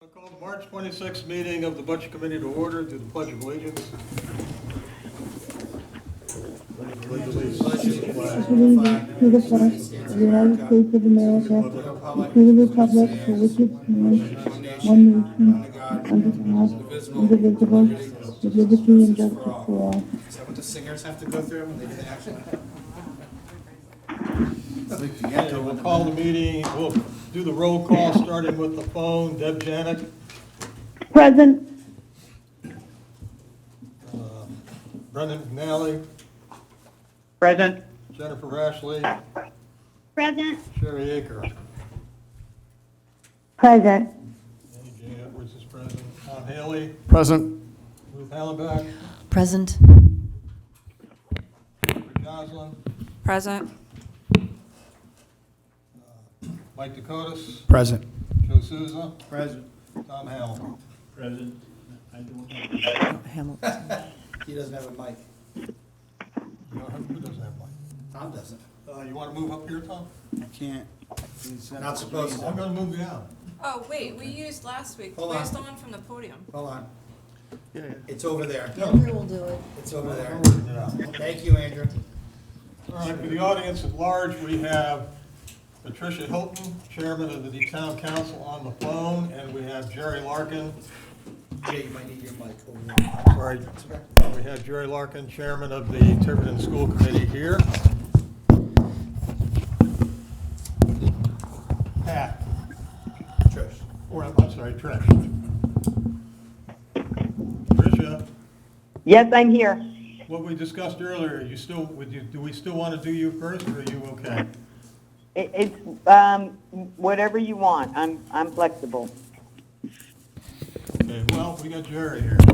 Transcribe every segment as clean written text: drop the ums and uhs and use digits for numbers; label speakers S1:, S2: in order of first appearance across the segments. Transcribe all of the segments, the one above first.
S1: I call the March 26th meeting of the Budget Committee to order. Do the Pledge of Allegiance.
S2: Allegiance to the flag of the United States of America, to the republic for which it stands, one nation, under God, indivisible, with liberty and justice for all.
S3: Is that what the singers have to go through when they do the action?
S1: Okay, we'll call the meeting. We'll do the roll call, starting with the phone. Deb Janik.
S2: Present.
S1: Brendan McNally.
S2: Present.
S1: Jennifer Rashley.
S2: Present.
S1: Sherry Aker.
S2: Present.
S1: A.J. Edwards is present. Tom Haley.
S3: Present.
S1: Ruth Hallenbeck.
S4: Present.
S1: Rick Goslin.
S4: Present.
S1: Mike Dakotas.
S3: Present.
S1: Joe Souza.
S3: Present.
S1: Tom Hamilton.
S3: Present.
S4: Hamilton.
S3: He doesn't have a mic.
S1: Who doesn't have Mike?
S3: Tom doesn't.
S1: You want to move up here, Tom?
S3: I can't. Not supposed
S1: I'm
S3: to.
S1: going to move down.
S5: Oh, wait, we used last week.
S3: Hold
S5: We
S3: on.
S5: used the one from the podium.
S3: Hold on. It's over there.
S4: Andrew will do it.
S3: It's over there.
S1: Yeah.
S3: Thank you, Andrew.
S1: All right, for the audience at large, we have Patricia Hilton, Chairman of the Town Council, on the phone, and we have Jerry Larkin.
S3: Jay, you might need your mic over
S1: Sorry, we have Jerry Larkin, Chairman of the Tiverton School Committee here. Pat,
S3: Trish.
S1: or I'm sorry, Trish. Tricia,
S2: Yes, I'm here.
S1: what we discussed earlier, do we still want to do you first, or are you okay?
S2: It's whatever you want. I'm flexible.
S1: Okay, well, we got Jerry here. I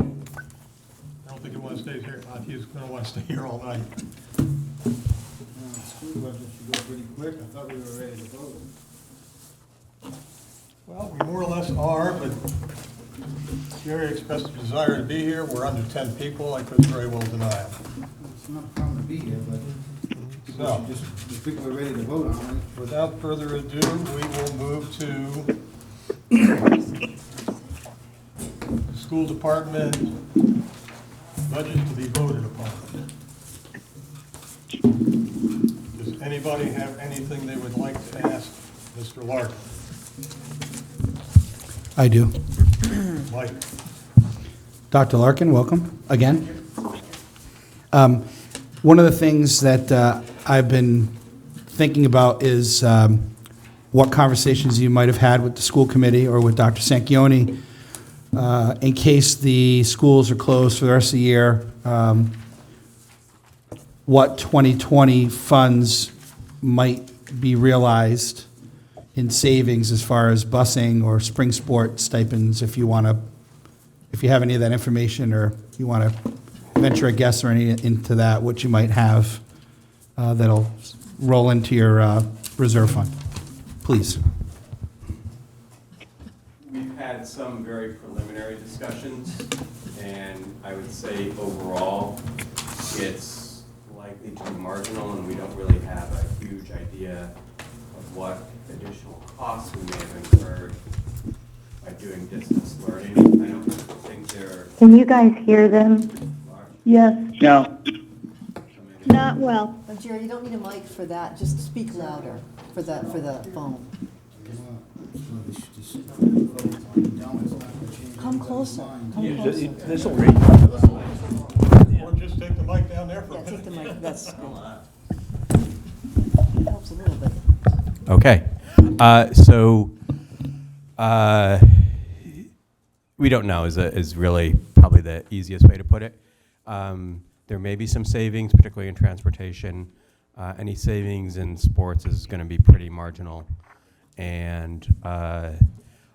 S1: don't think he wants to stay here. He's going to want to stay here all night.
S6: School budget should go pretty quick. I thought we were ready to vote.
S1: Well, we more or less are, but Jerry expressed a desire to be here. We're under 10 people. I couldn't very well deny him.
S6: It's not a problem to be here, but
S1: So,
S6: we think we're ready to vote on it.
S1: without further ado, we will move to the school department budget to be voted upon. Does anybody have anything they would like to ask Mr. Larkin?
S3: I do.
S1: Mike?
S3: Dr. Larkin, welcome again. One of the things that I've been thinking about is what conversations you might have had with the school committee or with Dr. Sanchioni in case the schools are closed for the rest of the year. What 2020 funds might be realized in savings as far as busing or spring sport stipends, if you have any of that information, or you want to venture a guess or any into that, what you might have that'll roll into your reserve fund, please.
S7: We've had some very preliminary discussions, and I would say overall, it's likely to be marginal, and we don't really have a huge idea of what additional costs we may have incurred by doing distance learning. I don't think they're
S2: Can you guys hear them?
S7: large.
S2: Yes. No.
S7: So maybe-
S2: Not well.
S4: But Jerry, you don't need a mic for that, just speak louder for the phone. Come closer, come closer.
S1: Or just take the mic down there for a
S4: Yeah, take
S1: minute.
S4: the mic, that's good. Helps a little bit.
S7: Okay, we don't know is really probably the easiest way to put it. There may be some savings, particularly in transportation. Any savings in sports is going to be pretty marginal. And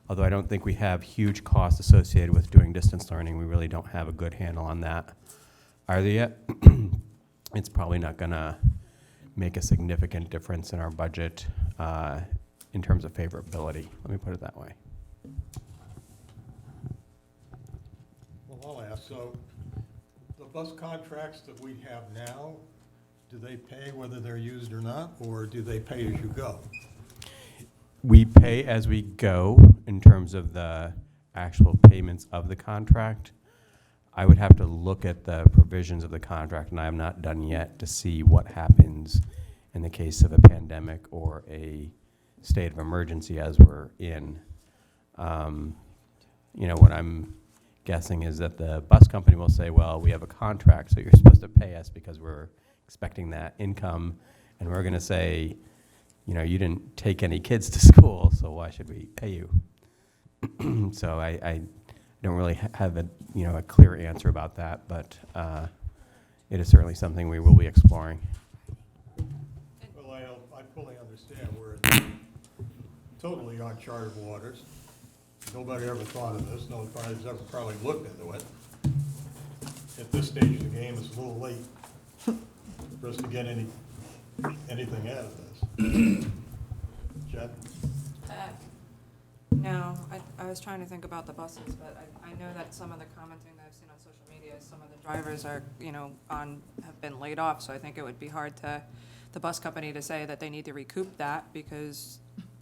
S7: although I don't think we have huge costs associated with doing distance learning, we really don't have a good handle on that either yet. It's probably not going to make a significant difference in our budget in terms of favorability. Let me put it that way.
S1: Well, I'll ask, so the bus contracts that we have now, do they pay whether they're used or not, or do they pay as you go?
S7: We pay as we go in terms of the actual payments of the contract. I would have to look at the provisions of the contract, and I have not done yet, to see what happens in the case of a pandemic or a state of emergency as we're in. What I'm guessing is that the bus company will say, well, we have a contract, so you're supposed to pay us because we're expecting that income. And we're going to say, you didn't take any kids to school, so why should we pay you? So I don't really have a clear answer about that, but it is certainly something we will be exploring.
S1: Well, I fully understand we're totally uncharted waters. Nobody ever thought of this. Nobody's ever probably looked into it. At this stage of the game, it's a little late for us to get anything out of this. Jen?
S5: No, I was trying to think about the buses, but I know that some of the commenting that I've seen on social media, some of the drivers are, have been laid off, so I think it would be hard the bus company to say that they need to recoup that because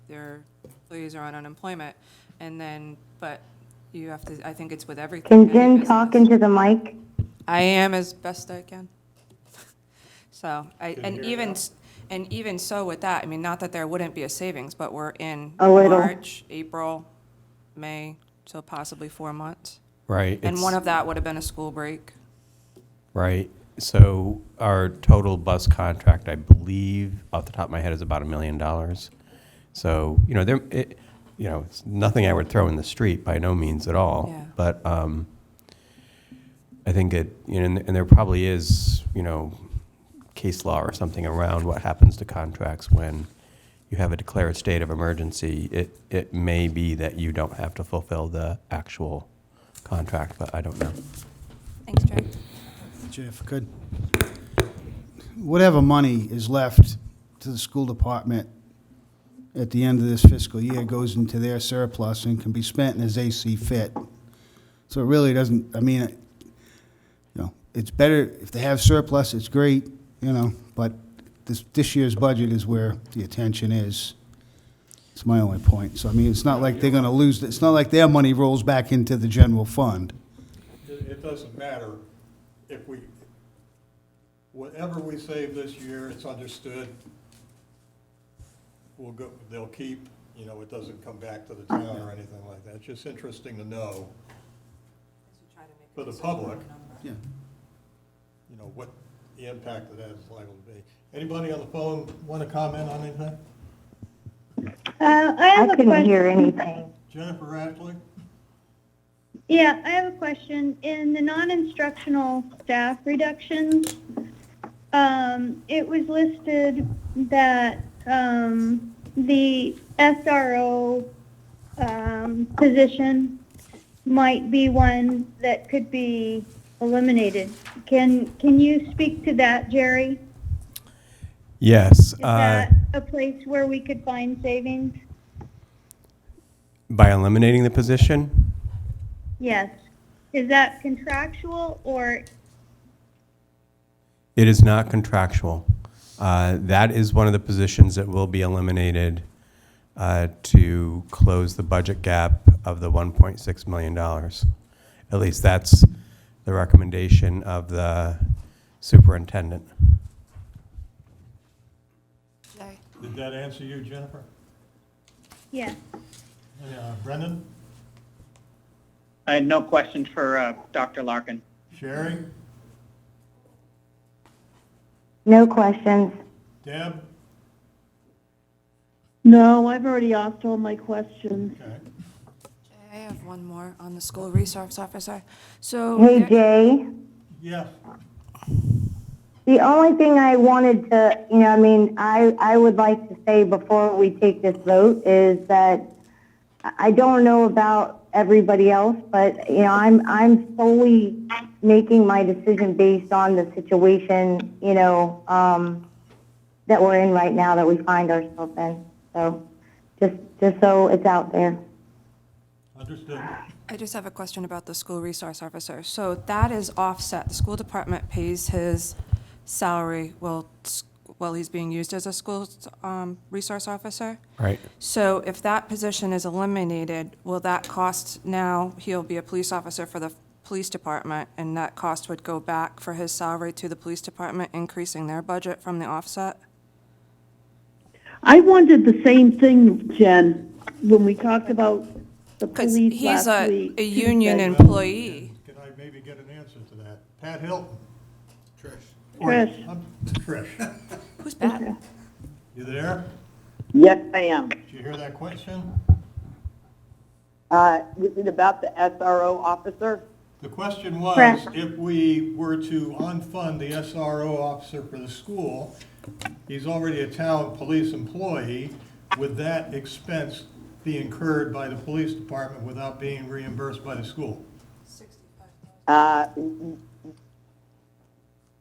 S5: their employees are on unemployment. And then, but you have to, I think it's with everything.
S2: Can
S5: any
S2: Jen
S5: business.
S2: talk into the mic?
S5: I am as best I can. So,
S1: Can you hear
S5: and even so with that, I mean, not that there wouldn't be a savings, but we're in
S2: A little.
S5: March, April, May, so possibly 4 months.
S7: Right.
S5: And one of that would have been a school break.
S7: Right. So our total bus contract, I believe, off the top of my head, is about $1 million. So, it's nothing I would throw in the street by no means at all.
S5: Yeah.
S7: But I think and there probably is, case law or something around what happens to contracts when you have a declared state of emergency. It may be that you don't have to fulfill the actual contract, but I don't know.
S5: Thanks, Jay.
S6: Jeff, could, whatever money is left to the school department at the end of this fiscal year goes into their surplus and can be spent as they see fit. So it really doesn't, it's better, if they have surplus, it's great, but this year's budget is where the attention is. It's my only point. So, it's not like they're gonna lose, it's not like their money rolls back into the general fund.
S1: It doesn't matter if whatever we save this year, it's understood, they'll keep, it doesn't come back to the town or anything like that. It's just interesting to know for the public,
S6: Yeah.
S1: what the impact of that is liable to be. Anybody on the phone want to comment on anything?
S2: I have a couldn't hear anything.
S1: Jennifer Ashley?
S8: Yeah, I have a question. In the non-instructional staff reductions, it was listed that the SRO position might be one that could be eliminated. Can you speak to that, Jerry?
S7: Yes.
S8: Is that a place where we could find savings?
S7: By eliminating the position?
S8: Yes. Is that contractual or?
S7: It is not contractual. That is one of the positions that will be eliminated to close the budget gap of the $1.6 million. At least that's the recommendation of the superintendent.
S5: Jay.
S1: Did that answer you, Jennifer?
S8: Yes.
S1: Brendan?
S9: I had no questions for Dr. Larkin.
S1: Sherry?
S2: No questions.
S1: Deb?
S2: No, I've already asked all my questions.
S1: Okay.
S5: I have one more on the school resource officer. So.
S2: Hey, Jay,
S1: Yeah.
S2: the only thing I wanted to, I would like to say before we take this vote is that I don't know about everybody else, but, I'm solely making my decision based on the situation, that we're in right now, that we find ourselves in. So, just so it's out there.
S1: Understood.
S5: I just have a question about the school resource officer. So that is offset. The school department pays his salary. Well, while he's being used as a school resource officer.
S7: Right.
S5: So if that position is eliminated, will that cost, now he'll be a police officer for the police department, and that cost would go back for his salary to the police department, increasing their budget from the offset?
S2: I wondered the same thing, Jen, when we talked about the
S5: Because
S2: police
S5: he's
S2: last week.
S5: a union
S2: Tuesday.
S5: employee.
S1: Can I maybe get an answer to that? Pat Hilton?
S2: Trish.
S1: Trish,
S5: Who's Pat?
S1: you there?
S10: Yes, I am.
S1: Did you hear that question?
S10: Was it about the SRO officer?
S1: The question was,
S2: Correct.
S1: if we were to unfund the SRO officer for the school, he's already a town police employee, would that expense be incurred by the police department without being reimbursed by the school?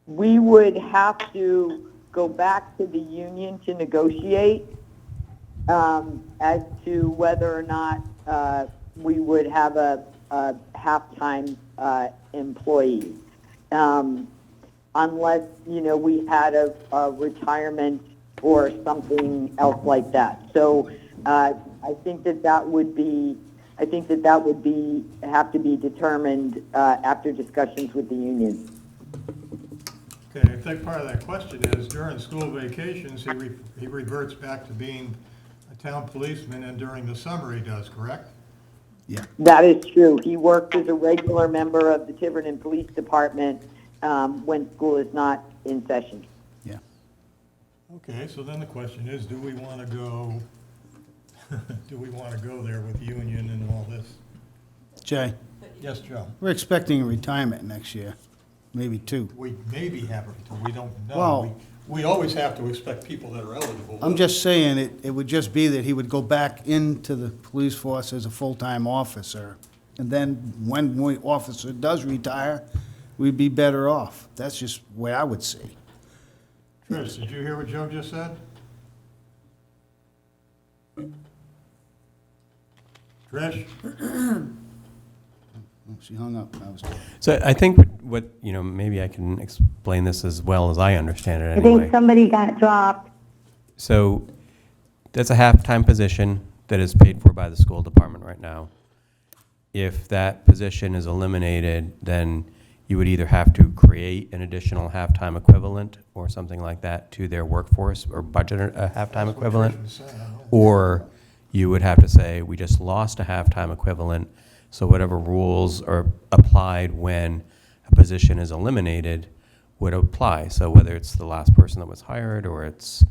S10: We would have to go back to the union to negotiate as to whether or not we would have a half-time employee. Unless, we had a retirement or something else like that. So I think that would have to be determined after discussions with the union.
S1: Okay, I think part of that question is during school vacations, he reverts back to being a town policeman, and during the summer he does, correct?
S6: Yeah.
S10: That is true. He works as a regular member of the Tiverton Police Department when school is not in session.
S6: Yeah.
S1: Okay, so then the question is, do we want to go there with union and all this?
S6: Jay,
S1: Yes, Joe?
S6: we're expecting a retirement next year, maybe 2.
S1: We maybe have it, but we don't know.
S6: Well-
S1: We always have to expect people that are eligible.
S6: I'm just saying, it would just be that he would go back into the police force as a full-time officer, and then when the officer does retire, we'd be better off. That's just the way I would see.
S1: Trish, did you hear what Joe just said? Trish?
S6: Oh, she hung up. I was talking.
S7: So I think what, maybe I can explain this as well as I understand it
S8: I
S7: anyway.
S8: think somebody got dropped.
S7: So that's a half-time position that is paid for by the school department right now. If that position is eliminated, then you would either have to create an additional half-time equivalent or something like that to their workforce, or budget a half-time equivalent. Or you would have to say, we just lost a half-time equivalent, so whatever rules are applied when a position is eliminated would apply. So whether it's the last person that was hired or it's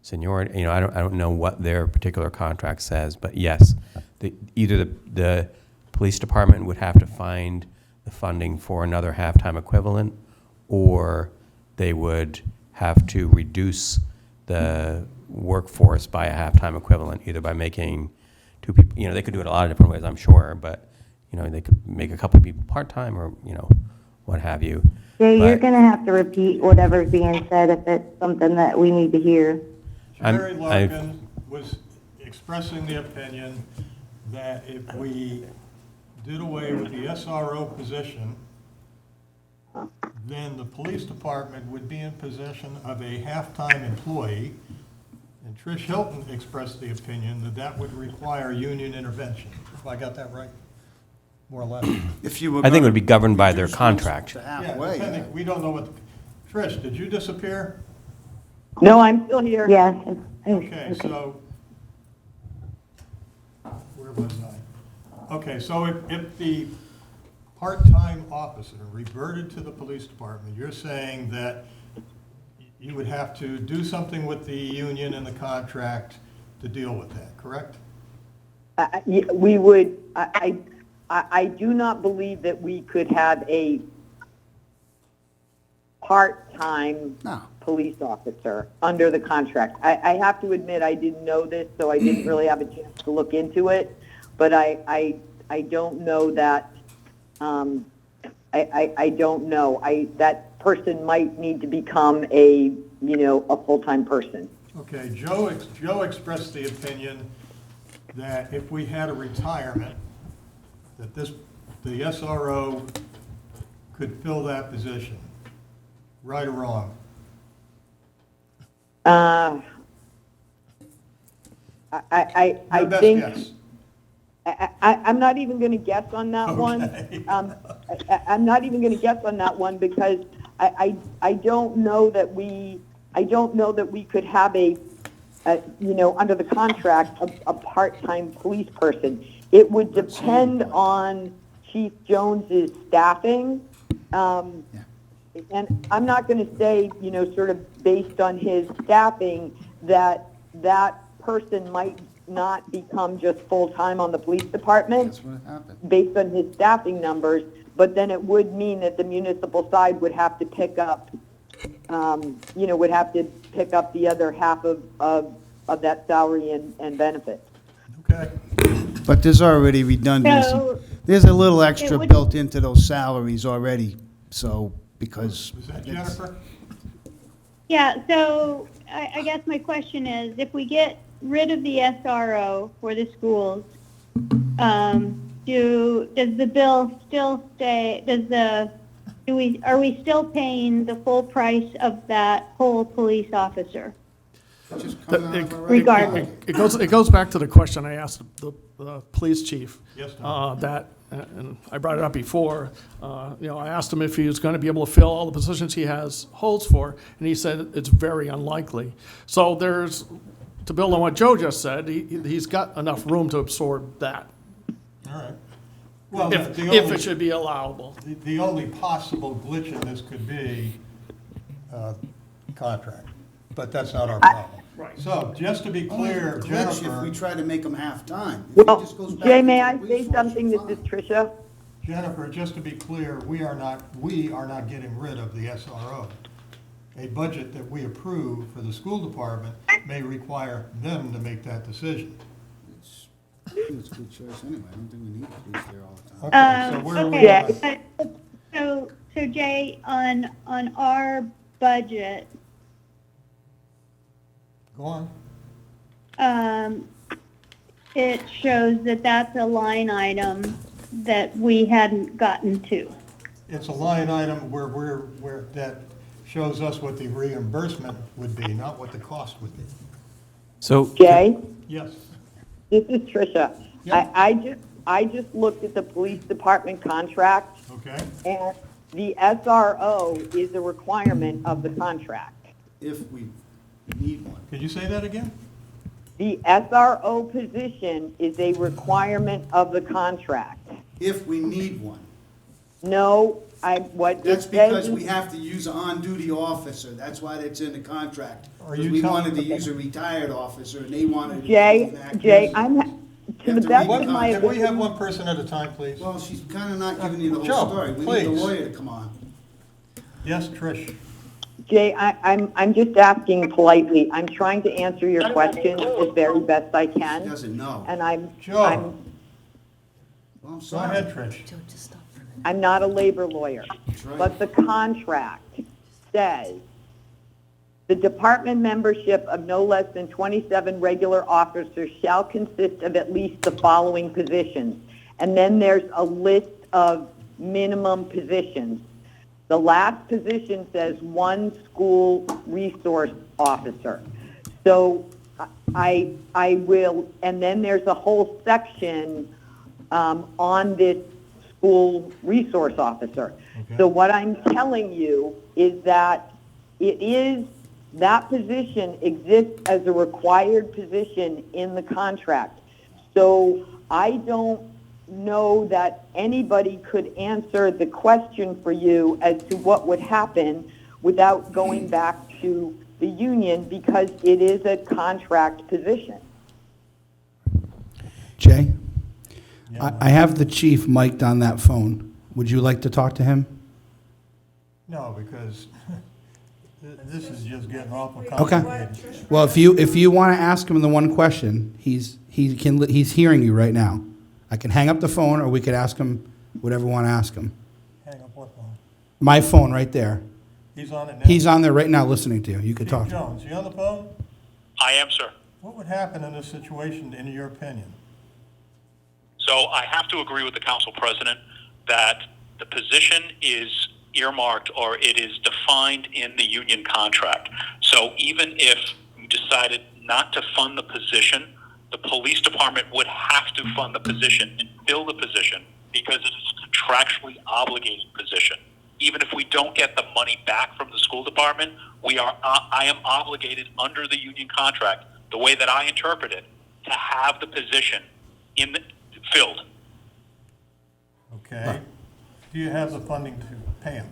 S7: seniority, I don't know what their particular contract says, but yes, either the police department would have to find the funding for another half-time equivalent, or they would have to reduce the workforce by a half-time equivalent, either by making 2 people, they could do it a lot of different ways, I'm sure, but, they could make a couple of people part-time or, what have you.
S8: Jay, you're
S7: But
S8: going to have to repeat whatever's being said if it's something that we need to hear.
S1: Jerry Larkin was expressing the opinion that if we did away with the SRO position, then the police department would be in possession of a half-time employee. And Trish Hilton expressed the opinion that that would require union intervention. If I got that right? More or less.
S6: If you were
S7: I think it would
S6: gonna
S7: be governed by their
S6: reduce
S7: contract.
S6: to
S1: Yeah,
S6: halfway,
S1: depending, we don't know what, Trish, did you disappear?
S10: No, I'm still here.
S8: Yes.
S1: Okay, so, where was I? Okay, so if the part-time officer reverted to the police department, you're saying that you would have to do something with the union and the contract to deal with that, correct?
S10: We would, I do not believe that we could have a part-time
S6: No.
S10: police officer under the contract. I have to admit, I didn't know this, so I didn't really have a chance to look into it, but I don't know that, I don't know. That person might need to become a full-time person.
S1: Okay, Joe expressed the opinion that if we had a retirement, that the SRO could fill that position. Right or wrong?
S10: I
S1: Your best
S10: think,
S1: guess.
S10: I'm not even going to guess on that one.
S1: Okay.
S10: I'm not even going to guess on that one because I don't know that we could have under the contract, a part-time police person. It would depend on Chief Jones's staffing. And I'm not going to say, sort of based on his staffing, that person might not become just full-time on the police department.
S6: That's what happened.
S10: Based on his staffing numbers, but then it would mean that the municipal side would have to pick up, the other half of that salary and benefits.
S1: Okay.
S6: But there's already redundancy.
S8: So-
S6: There's a little extra
S8: would-
S6: built into those salaries already, so, because.
S1: Was that
S6: it's-
S1: Jennifer?
S8: Yeah, so I guess my question is, if we get rid of the SRO for the schools, does the bill still stay, are we still paying the full price of that whole police officer?
S6: Just coming out of our
S8: Regardless.
S11: It goes back to the question I asked the police chief.
S1: Yes, Tom.
S11: And I brought it up before, I asked him if he was going to be able to fill all the positions he holds for, and he said it's very unlikely. So to build on what Joe just said, he's got enough room to absorb that,
S1: All right. Well,
S11: if it should be allowable.
S1: the only possible glitch in this could be contract, but that's not our problem.
S11: Right.
S1: So, just to be clear,
S6: Glitch if we
S1: Jennifer,
S6: try to make them half-time. If it
S10: Well,
S6: just goes back
S10: Jay,
S6: into
S10: may
S6: the
S10: I
S6: police
S10: say
S6: force,
S10: something?
S6: you're
S10: This is
S6: fine.
S10: Tricia.
S1: Jennifer, just to be clear, we are not getting rid of the SRO. A budget that we approve for the school department may require them to make that decision.
S6: I think it's a good choice anyway. I don't think we need police there all the time.
S1: Okay, so where are we
S8: Okay,
S1: at?
S8: so Jay, on our budget,
S1: Go on.
S8: it shows that that's a line item that we hadn't gotten to.
S1: It's a line item where that shows us what the reimbursement would be, not what the cost would be.
S7: So,
S10: Jay,
S1: Yes.
S10: this is Tricia.
S1: Yeah.
S10: I just looked at the police department contract,
S1: Okay.
S10: and the SRO is a requirement of the contract.
S6: If we need one.
S1: Could you say that again?
S10: The SRO position is a requirement of the contract.
S6: If we need one.
S10: No, what
S6: That's
S10: it says
S6: because
S10: is-
S6: we have to use an on-duty officer. That's why that's in the contract.
S1: Are
S6: Because
S1: you
S6: we
S1: telling-
S6: wanted to use a retired officer, and they wanted.
S10: Jay, to the best of my
S1: Can we have
S10: ability,
S1: one person at a time, please?
S6: Well, she's kind of not giving you the whole
S1: Joe,
S6: story. We need the
S1: please.
S6: lawyer to come on.
S1: Yes, Trish.
S10: Jay, I'm just asking politely. I'm trying to answer your question as very best I
S6: She
S10: can,
S6: doesn't know.
S10: and
S1: Joe.
S6: Well, I'm
S1: Go
S6: sorry.
S1: ahead, Trish.
S4: Joe, just stop for a minute.
S10: I'm not a labor lawyer.
S6: That's right.
S10: But the contract says the department membership of no less than 27 regular officers shall consist of at least the following positions. And then there's a list of minimum positions. The last position says one school resource officer. So I will, and then there's a whole section on this school resource officer.
S1: Okay.
S10: So what I'm telling you is that that position exists as a required position in the contract. So I don't know that anybody could answer the question for you as to what would happen without going back to the union, because it is a contract position.
S3: Jay, I have the chief mic'd on that phone. Would you like to talk to him?
S1: No, because this is just getting awful
S3: Okay.
S1: complicated.
S3: Well, if you want to ask him the one question, he's hearing you right now. I can hang up the phone, or we could ask him whatever you want to ask him.
S1: Hang up what phone?
S3: My phone right there.
S1: He's on it now?
S3: He's on there right now listening to you. You could
S1: Chief
S3: talk to him.
S1: Jones, you on the phone?
S12: I am, sir.
S1: What would happen in this situation, in your opinion?
S12: So I have to agree with the council president that the position is earmarked or it is defined in the union contract. So even if you decided not to fund the position, the police department would have to fund the position and fill the position because it is a contractually obligated position. Even if we don't get the money back from the school department, I am obligated under the union contract, the way that I interpret it, to have the position filled.
S1: Okay. Do you have the funding to pay him?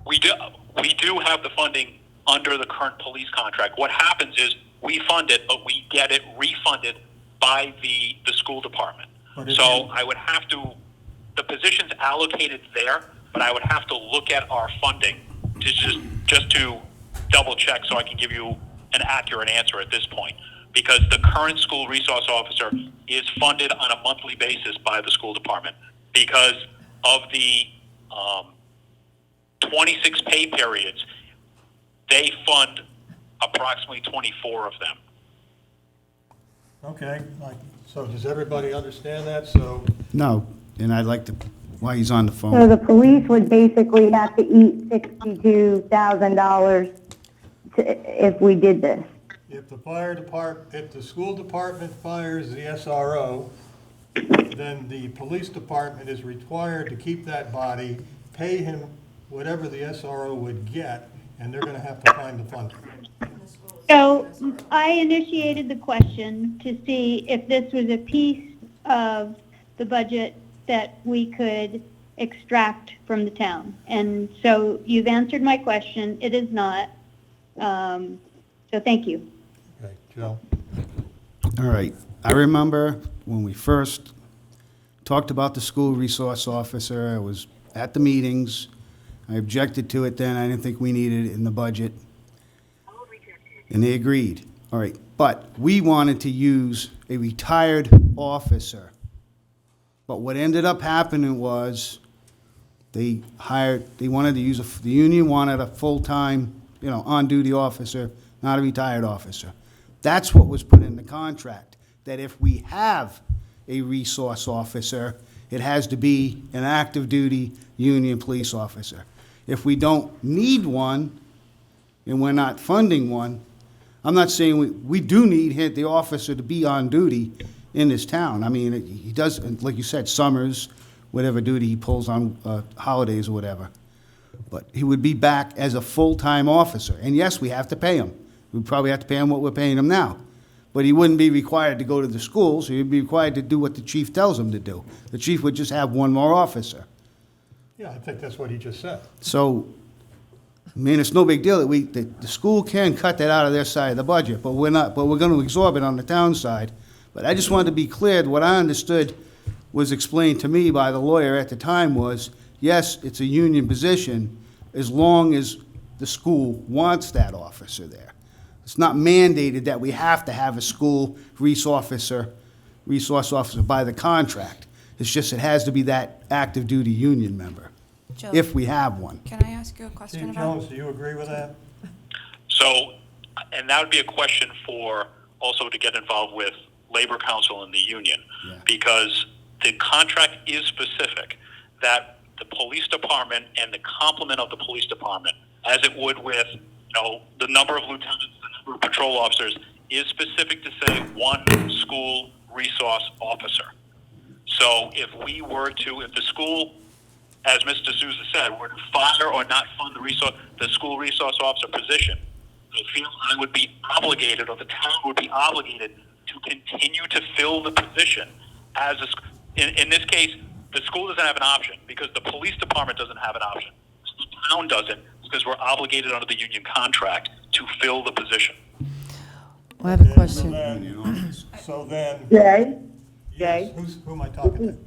S12: We do have the funding under the current police contract. What happens is we fund it, but we get it refunded by the school department. So I would have to, the position's allocated there, but I would have to look at our funding to just to double check so I can give you an accurate answer at this point. Because the current school resource officer is funded on a monthly basis by the school department because of the 26 pay periods. They fund approximately 24 of them.
S1: Okay, so does everybody understand that? So,
S6: No, and I'd like to, while he's on the
S2: So
S6: phone,
S2: the police would basically have to eat $62,000 if we did this.
S1: if the school department fires the SRO, then the police department is required to keep that body, pay him whatever the SRO would get, and they're gonna have to find the funding.
S8: So I initiated the question to see if this was a piece of the budget that we could extract from the town. And so you've answered my question. It is not. So thank you.
S1: Okay, Joe?
S6: all right. I remember when we first talked about the school resource officer, I was at the meetings. I objected to it then. I didn't think we needed it in the budget. And they agreed. All right, but we wanted to use a retired officer. But what ended up happening was the union wanted a full-time, on-duty officer, not a retired officer. That's what was put in the contract, that if we have a resource officer, it has to be an active-duty union police officer. If we don't need one, and we're not funding one, I'm not saying we do need the officer to be on duty in this town. I mean, he does, like you said, summers, whatever duty he pulls on holidays or whatever. But he would be back as a full-time officer. And yes, we have to pay him. We probably have to pay him what we're paying him now. But he wouldn't be required to go to the schools. He'd be required to do what the chief tells him to do. The chief would just have one more officer.
S1: Yeah, I think that's what he just said.
S6: So, I mean, it's no big deal that the school can cut that out of their side of the budget, but we're going to absorb it on the town side. But I just wanted to be clear, what I understood was explained to me by the lawyer at the time was, yes, it's a union position as long as the school wants that officer there. It's not mandated that we have to have a school resource officer by the contract. It's just it has to be that active duty union member,
S5: Joe,
S6: if we have one.
S5: can I ask you a question
S1: Steve
S5: about?
S1: Jones, do you agree with that?
S12: So, and that would be a question for also to get involved with Labor Council and the union,
S6: Yeah.
S12: because the contract is specific that the police department and the complement of the police department, as it would with the number of lieutenants, the number of patrol officers, is specific to say one school resource officer. So if the school, as Mr. Souza said, were to fire or not fund the school resource officer position, I feel I would be obligated, or the town would be obligated, to continue to fill the position as in this case, the school doesn't have an option because the police department doesn't have an option. The town doesn't because we're obligated under the union contract to fill the position.
S4: I have a question.
S1: So then,
S10: Jay?
S1: yes,
S10: Jay?
S1: who am I talking to?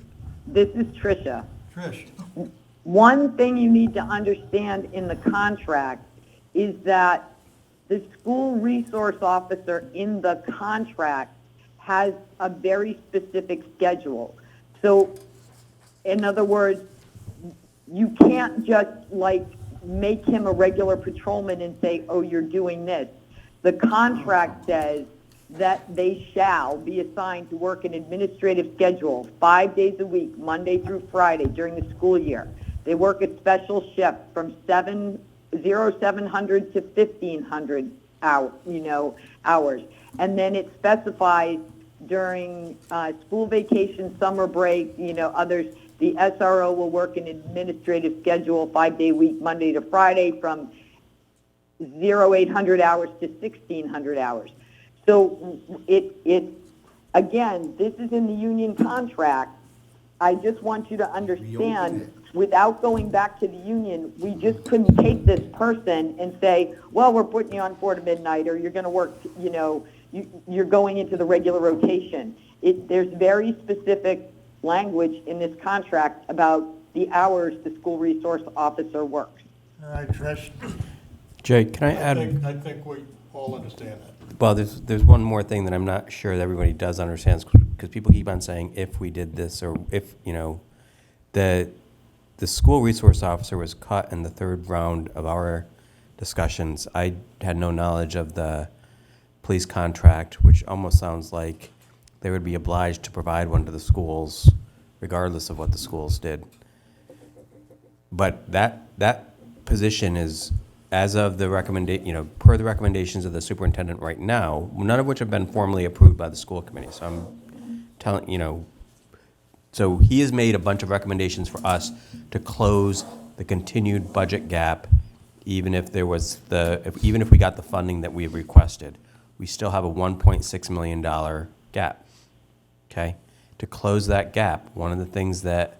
S10: This is Tricia.
S1: Trish?
S10: One thing you need to understand in the contract is that the school resource officer in the contract has a very specific schedule. So, in other words, you can't just make him a regular patrolman and say, oh, you're doing this. The contract says that they shall be assigned to work an administrative schedule 5 days a week, Monday through Friday during the school year. They work a special shift from 7 0700 to 1500 hours. And then it specifies during school vacation, summer break, others, the SRO will work an administrative schedule, 5-day week, Monday to Friday, from 0800 hours to 1600 hours. So again, this is in the union contract. I just want you to understand, without going back to the union, we just couldn't take this person and say, well, we're putting you on 4 to midnight, or you're going to work, you're going into the regular rotation. There's very specific language in this contract about the hours the school resource officer works.
S1: All right, Trish.
S7: Jay, can I add?
S1: I think we all understand that.
S7: Well, there's one more thing that I'm not sure that everybody does understand, because people keep on saying, if we did this, or if, the school resource officer was cut in the 3rd round of our discussions. I had no knowledge of the police contract, which almost sounds like they would be obliged to provide one to the schools, regardless of what the schools did. But that position is, as of the per the recommendations of the superintendent right now, none of which have been formally approved by the school committee. So I'm telling, so he has made a bunch of recommendations for us to close the continued budget gap, even if there was even if we got the funding that we have requested. We still have a $1.6 million gap, okay? To close that gap, one of the things that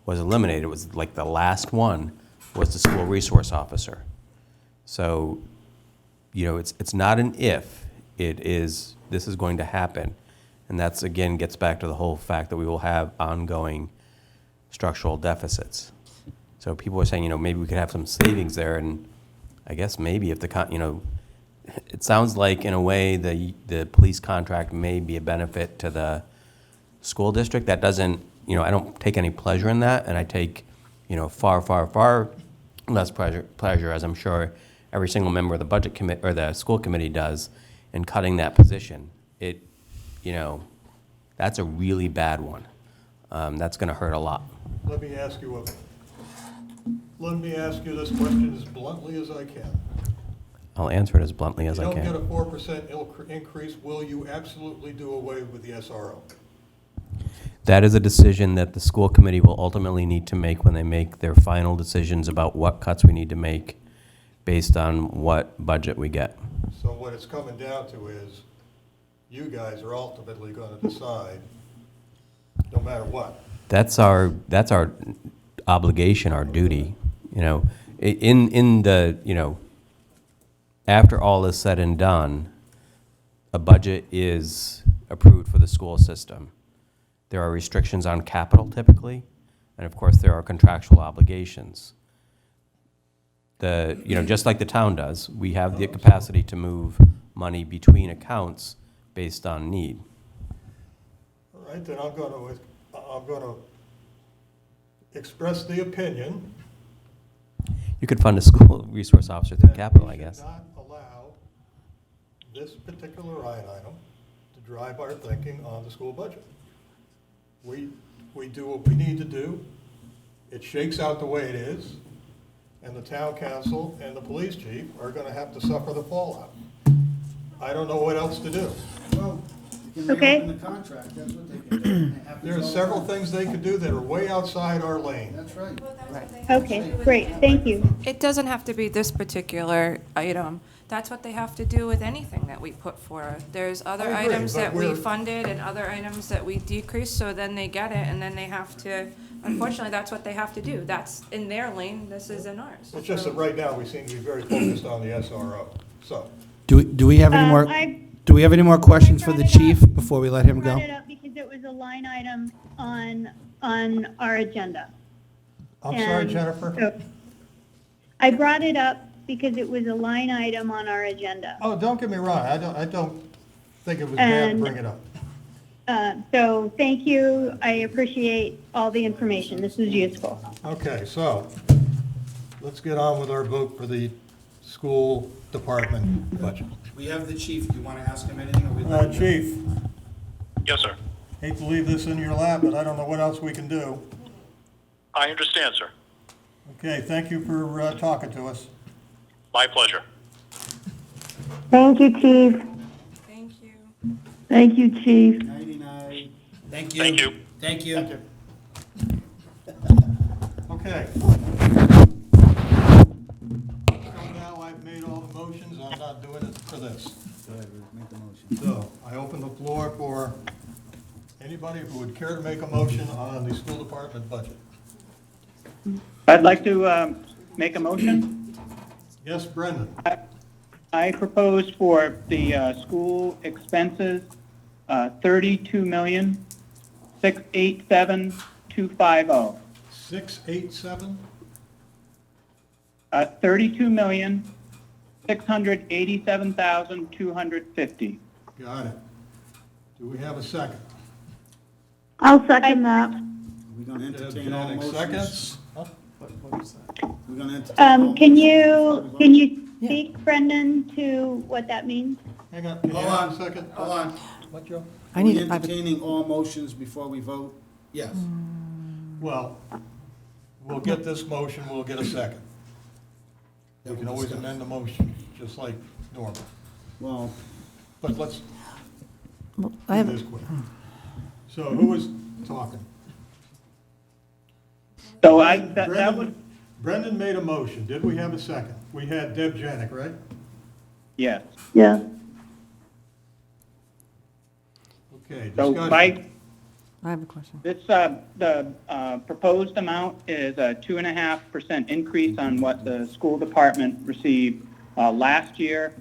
S7: was eliminated, was like the last one, was the school resource officer. So, it's not an if, this is going to happen. And that's, again, gets back to the whole fact that we will have ongoing structural deficits. So people are saying, maybe we could have some savings there, and I guess maybe if it sounds like, in a way, the police contract may be a benefit to the school district. That doesn't, I don't take any pleasure in that, and I take, far, far, far less pleasure, as I'm sure every single member of the budget committee or the school committee does, in cutting that position. That's a really bad one. That's going to hurt a lot.
S1: Let me ask you this question as bluntly as I can.
S7: I'll answer it as bluntly as I can.
S1: If you don't get a 4% increase, will you absolutely do away with the SRO?
S7: That is a decision that the school committee will ultimately need to make when they make their final decisions about what cuts we need to make based on what budget we get.
S1: So what it's coming down to is, you guys are ultimately going to decide, no matter what.
S7: That's our obligation, our duty. In the after all is said and done, a budget is approved for the school system. There are restrictions on capital typically, and of course there are contractual obligations. Just like the town does, we have the capacity to move money between accounts based on need.
S1: All right, then I'm going to express the opinion.
S7: You could fund a school resource officer through capital, I guess.
S1: We should not allow this particular line item to drive our thinking on the school budget. We do what we need to do. It shakes out the way it is, and the town council and the police chief are going to have to suffer the fallout. I don't know what else to do.
S6: Well, they can
S8: Okay.
S6: reopen the contract, that's what they can do. It happens
S1: There are
S6: all the
S1: several
S6: time.
S1: things they could do that are way outside our lane.
S6: That's right.
S8: Okay, great, thank you.
S5: It doesn't have to be this particular item. That's what they have to do with anything that we put forward. There's other
S1: I agree,
S5: items
S1: but
S5: that we
S1: we're-
S5: funded and other items that we decreased, so then they get it, and then they have to, unfortunately, that's what they have to do. That's in their lane, this is in ours.
S1: It's just that right now, we seem to be very focused on the SRO, so.
S3: Do we have any more, do we have any more questions for the chief before we let him
S8: I
S3: go?
S8: brought it up because it was a line item on our agenda.
S1: I'm sorry,
S8: And
S1: Jennifer?
S8: so- I brought it up because it was a line item on our agenda.
S1: Oh, don't get me wrong, I don't think it was bad to
S8: And-
S1: bring it up.
S8: So thank you, I appreciate all the information, this is useful.
S1: Okay, so, let's get on with our vote for the school department budget.
S3: We have the chief. Do you want to ask him anything, or we
S1: Chief,
S12: Yes, sir.
S1: hate to leave this in your lap, but I don't know what else we can do.
S12: I understand, sir.
S1: Okay, thank you for talking to us.
S12: My pleasure.
S2: Thank you, Chief.
S5: Thank you.
S2: Thank you, Chief.
S6: Nighty-night.
S3: Thank you.
S12: Thank you.
S3: Thank you.
S1: Okay. So now I've made all the motions, I'm not doing it for this.
S6: Go ahead, Ruth, make the motion.
S1: So I open the floor for anybody who would care to make a motion on the school department budget.
S9: I'd like to make a motion.
S1: Yes, Brendan?
S9: I propose for the school expenses, $32,687,250.
S1: 687?
S9: $32,687,250.
S1: Got it. Do we have a second?
S2: I'll second that.
S6: Are we gonna entertain all
S1: Janet
S6: motions?
S1: seconds? Huh?
S11: What is that?
S6: We're gonna entertain all
S8: Can
S6: motions
S8: you,
S6: before we
S8: can
S6: vote?
S8: you speak, Brendan, to what that means?
S1: Hang on, can you
S6: Hold
S1: have a
S6: on,
S1: second?
S6: hold on.
S1: What, Joe?
S6: Are we entertaining all motions before we vote?
S3: Yes.
S1: Well, we'll get this motion, we'll get a second. We can always amend the motion, just like normal.
S6: Well,
S1: But let's
S4: I
S1: do
S4: have,
S1: this quick. So who was talking?
S9: So that would,
S1: Brendan made a motion. Did we have a second? We had Deb Janik, right?
S9: yes.
S2: Yeah.
S1: Okay,
S9: So
S1: discussion.
S4: I have a question.
S9: This, the proposed amount is a 2.5% increase on what the school department received last year.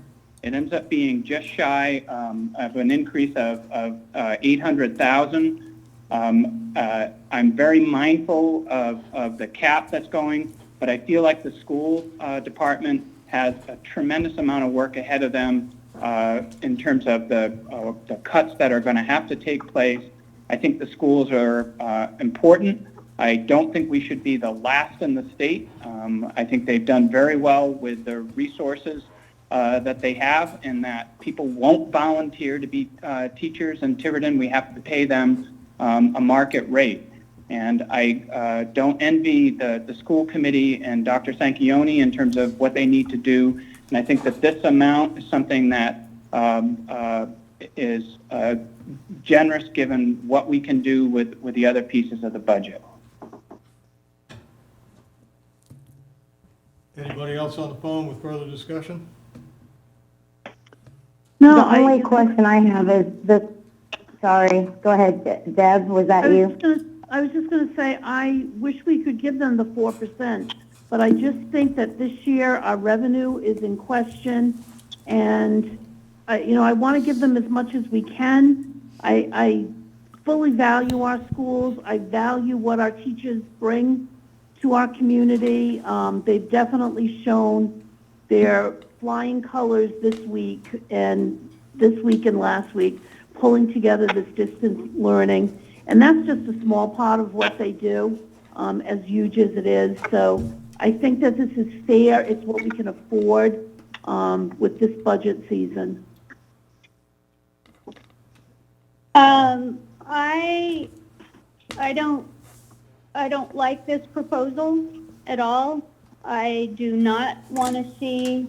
S9: It ends up being just shy of an increase of 800,000. I'm very mindful of the cap that's going, but I feel like the school department has a tremendous amount of work ahead of them in terms of the cuts that are going to have to take place. I think the schools are important. I don't think we should be the last in the state. I think they've done very well with the resources that they have, and that people won't volunteer to be teachers in Tiverton. We have to pay them a market rate. And I don't envy the school committee and Dr. Sanchioni in terms of what they need to do. And I think that this amount is something that is generous given what we can do with the other pieces of the budget.
S1: Anybody else on the phone with further discussion?
S2: No,
S13: The only question I have is this, sorry, go ahead, Deb, was that you?
S2: I was just gonna say, I wish we could give them the 4%, but I just think that this year our revenue is in question, and I want to give them as much as we can. I fully value our schools. I value what our teachers bring to our community. They've definitely shown their flying colors this week and last week, pulling together this distance learning. And that's just a small part of what they do, as huge as it is. So I think that this is fair. It's what we can afford with this budget season.
S8: I don't like this proposal at all. I do not want to see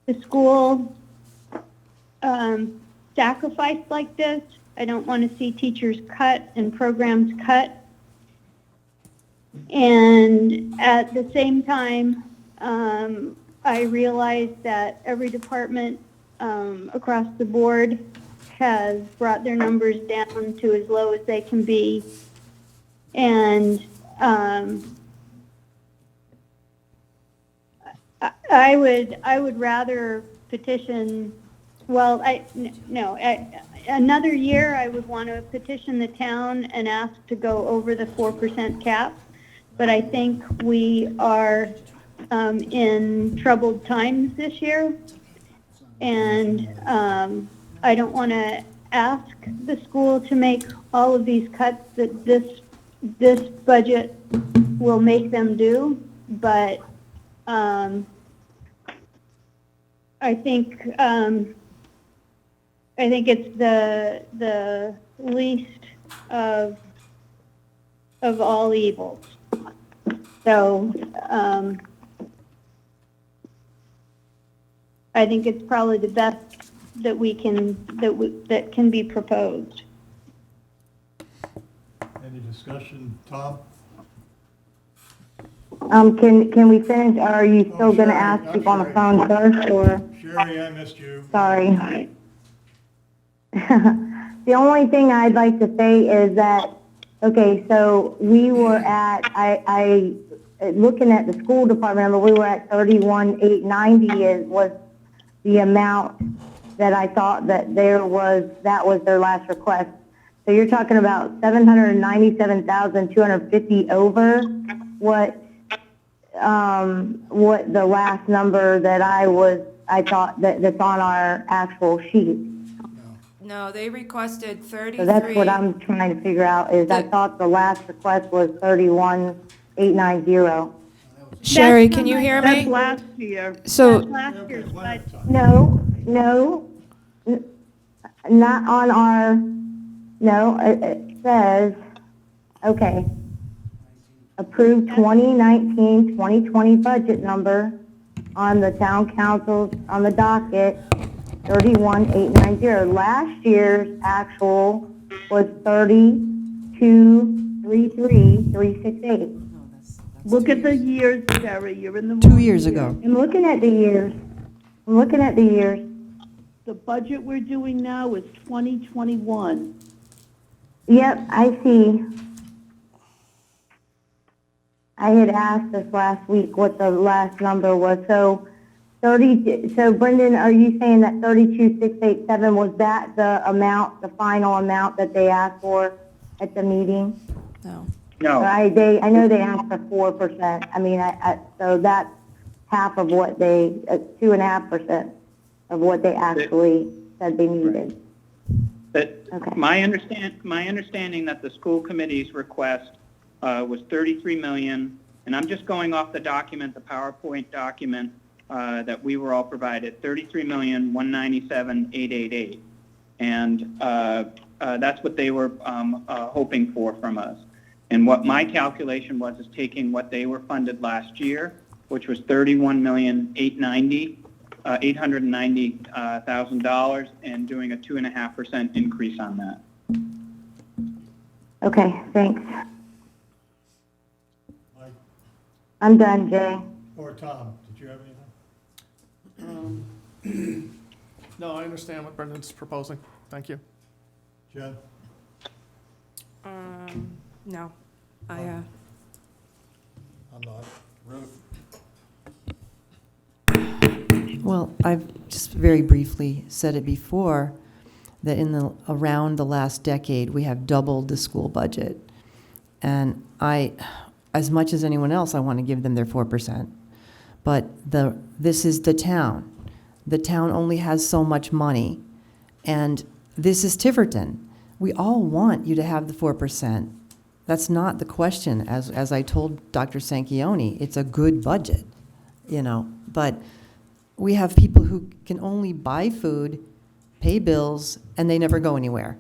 S8: the school sacrificed like this. I don't want to see teachers cut and programs cut. And at the same time, I realize that every department across the board has brought their numbers down to as low as they can be. And I would rather petition, another year I would want to petition the town and ask to go over the 4% cap. But I think we are in troubled times this year. And I don't want to ask the school to make all of these cuts that this budget will make them do, but I think it's the least of all evils. So I think it's probably the best that that can be proposed.
S1: Any discussion, Tom?
S13: Can we finish, or are you still gonna
S1: Sherry,
S13: ask
S1: I'm
S13: people on the
S1: Sherry.
S13: phone first, or?
S1: Sherry, I missed you.
S13: Sorry. The only thing I'd like to say is that, okay, so we were at, looking at the school department number, we were at 31,890 was the amount that I thought that that was their last request. So you're talking about 797,250 over what the last number that I thought that's on our actual sheet.
S5: No, they requested 33.
S13: So that's what I'm trying to figure out, is I thought the last request was 31,890.
S5: Sherry, can you hear
S8: That's
S5: me?
S8: last year.
S5: So-
S8: That's last year's budget.
S13: No, not on our, no, it says, okay, approved 2019-2020 budget number on the town council's, on the docket, 31,890. Last year's actual was 32,333,368.
S14: Look at the years, Sherry, you're in the wrong
S4: 2 years
S14: year.
S4: ago.
S13: I'm looking at the years.
S14: The budget we're doing now is 2021.
S13: Yep, I see. I had asked this last week what the last number was. So Brendan, are you saying that 32,687, was that the amount, the final amount that they asked for at the meeting?
S5: No.
S9: No.
S13: I know they asked for 4%. I mean, so that's half of what 2.5% of what they actually said they needed.
S9: But
S13: Okay.
S9: my understanding that the school committee's request was 33 million, and I'm just going off the document, the PowerPoint document that we were all provided, 33,197,888, and that's what they were hoping for from us. And what my calculation was is taking what they were funded last year, which was $31,890,000, and doing a 2.5% increase on that.
S13: Okay, thanks.
S1: Mike
S13: I'm done, Jay.
S1: or Tom, did you have anything?
S11: No, I understand what Brendan's proposing. Thank you.
S1: Jen?
S5: No.
S1: I'm not. Ruth?
S4: Well, I've just very briefly said it before, that around the last decade, we have doubled the school budget. And as much as anyone else, I want to give them their 4%. But this is the town. The town only has so much money. And this is Tiverton. We all want you to have the 4%. That's not the question. As I told Dr. Sanchioni, it's a good budget, but we have people who can only buy food, pay bills, and they never go anywhere.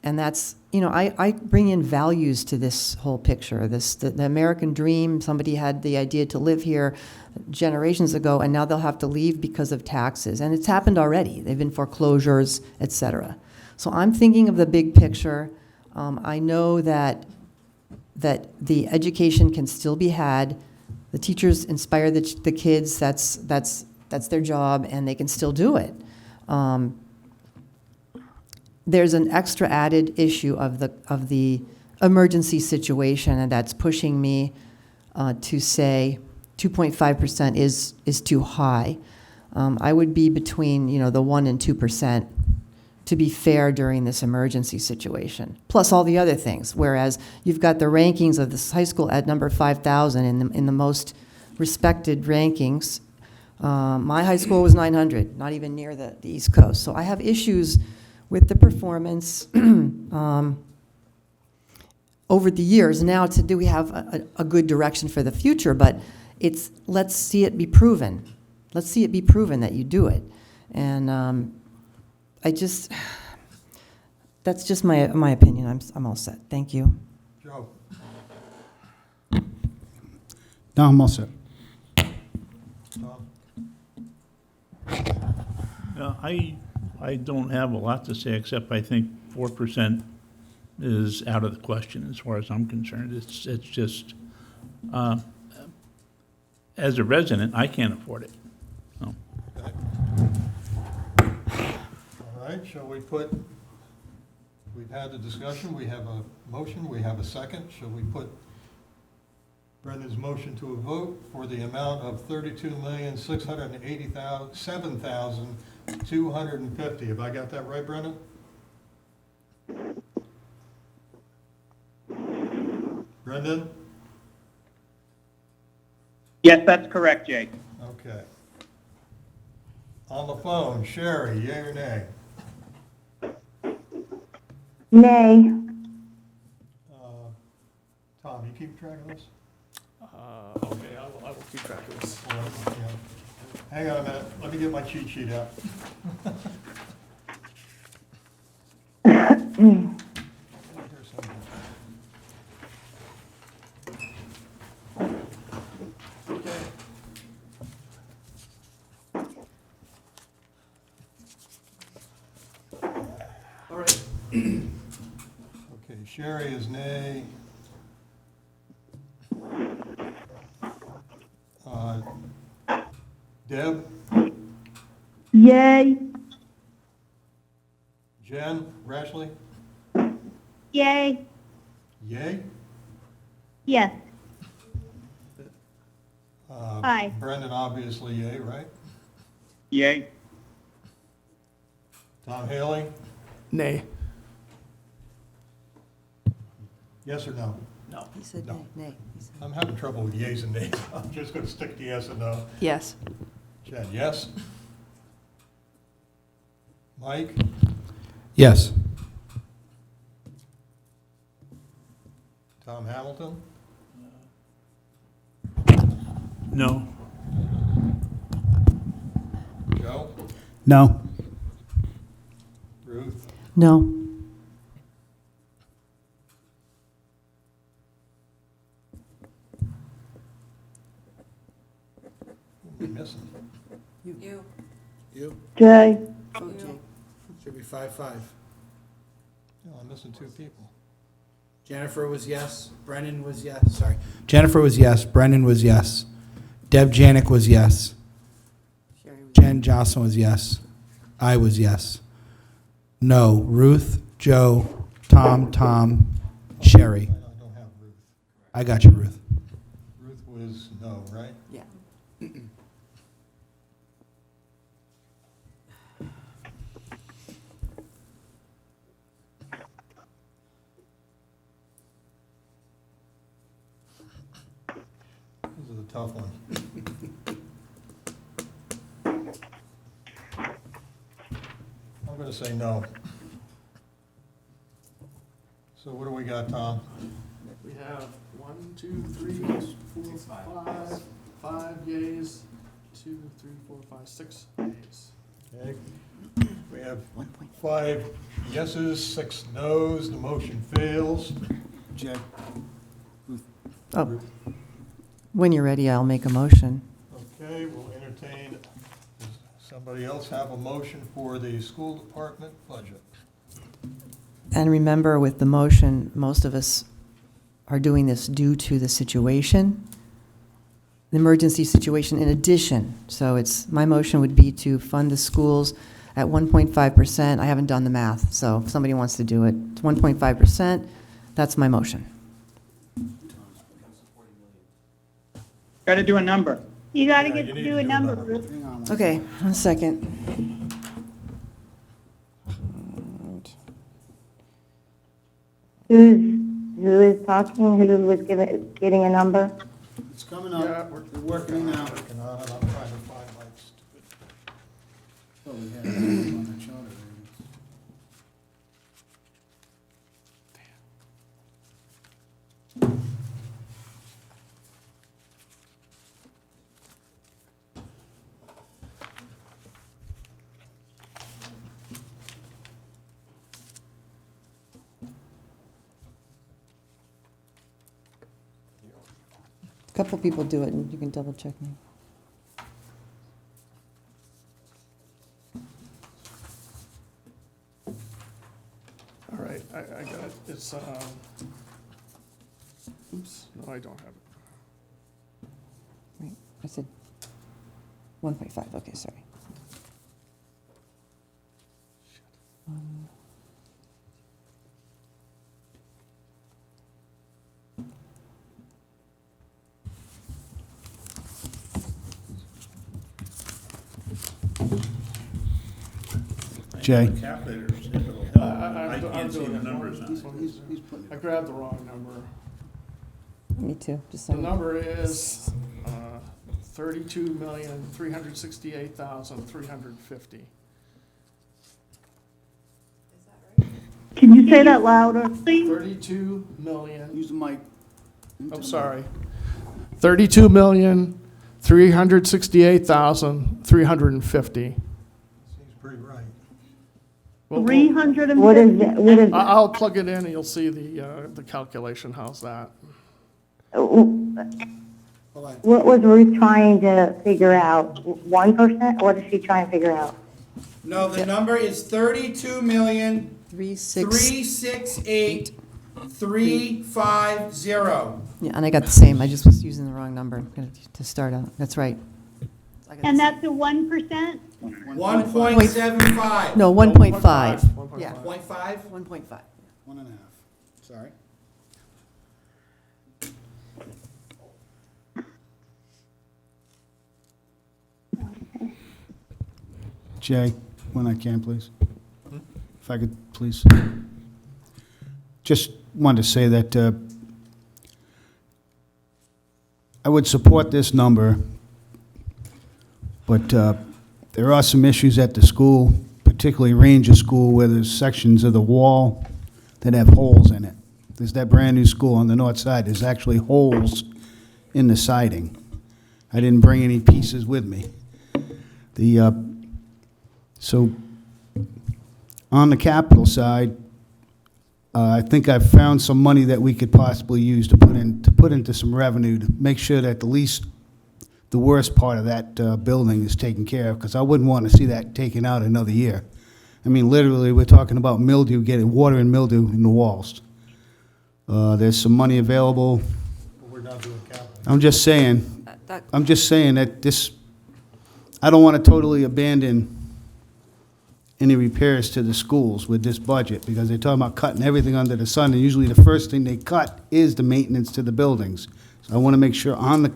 S4: And that's, I bring in values to this whole picture. The American dream, somebody had the idea to live here generations ago, and now they'll have to leave because of taxes. And it's happened already. They've been foreclosures, et cetera. So I'm thinking of the big picture. I know that the education can still be had. The teachers inspire the kids. That's their job, and they can still do it. There's an extra added issue of the emergency situation, and that's pushing me to say 2.5% is too high. I would be between the 1% and 2%. To be fair during this emergency situation, plus all the other things. Whereas you've got the rankings of this high school at number 5,000 in the most respected rankings. My high school was 900, not even near the East Coast. So I have issues with the performance over the years. Now, do we have a good direction for the future? But let's see it be proven. Let's see it be proven that you do it. And that's just my opinion. I'm all set. Thank you.
S1: Joe?
S6: No, I'm all set.
S1: Tom?
S15: I don't have a lot to say, except I think 4% is out of the question as far as I'm concerned. It's just, as a resident, I can't afford it. So,
S1: All right, shall we put, we've had the discussion, we have a motion, we have a second. Shall we put Brendan's motion to a vote for the amount of $32,687,250? Have I got that right, Brendan? Brendan?
S9: Yes, that's correct, Jay.
S1: Okay. On the phone, Sherry, yea or nay?
S13: Nay.
S1: Tom, you keep track of this?
S11: Okay, I will keep track of this.
S1: Hang on a minute, let me get my cheat sheet out.
S11: All right.
S1: Okay, Sherry is nay. Deb?
S8: Yay.
S1: Jen? Rashley?
S8: Yay.
S1: Yay?
S8: Yes. Aye.
S1: Brendan, obviously yay, right?
S9: Yay.
S1: Tom Haley?
S11: Nay.
S1: Yes or no?
S11: No.
S4: He said
S1: No.
S4: nay, nay. He said-
S1: I'm having trouble with yays and nays. I'm just gonna stick to yes and no.
S5: Yes.
S1: Jen, yes? Mike?
S3: Yes.
S1: Tom Hamilton?
S15: no.
S1: Joe?
S6: No.
S1: Ruth?
S4: No.
S1: Who am I missing?
S5: You.
S3: You?
S13: Jay.
S4: Vote Jay.
S3: Should be 5-5.
S1: No, I'm missing two people.
S3: Jennifer was yes, Brennan was yes, sorry. Jennifer was yes, Brennan was yes, Deb Janik was yes,
S4: Sherry was-
S3: Jen Jocelyn was yes, I was yes. No, Ruth, Joe, Tom, Sherry.
S1: I don't have Ruth.
S3: I got you, Ruth.
S1: Ruth was no, right?
S4: Yeah.
S1: This is a tough one. I'm gonna say no. So what do we got, Tom?
S11: We have 1, 2, 3, 4, 5 yays, 2, 3, 4, 5, 6 yays.
S1: Okay. We have 5 yeses, 6 nos, the motion fails.
S6: Jay?
S4: Oh, when you're ready, I'll make a motion.
S1: Okay, we'll entertain, does somebody else have a motion for the school department budget?
S4: And remember, with the motion, most of us are doing this due to the situation, the emergency situation in addition. So it's, my motion would be to fund the schools at 1.5%. I haven't done the math, so if somebody wants to do it, it's 1.5%. That's my motion.
S9: Got to do a number.
S8: You gotta
S1: Yeah,
S8: get
S1: you
S8: to
S1: need
S8: do
S1: to
S8: a
S1: do
S8: number,
S1: another.
S8: Ruth.
S6: Hang on one
S4: Okay, 1 second.
S13: Who is talking? Who was getting a number?
S6: It's coming up. We're working it out.
S1: Working on it, I'm trying to find my stupid.
S6: Oh, we had it on the chart already.
S4: A couple people do it, and you can double check me.
S11: is, oops, no, I don't have it.
S4: Right, I said 1.5, okay, sorry.
S6: Jay?
S15: Calculators, if it'll help. I
S11: I'm
S15: can't see
S11: doing
S15: the
S11: it.
S15: numbers on it.
S11: I grabbed the wrong number.
S4: Me too, just
S11: The
S4: so.
S11: number is 32,368,350.
S14: Can you say that louder, please?
S11: 32 million,
S6: Use the mic.
S11: I'm sorry. 32,368,350.
S1: Seems pretty right.
S11: We'll-
S14: 350?
S13: What is it, what is,
S11: I'll plug it in and you'll see the calculation. How's that?
S13: what was Ruth trying to figure out? 1%? What is she trying to figure out?
S3: No, the number is 32,368,350.
S4: Yeah, and I got the same, I just was using the wrong number to start out, that's right.
S8: And that's a 1%?
S3: 1.75.
S4: No, 1.5.
S11: 1.5.
S4: Yeah.
S3: 0.5?
S4: 1.5.
S6: 1.5. Sorry. Jay, when I can, please. If I could, please. Just wanted to say that I would support this number, but there are some issues at the school, particularly Ranger School, where there's sections of the wall that have holes in it. There's that brand-new school on the north side, there's actually holes in the siding. I didn't bring any pieces with me. So, on the capital side, I think I've found some money that we could possibly use to put into some revenue to make sure that the worst part of that building is taken care of, because I wouldn't want to see that taken out another year. I mean, literally, we're talking about mildew, getting water and mildew in the walls. There's some money available.
S1: But we're not doing capital.
S6: I'm just saying that this, I don't want to totally abandon any repairs to the schools with this budget, because they're talking about cutting everything under the sun, and usually the first thing they cut is the maintenance to the buildings. So I want to make sure on the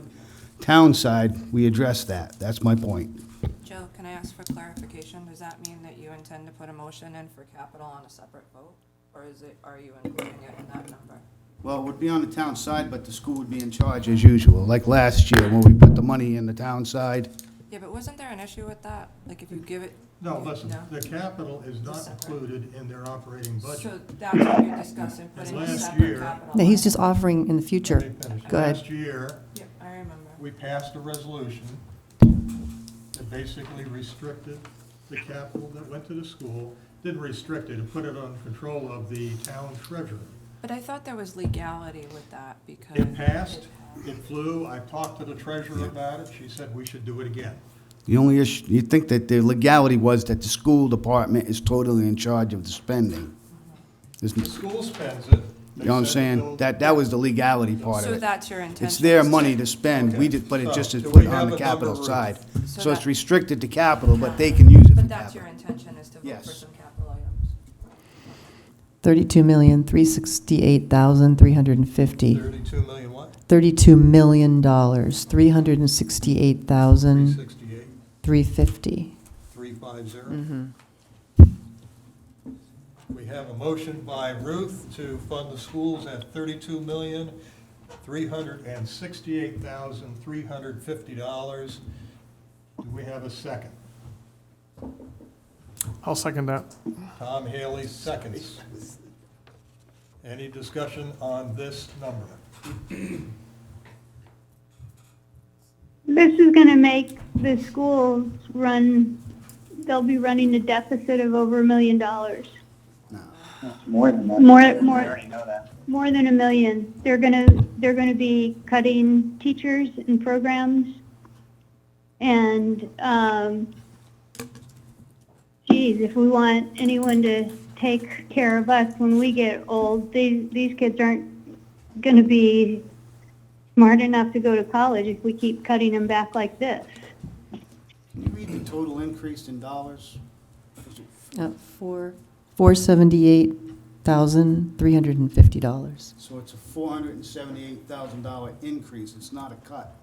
S6: town side, we address that. That's my point.
S5: Jill, can I ask for clarification? Does that mean that you intend to put a motion in for capital on a separate vote? Or are you including it in that number?
S6: Well, it would be on the town side, but the school would be in charge as usual, like last year when we put the money in the town side.
S5: Yeah, but wasn't there an issue with that? Like if you give it?
S1: No, listen,
S5: No?
S1: the capital is not
S5: Separate.
S1: included in their operating budget.
S5: So that's what you're discussing, putting a
S1: Last
S5: separate
S1: year-
S5: capital.
S4: No, he's
S5: line.
S4: just offering in the future.
S1: Let me finish.
S4: Go ahead.
S1: Last year,
S5: Yep, I remember.
S1: we passed a resolution that basically restricted the capital that went to the school, didn't restrict it, it put it under control of the town treasurer.
S5: But I thought there was legality with that because.
S1: It passed, it flew, I talked to the treasurer about it, she said we should do it again.
S6: The only issue, you think that the legality was that the school department is totally in charge of the spending.
S1: The school spends it.
S6: You know what I'm saying? That was the legality part
S5: So
S6: of it.
S5: that's your intention?
S6: It's their
S5: is
S6: money to spend, we did, but it
S1: So,
S6: just is
S1: do
S6: put
S1: we
S6: on
S1: have
S6: the
S1: a
S6: capital
S1: number,
S6: side.
S5: So
S6: So it's
S5: that-
S6: restricted to capital, but they can use it for
S5: But that's your
S6: capital.
S5: intention is to vote for
S6: Yes.
S5: some capital items?
S4: 32,368,350.
S1: 32 million what?
S4: $32 million, 368,000,
S1: 368,
S4: 350.
S1: 350.
S4: Mm-hmm.
S1: We have a motion by Ruth to fund the schools at $32,368,350. Do we have a second?
S11: I'll second that.
S1: Tom Haley seconds. Any discussion on this number?
S8: This is going to make the schools they'll be running a deficit of over $1 million.
S9: More than that.
S8: More-
S9: I
S8: more-
S9: already know that.
S8: More than $1 million. They're going to be cutting teachers and programs. And, geez, if we want anyone to take care of us when we get old. These kids aren't going to be smart enough to go to college if we keep cutting them back like this.
S6: Can you read the total increase in dollars?
S4: $478,350.
S6: So it's a $478,000 increase, it's not a cut.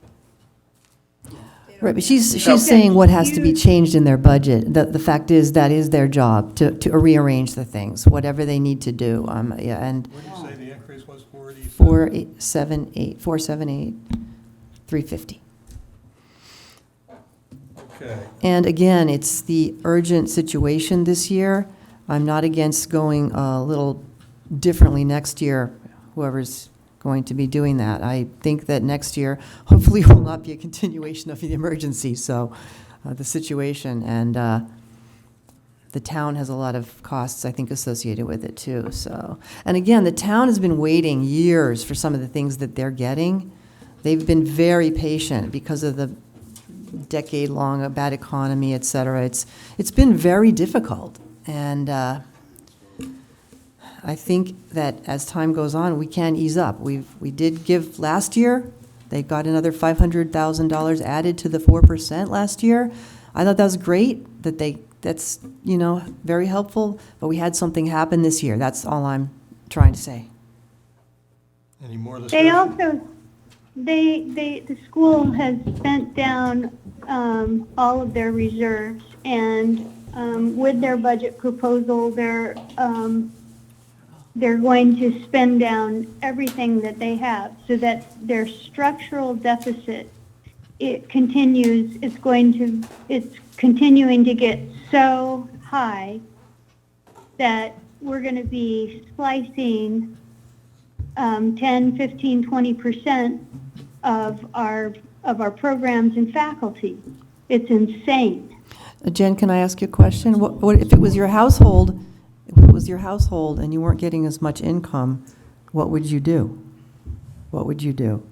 S4: Right, but she's saying what has to be changed in their budget. The fact is, that is their job, to rearrange the things, whatever they need to do. Yeah, and
S1: What did you say the increase was,
S4: 478, 350.
S1: Okay.
S4: And again, it's the urgent situation this year. I'm not against going a little differently next year, whoever's going to be doing that. I think that next year, hopefully, will not be a continuation of the emergency, so the situation. And the town has a lot of costs, I think, associated with it, too. So, and again, the town has been waiting years for some of the things that they're getting. They've been very patient because of the decade-long bad economy, et cetera. It's been very difficult. And I think that as time goes on, we can ease up. We did give last year. They got another $500,000 added to the 4% last year. I thought that was great. That's very helpful. But we had something happen this year. That's all I'm trying to say.
S1: Any more discussion?
S8: They also, the school has spent down all of their reserves, and with their budget proposal, they're going to spend down everything that they have, so that their structural deficit, it's continuing to get so high that we're going to be splicing 10, 15, 20% of our programs and faculty. It's insane.
S4: Jen, can I ask you a question? What if it was your household? If it was your household and you weren't getting as much income, what would you do? What would you do?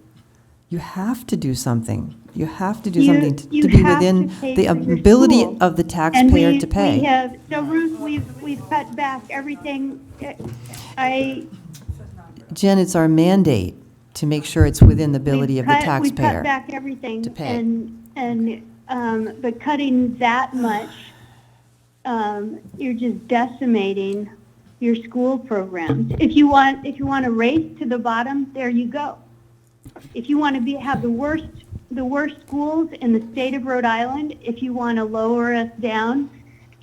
S4: You have to do something. You have to do something to be within the ability of the taxpayer to pay.
S8: So Ruth, we've cut back everything.
S4: Jen, it's our mandate to make sure it's within the ability of the
S8: We've
S4: taxpayer
S8: cut back everything
S4: to pay.
S8: But cutting that much, you're just decimating your school programs. If you want to race to the bottom, there you go. If you want to have the worst schools in the state of Rhode Island, if you want to lower us down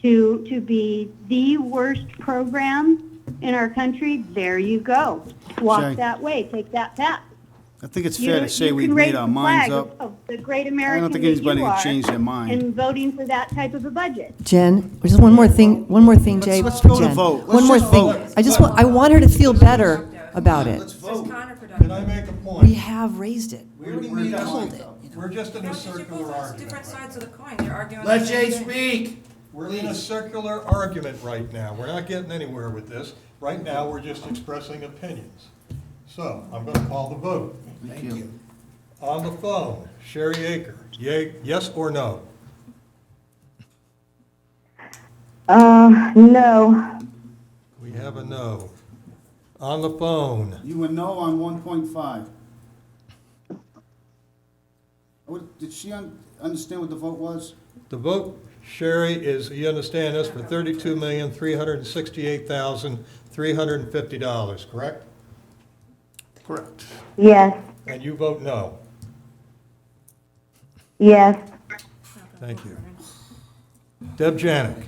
S8: to be the worst program in our country, there you go. Walk
S6: Jay,
S8: that way. Take that path.
S6: I think it's fair to say we've made our minds up.
S8: Of the great
S6: I
S8: American
S6: don't think
S8: that
S6: anybody
S8: you
S6: can
S8: are
S6: change their mind.
S8: in voting for that type of a budget.
S4: Jen, just one more thing, Jay.
S6: Let's go to
S4: Jen.
S6: vote.
S4: One
S6: Let's
S4: more
S6: just
S4: thing.
S6: vote.
S4: I want her to feel better about it.
S1: Let's vote.
S5: Counterproductive.
S1: Can I make a point?
S4: We have raised it.
S1: We're
S4: doubled it.
S1: We're just in a
S5: You're
S1: circular
S5: both
S1: argument.
S5: different
S1: right
S5: sides
S1: now.
S5: of the coin. You're arguing.
S3: Let
S5: the
S3: Jay
S5: same thing.
S3: speak.
S1: We're in a circular argument right now. We're not getting anywhere with this. Right now, we're just expressing opinions. So, I'm going to call the vote.
S3: Thank you.
S1: On the phone, Sherry Aker, yay, yes or no?
S13: No.
S1: We have a no. On the phone,
S6: You were no on 1.5. Did she understand what the vote was?
S1: the vote, Sherry, is, you understand this, for $32,368,350, correct?
S11: Correct.
S13: Yes.
S1: And you vote no.
S13: Yes.
S1: Thank you. Deb Janik,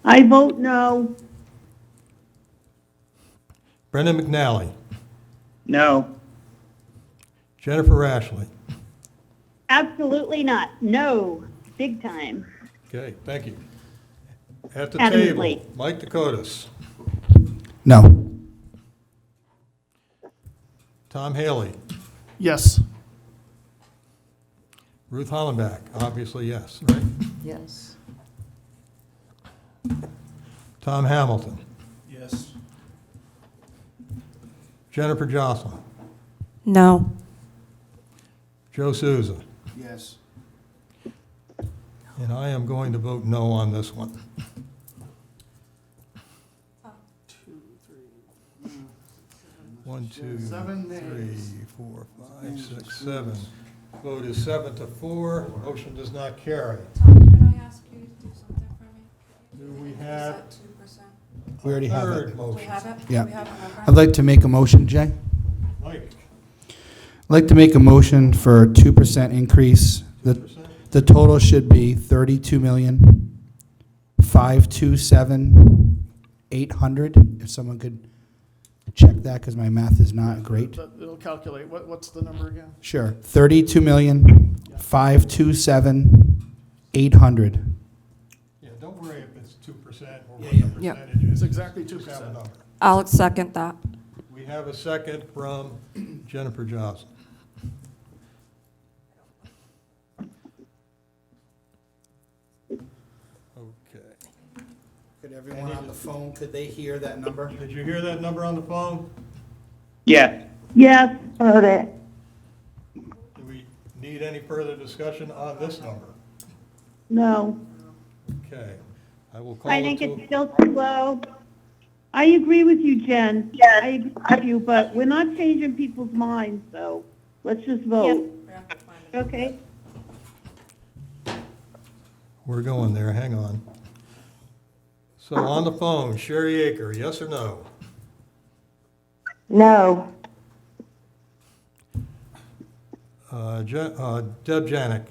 S14: I vote no.
S1: Brendan McNally,
S9: No.
S1: Jennifer Ashley.
S8: Absolutely not. No. Big time.
S1: Okay, thank you. At the
S8: Adamantly.
S1: table, Mike Dakotas,
S3: No.
S1: Tom Haley,
S11: Yes.
S1: Ruth Hollenbach, obviously yes, right?
S4: Yes.
S1: Tom Hamilton,
S3: Yes.
S1: Jennifer Jocelyn,
S5: No.
S1: Joe Souza,
S6: Yes.
S1: and I am going to vote no on this one. 1, 2,
S6: Seven
S1: 3,
S6: nays.
S1: 4, 5, 6, 7. Vote is 7 to 4. Motion does not carry.
S5: Tom, could I ask you to do something for me?
S1: Do we
S5: Is
S1: have
S5: that 2%?
S3: We already have
S1: third
S3: it.
S5: Do we
S1: motion?
S5: have it?
S3: Yeah.
S5: Do we have a number?
S3: I'd like to make a motion, Jay.
S1: Mike,
S3: I'd like to make a motion for a 2% increase.
S1: 2%?
S3: The total should be 32,527,800. If someone could check that, because my math is not great.
S11: It'll calculate. What's the number again?
S3: Sure, 32,527,800.
S1: Yeah, don't worry if it's 2% or what
S3: Yeah,
S1: the
S5: yeah.
S1: percentage is.
S11: It's exactly
S1: Just have a
S11: 2%.
S1: number.
S5: I'll second that.
S1: We have a second from Jennifer Johnson. Okay.
S3: Could everyone on the phone, could they hear that number?
S1: Did you hear that number on the phone?
S9: Yes.
S14: Yes,
S13: Heard it.
S1: Do we need any further discussion on this number?
S14: no.
S1: Okay, I will call
S8: I
S1: it
S8: think
S1: to.
S8: it's still too low.
S14: I agree with you, Jen. I agree with you, but we're not changing people's minds, so let's just vote.
S8: Okay.
S1: We're going there, hang on. So on the phone, Sherry Aker, yes or no?
S13: No.
S1: Deb Janik,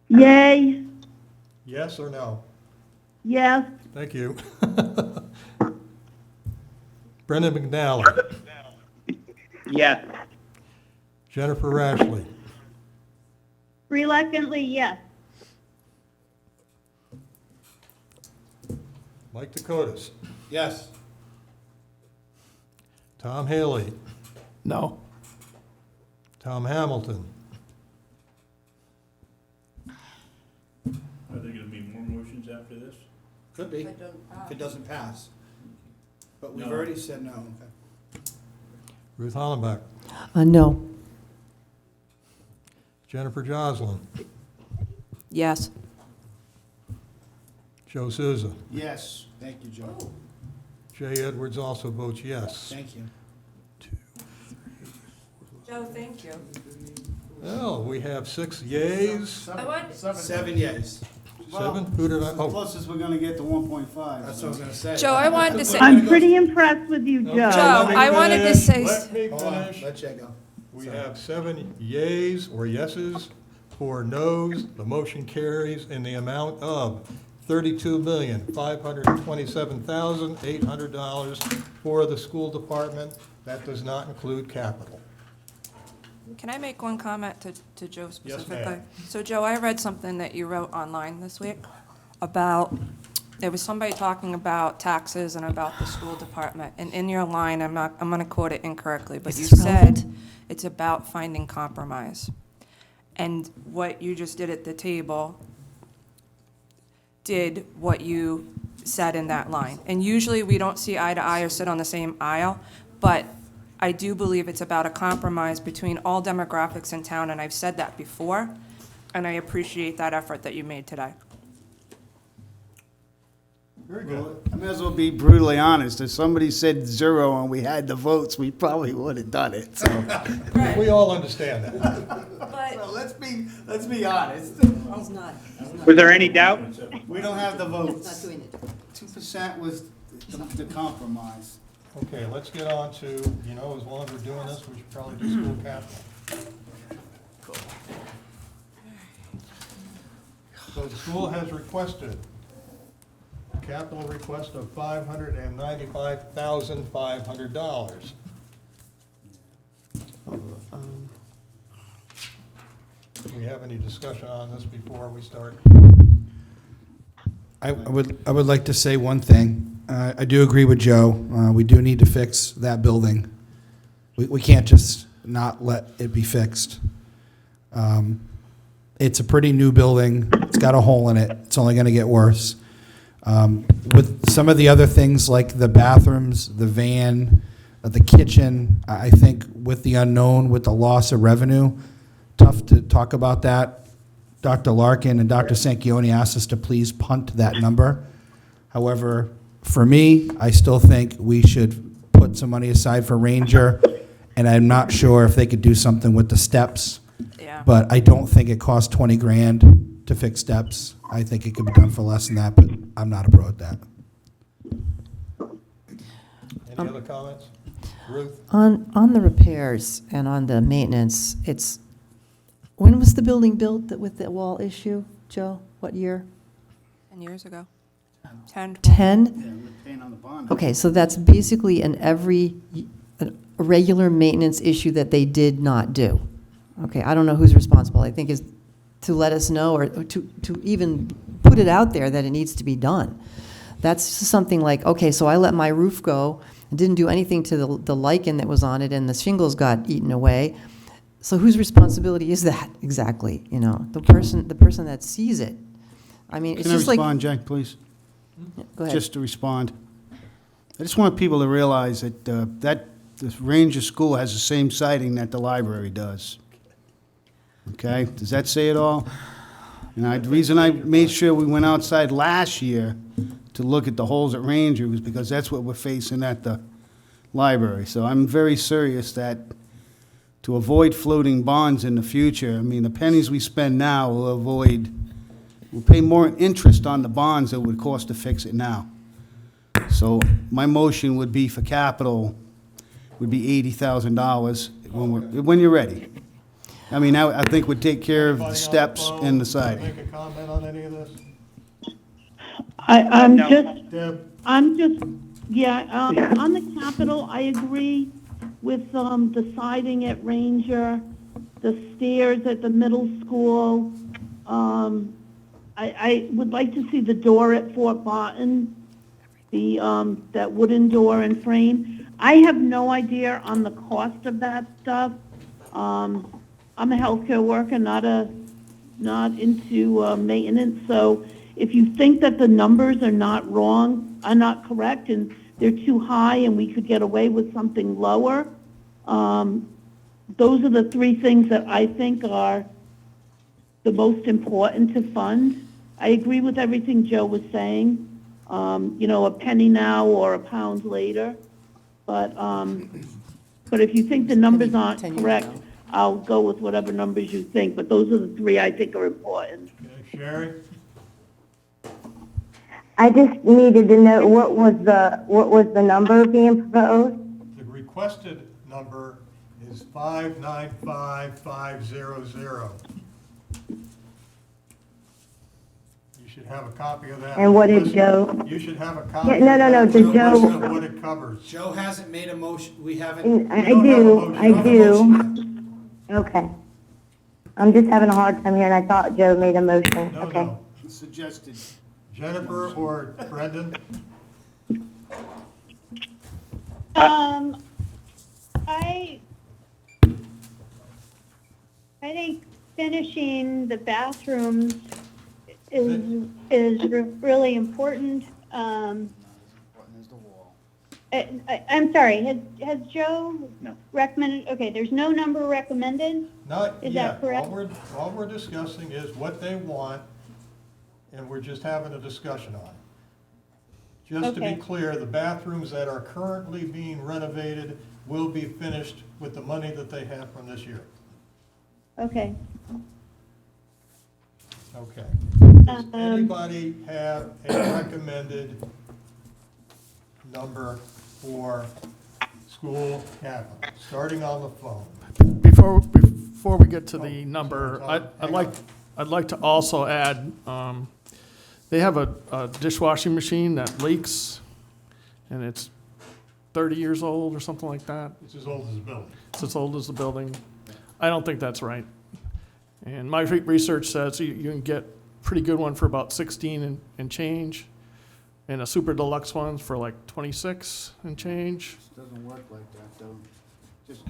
S14: Yay,
S1: yes or no?
S14: yes,
S1: Thank you. Brendan McNally,
S9: Yes.
S1: Jennifer Rashley,
S8: Reluctantly, yes.
S1: Mike Dakotas,
S3: Yes.
S1: Tom Haley,
S11: No.
S1: Tom Hamilton,
S15: Are there gonna be more motions after this?
S3: Could be, if it doesn't pass. But we've
S15: No.
S3: already said no.
S1: Ruth Hollenbach,
S4: No.
S1: Jennifer Joslin,
S5: Yes.
S1: Joe Souza.
S6: Yes, thank you, Joe.
S1: Jay Edwards also votes yes.
S6: Thank you.
S5: Joe, thank you.
S1: Well, we have 6 yays,
S3: Seven yes.
S1: 7, who did I, oh,
S6: Closest we're gonna get to 1.5.
S3: That's what I was gonna say.
S5: Joe, I wanted to say,
S14: I'm pretty impressed with you,
S1: Okay,
S14: Joe.
S5: Joe,
S1: let me
S5: I wanted to
S1: finish,
S5: say-
S1: Let me
S3: Hold on,
S1: finish.
S3: let Jay go.
S1: We have 7 yays or yeses, 4 noes. The motion carries in the amount of $32,527,800 for the school department. That does not include capital.
S5: can I make one comment to Joe
S1: Yes,
S5: specifically?
S1: ma'am.
S5: So Joe, I read something that you wrote online this week about, there was somebody talking about taxes and about the school department. And in your line, I'm gonna quote it incorrectly, but
S4: Is
S5: you
S4: this relevant?
S5: said it's about finding compromise. And what you just did at the table did what you said in that line. And usually, we don't see eye to eye or sit on the same aisle, but I do believe it's about a compromise between all demographics in town, and I've said that before, and I appreciate that effort that you made today.
S1: Very
S6: Well,
S1: good.
S6: I may as well be brutally honest. If somebody said 0 and we had the votes, we probably would have done it, so.
S1: We all understand that.
S6: So let's be honest.
S4: He's not.
S9: Was there any doubt?
S6: We don't have the votes. 2% was the compromise.
S1: Okay, let's get on to, as long as we're doing this, we should probably do school capital. So the school has requested a capital request of $595,500. Do we have any discussion on this before we start?
S3: I would like to say one thing. I do agree with Joe. We do need to fix that building. We can't just not let it be fixed. It's a pretty new building. It's got a hole in it. It's only going to get worse. With some of the other things like the bathrooms, the van, the kitchen, I think with the unknown, with the loss of revenue, tough to talk about that. Dr. Larkin and Dr. Sanquioni asked us to please punt that number. However, for me, I still think we should put putting some money aside for Ranger, and I'm not sure if they could do something with the steps.
S5: Yeah.
S3: But I don't think it costs 20 grand to fix steps. I think it could be done for less than that, but I'm not a pro at that.
S1: Any other comments? Ruth?
S4: On the repairs and on the maintenance, when was the building built with the wall issue, Joe? What year?
S5: 10 years ago. 10.
S4: 10?
S6: Paying on the bond.
S4: Okay, so that's basically a regular maintenance issue that they did not do. Okay, I don't know who's responsible. I think is to let us know or to even put it out there that it needs to be done. That's something like, okay, so I let my roof go and didn't do anything to the lichen that was on it and the shingles got eaten away. So whose responsibility is that exactly? You know, the person that sees it. I mean, it's
S6: Can I
S4: just like.
S6: respond, Jack, please?
S4: Go ahead.
S6: Just to respond. I just want people to realize that the Ranger School has the same siding that the library does. Okay? Does that say it all? And the reason I made sure we went outside last year to look at the holes at Ranger was because that's what we're facing at the library. So I'm very serious that to avoid floating bonds in the future, I mean, the pennies we spend now we'll pay more interest on the bonds than it would cost to fix it now. So my motion would be for capital, would be $80,000 when you're ready. I mean, I think would take care of the
S1: Anybody on
S6: steps
S1: phone
S6: and the
S1: Make
S6: siding.
S1: a comment on any of this?
S14: I'm
S9: No.
S14: just, yeah, on the Capitol, I agree with, the siding at Ranger, the stairs at the middle school. I would like to see the door at Fort Barton, that wooden door and frame. I have no idea on the cost of that stuff. I'm a healthcare worker, not into maintenance, so if you think that the numbers are not correct, and they're too high, and we could get away with something lower, those are the three things that I think are the most important to fund. I agree with everything Joe was saying, a penny now or a pound later, but if you think the numbers aren't
S4: 10 years
S14: correct,
S4: ago.
S14: I'll go with whatever numbers you think, but those are the three I think are important.
S1: Okay, Sherry?
S13: I just needed to know what was the number being proposed?
S1: The requested number is 595,500. You should have a copy of that.
S13: And what did Joe?
S1: You should have a copy.
S13: Yeah, no,
S1: of
S13: did
S1: that
S13: Joe-
S1: list of what it covers.
S3: Joe hasn't made a motion, we haven't.
S13: I
S1: don't have a
S13: do,
S1: motion.
S13: I
S1: You don't have a
S13: do.
S1: motion
S13: Okay. I'm just having a hard time here, and I thought Joe made a motion.
S1: No,
S13: Okay.
S1: no.
S6: Suggested.
S1: Jennifer or Brendan?
S8: I think finishing the bathrooms is really important. I'm sorry, has Joe
S9: No.
S8: recommended, okay, there's no number recommended?
S1: Not
S8: Is
S1: yet.
S8: that correct?
S1: All we're discussing is what they want, and we're just having a discussion on it. Just to be
S8: Okay.
S1: clear, the bathrooms that are currently being renovated will be finished with the money that they have from this year.
S8: Okay.
S1: Okay. Does
S8: Um,
S1: anybody have a recommended number for school capital, starting on the phone?
S11: Before we get to the number,
S1: sorry,
S11: I'd
S1: Tom.
S11: like to also add, they have a dishwashing machine that leaks, and it's 30 years old or something like that.
S1: It's as old as the building.
S11: It's as old as the building. I don't think that's right. And my research says you can get a pretty good one for about 16 and change, and a super deluxe one for like 26 and change.
S6: Doesn't work like that, though. Just,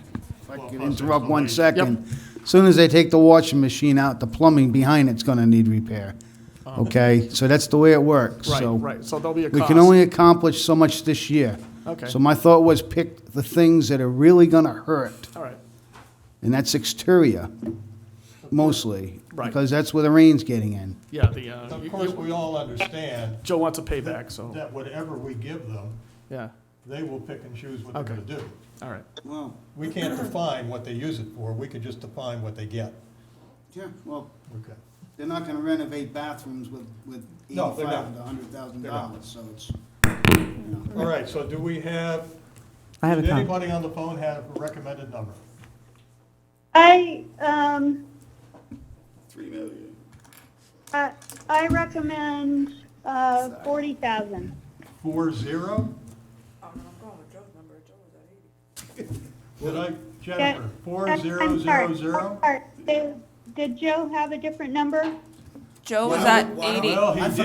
S6: if I
S1: Well,
S6: could
S1: plus
S6: interrupt one
S1: installation.
S6: second. As soon as they take the washing machine out, the plumbing behind it's gonna need repair. Okay, so that's the way it works,
S11: Right,
S6: so.
S11: right, so there'll be a
S6: We
S11: cost.
S6: can only accomplish so much this year.
S11: Okay,
S6: So my thought was pick the things that are really gonna hurt,
S11: all right,
S6: and that's exterior, mostly.
S11: Right.
S6: Because that's where the rain's getting in.
S11: yeah,
S1: Of course, we all understand
S11: Joe wants a payback, so,
S1: that whatever we give them,
S11: yeah.
S1: they will pick and choose what they're
S11: Okay.
S1: gonna do.
S11: All right.
S6: Well,
S1: We can't define what they use it for, we could just define what they get.
S6: yeah, well,
S1: Okay.
S6: they're not gonna renovate bathrooms with
S1: No, they're not.
S6: $85,000 to $100,000,
S1: They're not.
S6: so it's,
S1: All right, so do we have,
S4: I have a
S1: does
S4: comment.
S1: anybody on the phone have a recommended number?
S8: I,
S6: 3 million.
S8: I recommend, 40,000.
S1: 40?
S5: Oh, no, I'm going with Joe's number. Joe was at 80.
S1: Did I, Jennifer,
S8: I'm sorry.
S1: 4000?
S8: Did Joe have a different number?
S5: Joe was at 80.
S1: Well, he
S6: I
S1: did.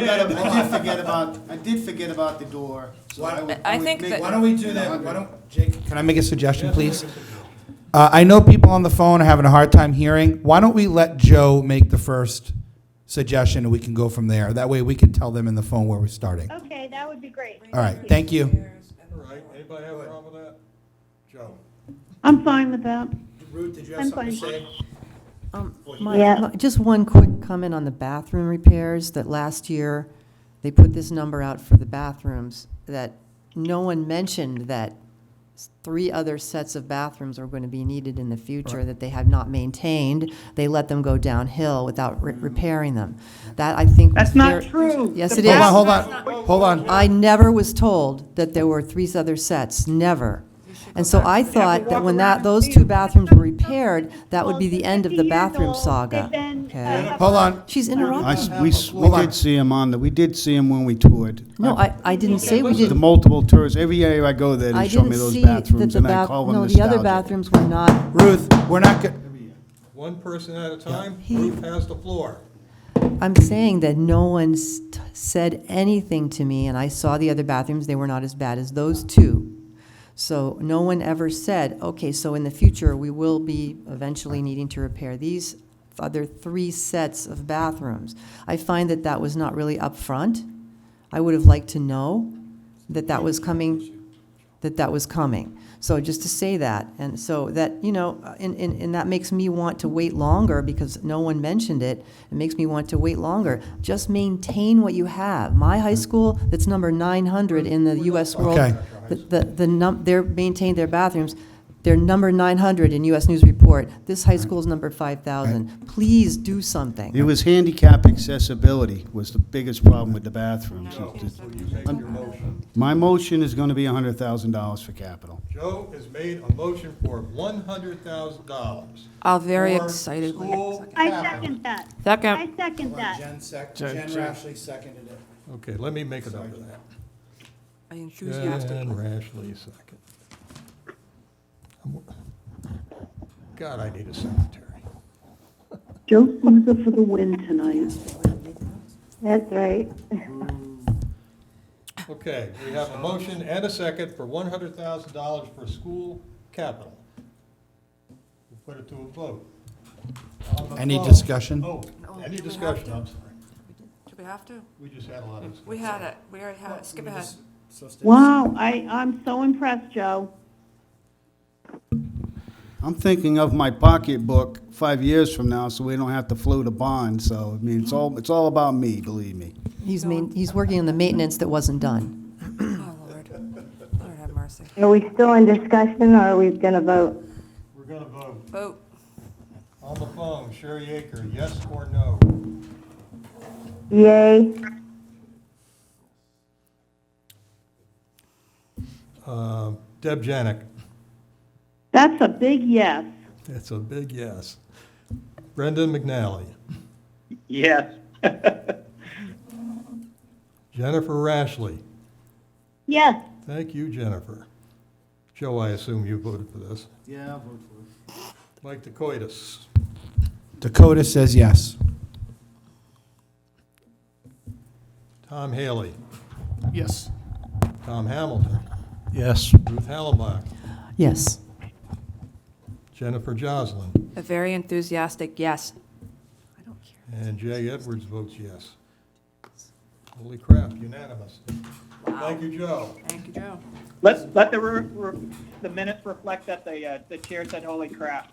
S6: did forget about the door, so I would.
S5: I
S6: would
S5: think
S6: make
S5: that-
S6: it
S5: Why
S3: don't we do that?
S6: 100.
S3: Why don't, Jake, can I make a suggestion, please? I know people on the phone are having a hard time hearing. Why don't we let Joe make the first suggestion and we can go from there? That way we can tell them in the phone where we're starting.
S8: Okay, that would be great.
S3: All right, thank you.
S1: All right, anybody have a problem with that? Joe?
S14: I'm fine with that.
S3: Ruth, did you
S8: I'm fine.
S4: Just one quick comment on the bathroom repairs, that last year, they put this number out for the bathrooms, that no one mentioned that 3 other sets of bathrooms are going to be needed in the future that they have not maintained. They let them go downhill without repairing them. That, I think.
S14: That's
S4: was
S14: not
S4: very-
S14: true.
S4: Yes,
S14: The
S4: it is.
S3: Hold on.
S4: I never was told that there were 3 other sets, never. And so I thought that when those 2 bathrooms were repaired, that would be the end of the bathroom saga. Okay.
S3: Hold on.
S4: She's interrupting.
S6: We did see him we did see him when we toured.
S4: No, I didn't say we
S6: The
S4: didn't.
S6: multiple tours, every year I go there,
S4: I
S6: they show me
S4: didn't
S6: those
S4: see that
S6: bathrooms,
S4: the
S6: and I call them
S4: no, the other
S6: nostalgic.
S4: bathrooms were not.
S3: Ruth, we're not good.
S1: One person at a time,
S4: He-
S1: Ruth has the floor.
S4: I'm saying that no one said anything to me, and I saw the other bathrooms, they were not as bad as those 2. So no one ever said, okay, so in the future, we will be eventually needing to repair these other 3 sets of bathrooms. I find that that was not really upfront. I would have liked to know that that was coming, So just to say that, and so that, and that makes me want to wait longer because no one mentioned it. It makes me want to wait longer. Just maintain what you have. My high school, that's number 900 in the U.S. world.
S3: Okay.
S4: They're maintained their bathrooms. They're number 900 in U.S. News Report. This high school is number 5,000. Please do something.
S6: It was handicap accessibility was the biggest problem with the bathrooms. My motion is gonna be $100,000 for capital.
S1: Joe has made a motion for $100,000.
S5: I'll very
S1: for
S5: excitedly.
S1: school
S8: I
S1: capital.
S8: second that.
S5: Second.
S8: I second that.
S11: Jen
S3: Rashleigh seconded it.
S1: Okay, let me make a note of that.
S5: I enthusiastically.
S1: Jen Rashleigh, second. God, I need a secretary.
S14: Joe Souza for the win tonight.
S13: That's right.
S1: Okay, we have a motion and a second for $100,000 for school capital. We'll put it to a vote. On the
S3: Any
S1: phone.
S3: discussion?
S1: Oh, any
S5: do we
S1: discussion,
S5: have to?
S1: I'm sorry.
S5: Do we have to?
S1: We just had a lot of discussion.
S5: We had it. We already had it. Skip ahead.
S14: Wow, I'm so impressed, Joe.
S6: I'm thinking of my pocketbook 5 years from now, so we don't have to float a bond, so, I mean, it's all about me, believe me.
S4: He's working on the maintenance that wasn't done.
S5: Oh, Lord. Lord have mercy.
S13: Are we still in discussion, or are we going to vote?
S1: We're gonna vote.
S5: Vote.
S1: On the phone, Sherry Aker, yes or no?
S13: Yay.
S1: Deb Janik,
S14: That's a big yes.
S1: it's a big yes. Brendan McNally,
S9: Yes.
S1: Jennifer Rashleigh,
S8: Yes.
S1: thank you, Jennifer. Joe, I assume you voted for this.
S6: Yeah, I'll vote for it.
S1: Mike Dakoitis,
S3: Dakota says yes.
S1: Tom Haley,
S11: Yes.
S1: Tom Hamilton,
S15: Yes.
S1: Ruth Hallenbach,
S4: Yes.
S1: Jennifer Joslin,
S5: A very enthusiastic yes.
S1: and Jay Edwards votes yes. Holy crap, unanimous. Thank you, Joe.
S5: Thank you, Joe.
S9: Let the minutes reflect that the chair said, "Holy crap."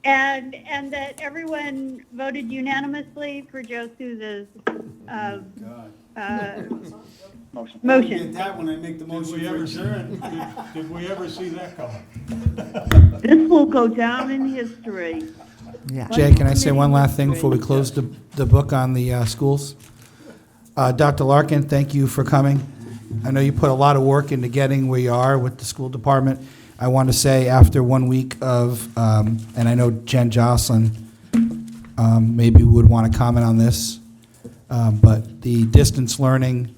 S8: And that everyone voted unanimously for Joe Souza's,
S9: Motion.
S8: Motion.
S6: that when I make the
S1: Did we ever, did we ever see that coming?
S14: This will go down in history.
S4: Yeah.
S3: Jay, can I say one last thing before we close the book on the schools? Dr. Larkin, thank you for coming. I know you put a lot of work into getting where you are with the school department. I want to say after 1 week of, and I know Jen Jocelyn maybe would want to comment on this, but the distance learning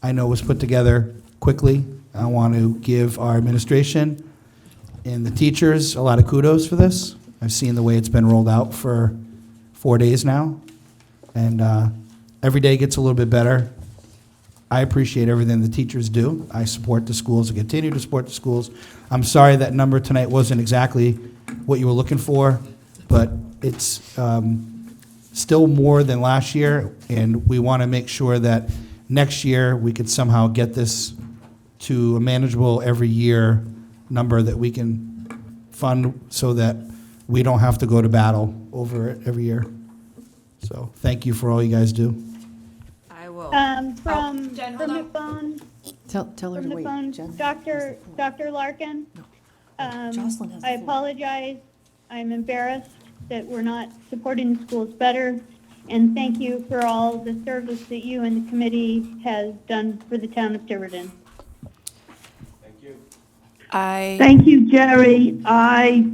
S3: I know was put together quickly. I want to give our administration and the teachers a lot of kudos for this. I've seen the way it's been rolled out for 4 days now, and every day gets a little bit better. I appreciate everything the teachers do. I support the schools and continue to support the schools. I'm sorry that number tonight wasn't exactly what you were looking for, but it's still more than last year, and we want to make sure that next year we could somehow get this to a manageable every year number that we can fund so that we don't have to go to battle over it every year. So thank you for all you guys do.
S5: I will.
S8: From
S5: Jen,
S8: from
S5: hold
S8: the
S5: on.
S8: phone,
S4: Tell her
S8: from
S4: to
S8: the
S4: wait,
S8: phone,
S4: Jen.
S8: Dr. Larkin.
S4: Jocelyn has the
S8: I
S4: floor.
S8: apologize. I'm embarrassed that we're not supporting the schools better. And thank you for all the service that you and the committee has done for the town of Tiverton.
S14: Thank you, Jerry. I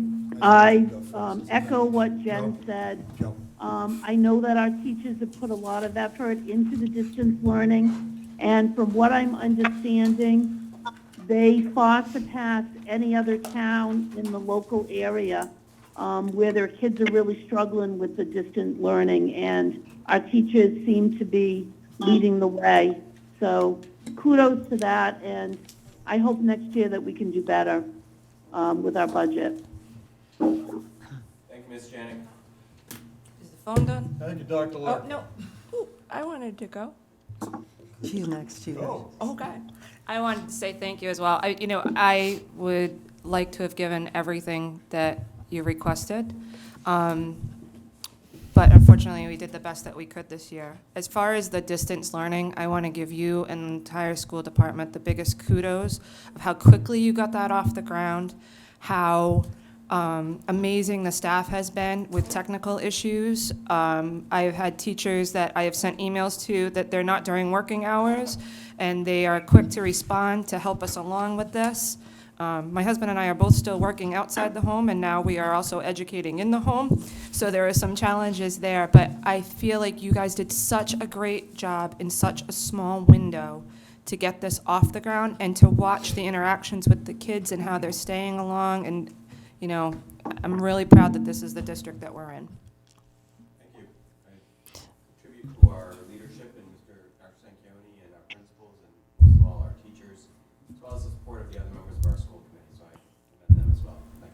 S14: echo what Jen said. I know that our teachers have put a lot of effort into the distance learning, and from what I'm understanding, they far surpass any other town in the local area where their kids are really struggling with the distant learning, and our teachers seem to be leading the way. So kudos to that, and I hope next year that we can do better with our budget.
S7: Thank you, Ms. Janik.
S5: Is the phone done?
S1: Thank you, Dr.
S5: Oh,
S1: Larkin.
S5: no. Ooh, I wanted to go.
S4: She's next, she's next.
S1: Go.
S5: Okay. I wanted to say thank you as well. I would like to have given everything that you requested. But unfortunately, we did the best that we could this year. As far as the distance learning, I want to give you and the entire school department the biggest kudos of how quickly you got that off the ground, how amazing the staff has been with technical issues. I've had teachers that I have sent emails to that they're not during working hours, and they are quick to respond to help us along with this. My husband and I are both still working outside the home, and now we are also educating in the home. So there are some challenges there, but I feel like you guys did such a great job in such a small window to get this off the ground and to watch the interactions with the kids and how they're staying along. And, I'm really proud that this is the district that we're in.
S7: Thank you. I attribute to our leadership and Dr. Sanchioni and our principals and most of all our teachers, as well as the support of the other members of our school committee. So I commend them as well. Thank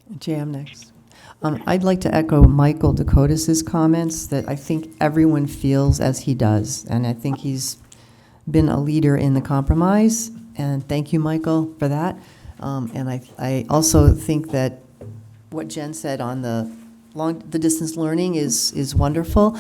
S7: you.
S4: Jay, I'm next. I'd like to echo Michael Dakotas' comments that I think everyone feels as he does, and I think he's been a leader in the compromise, and thank you, Michael, for that. And I also think that what Jen said on the distance learning is wonderful.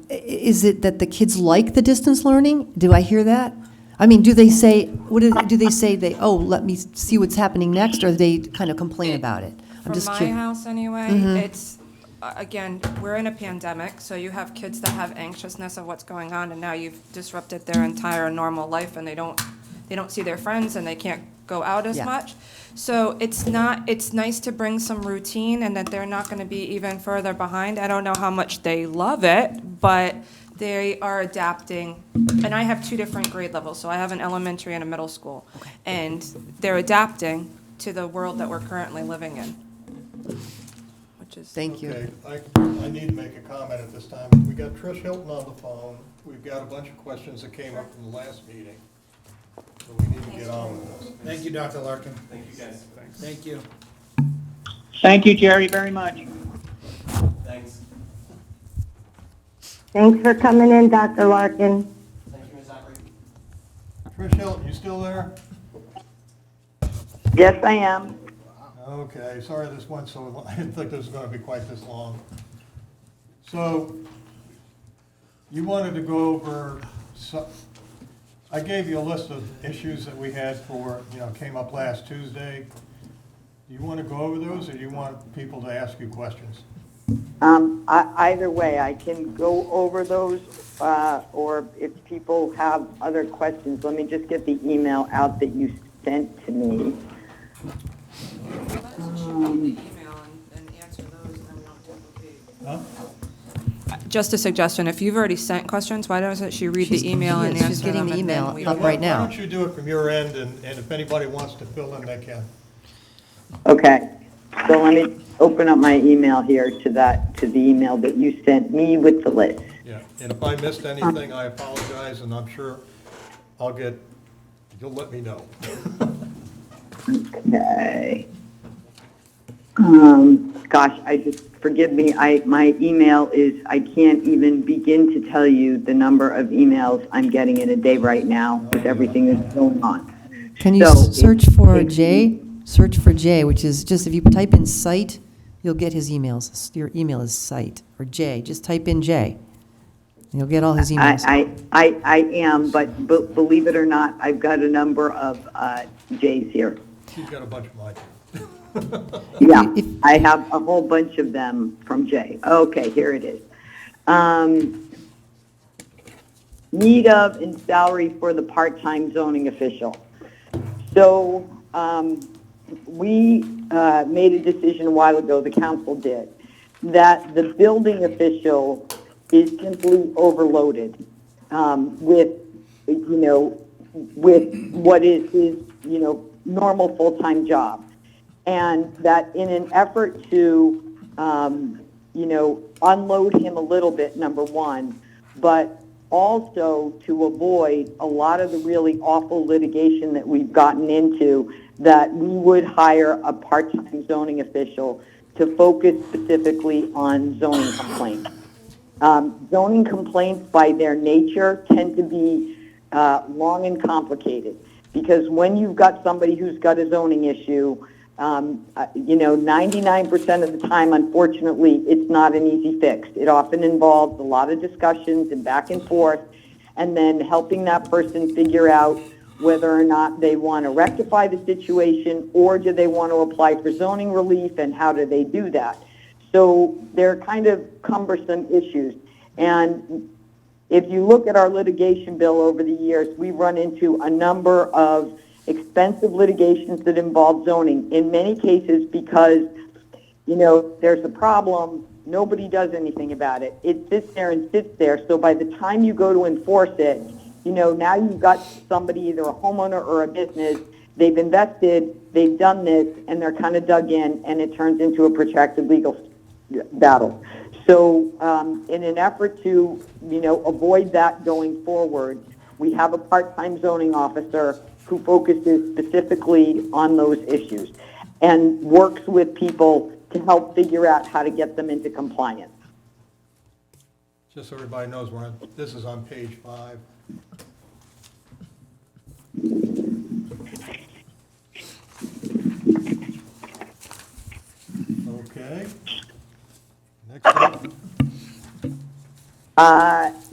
S4: Is it that the kids like the distance learning? Do I hear that? I mean, do they say, do they say, let me see what's happening next, or do they kind of complain about it?
S5: From my
S4: curious.
S5: house anyway,
S4: Mhm.
S5: it's, again, we're in a pandemic, so you have kids that have anxiousness of what's going on, and now you've disrupted their entire normal life, and they don't see their friends, and they can't go out as
S4: Yeah.
S5: much. So it's nice to bring some routine, and that they're not gonna be even further behind. I don't know how much they love it, but they are adapting. And I have 2 different grade levels, so I have an elementary and a middle school. And they're adapting to the world that we're currently living in. Which is.
S4: Thank you.
S1: Okay, I need to make a comment at this time. We got Trish Hilton on the phone. We've got a bunch of questions that came up from the last meeting. So we need to get on with this.
S3: Thank you, Dr. Larkin.
S7: Thank you, guys. Thanks.
S3: Thank you.
S9: Thank you, Jerry, very much.
S7: Thanks.
S13: Thanks for coming in, Dr. Larkin.
S7: Thank you, Ms. Opry.
S1: Trish Hilton, you still there?
S10: Yes, I am.
S1: Okay, sorry this went so long. I didn't think this was going to be quite this long. So, you wanted to go over I gave you a list of issues that we had came up last Tuesday. Do you want to go over those, or do you want people to ask you questions?
S10: Either way, I can go over those, or if people have other questions, let me just get the email out that you sent to me.
S5: Let's shoot me the email and answer those, and then we don't duplicate. Just a suggestion, if you've already sent questions, why doesn't she read the email and answer them?
S4: She's getting the
S5: and then
S4: email
S5: we-
S4: up right
S1: Why
S4: now.
S1: don't you do it from your end, and if anybody wants to fill in, they can.
S10: Okay, so let me open up my email here to the email that you sent me with the list.
S1: Yeah, and if I missed anything, I apologize, and I'm sure you'll let me know.
S10: Okay. Gosh, forgive me, my email is, I can't even begin to tell you the number of emails I'm getting in a day right now with everything that's going on.
S4: Can you
S10: So,
S4: search for Jay? Search for Jay, which is just, if you type in site, you'll get his emails. Your email is site, or Jay, just type in Jay. You'll get all his emails.
S10: I am, but believe it or not, I've got a number of J's here.
S1: She's got a bunch of mine.
S10: Yeah, I have a whole bunch of them from Jay. Okay, here it is. Need of and salary for the part-time zoning official. So we made a decision a while ago, the council did, that the building official is simply overloaded with what is his, normal full-time job. And that in an effort to, unload him a little bit, number one, but also to avoid a lot of the really awful litigation that we've gotten into, that we would hire a part-time zoning official to focus specifically on zoning complaints. Zoning complaints by their nature tend to be long and complicated, because when you've got somebody who's got a zoning issue, 99% of the time, unfortunately, it's not an easy fix. It often involves a lot of discussions and back and forth, and then helping that person figure out whether or not they want to rectify the situation, or do they want to apply for zoning relief, and how do they do that? So they're kind of cumbersome issues. And if you look at our litigation bill over the years, we run into a number of expensive litigations that involve zoning. In many cases, because, there's a problem, nobody does anything about it. It sits there and sits there. So by the time you go to enforce it, now you've got somebody, either a homeowner or a business, they've invested, they've done this, and they're kind of dug in, and it turns into a protracted legal battle. So in an effort to, avoid that going forward, we have a part-time zoning officer who focuses specifically on those issues and works with people to help figure out how to get them into compliance.
S1: Just so everybody knows, this is on page 5. Okay.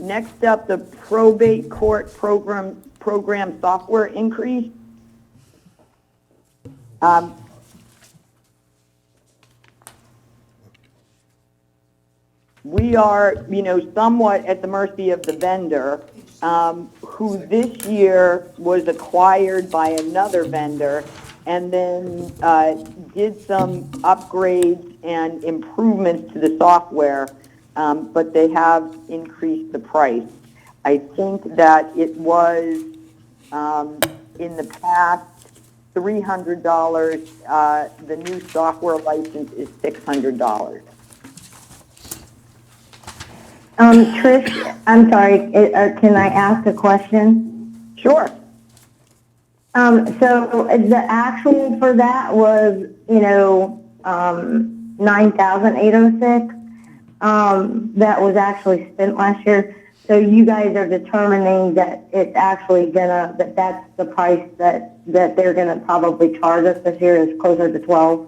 S10: Next up, the probate court program software increase. We are, somewhat at the mercy of the vendor, who this year was acquired by another vendor, and then did some upgrades and improvements to the software, but they have increased the price. I think that it was, in the past, $300. The new software license is $600.
S13: Trish, I'm sorry, can I ask a question?
S10: Sure.
S13: So the actual for that was, 9,806. That was actually spent last year. So you guys are determining that it's actually that's the price that they're gonna probably charge us this year, is closer to 12.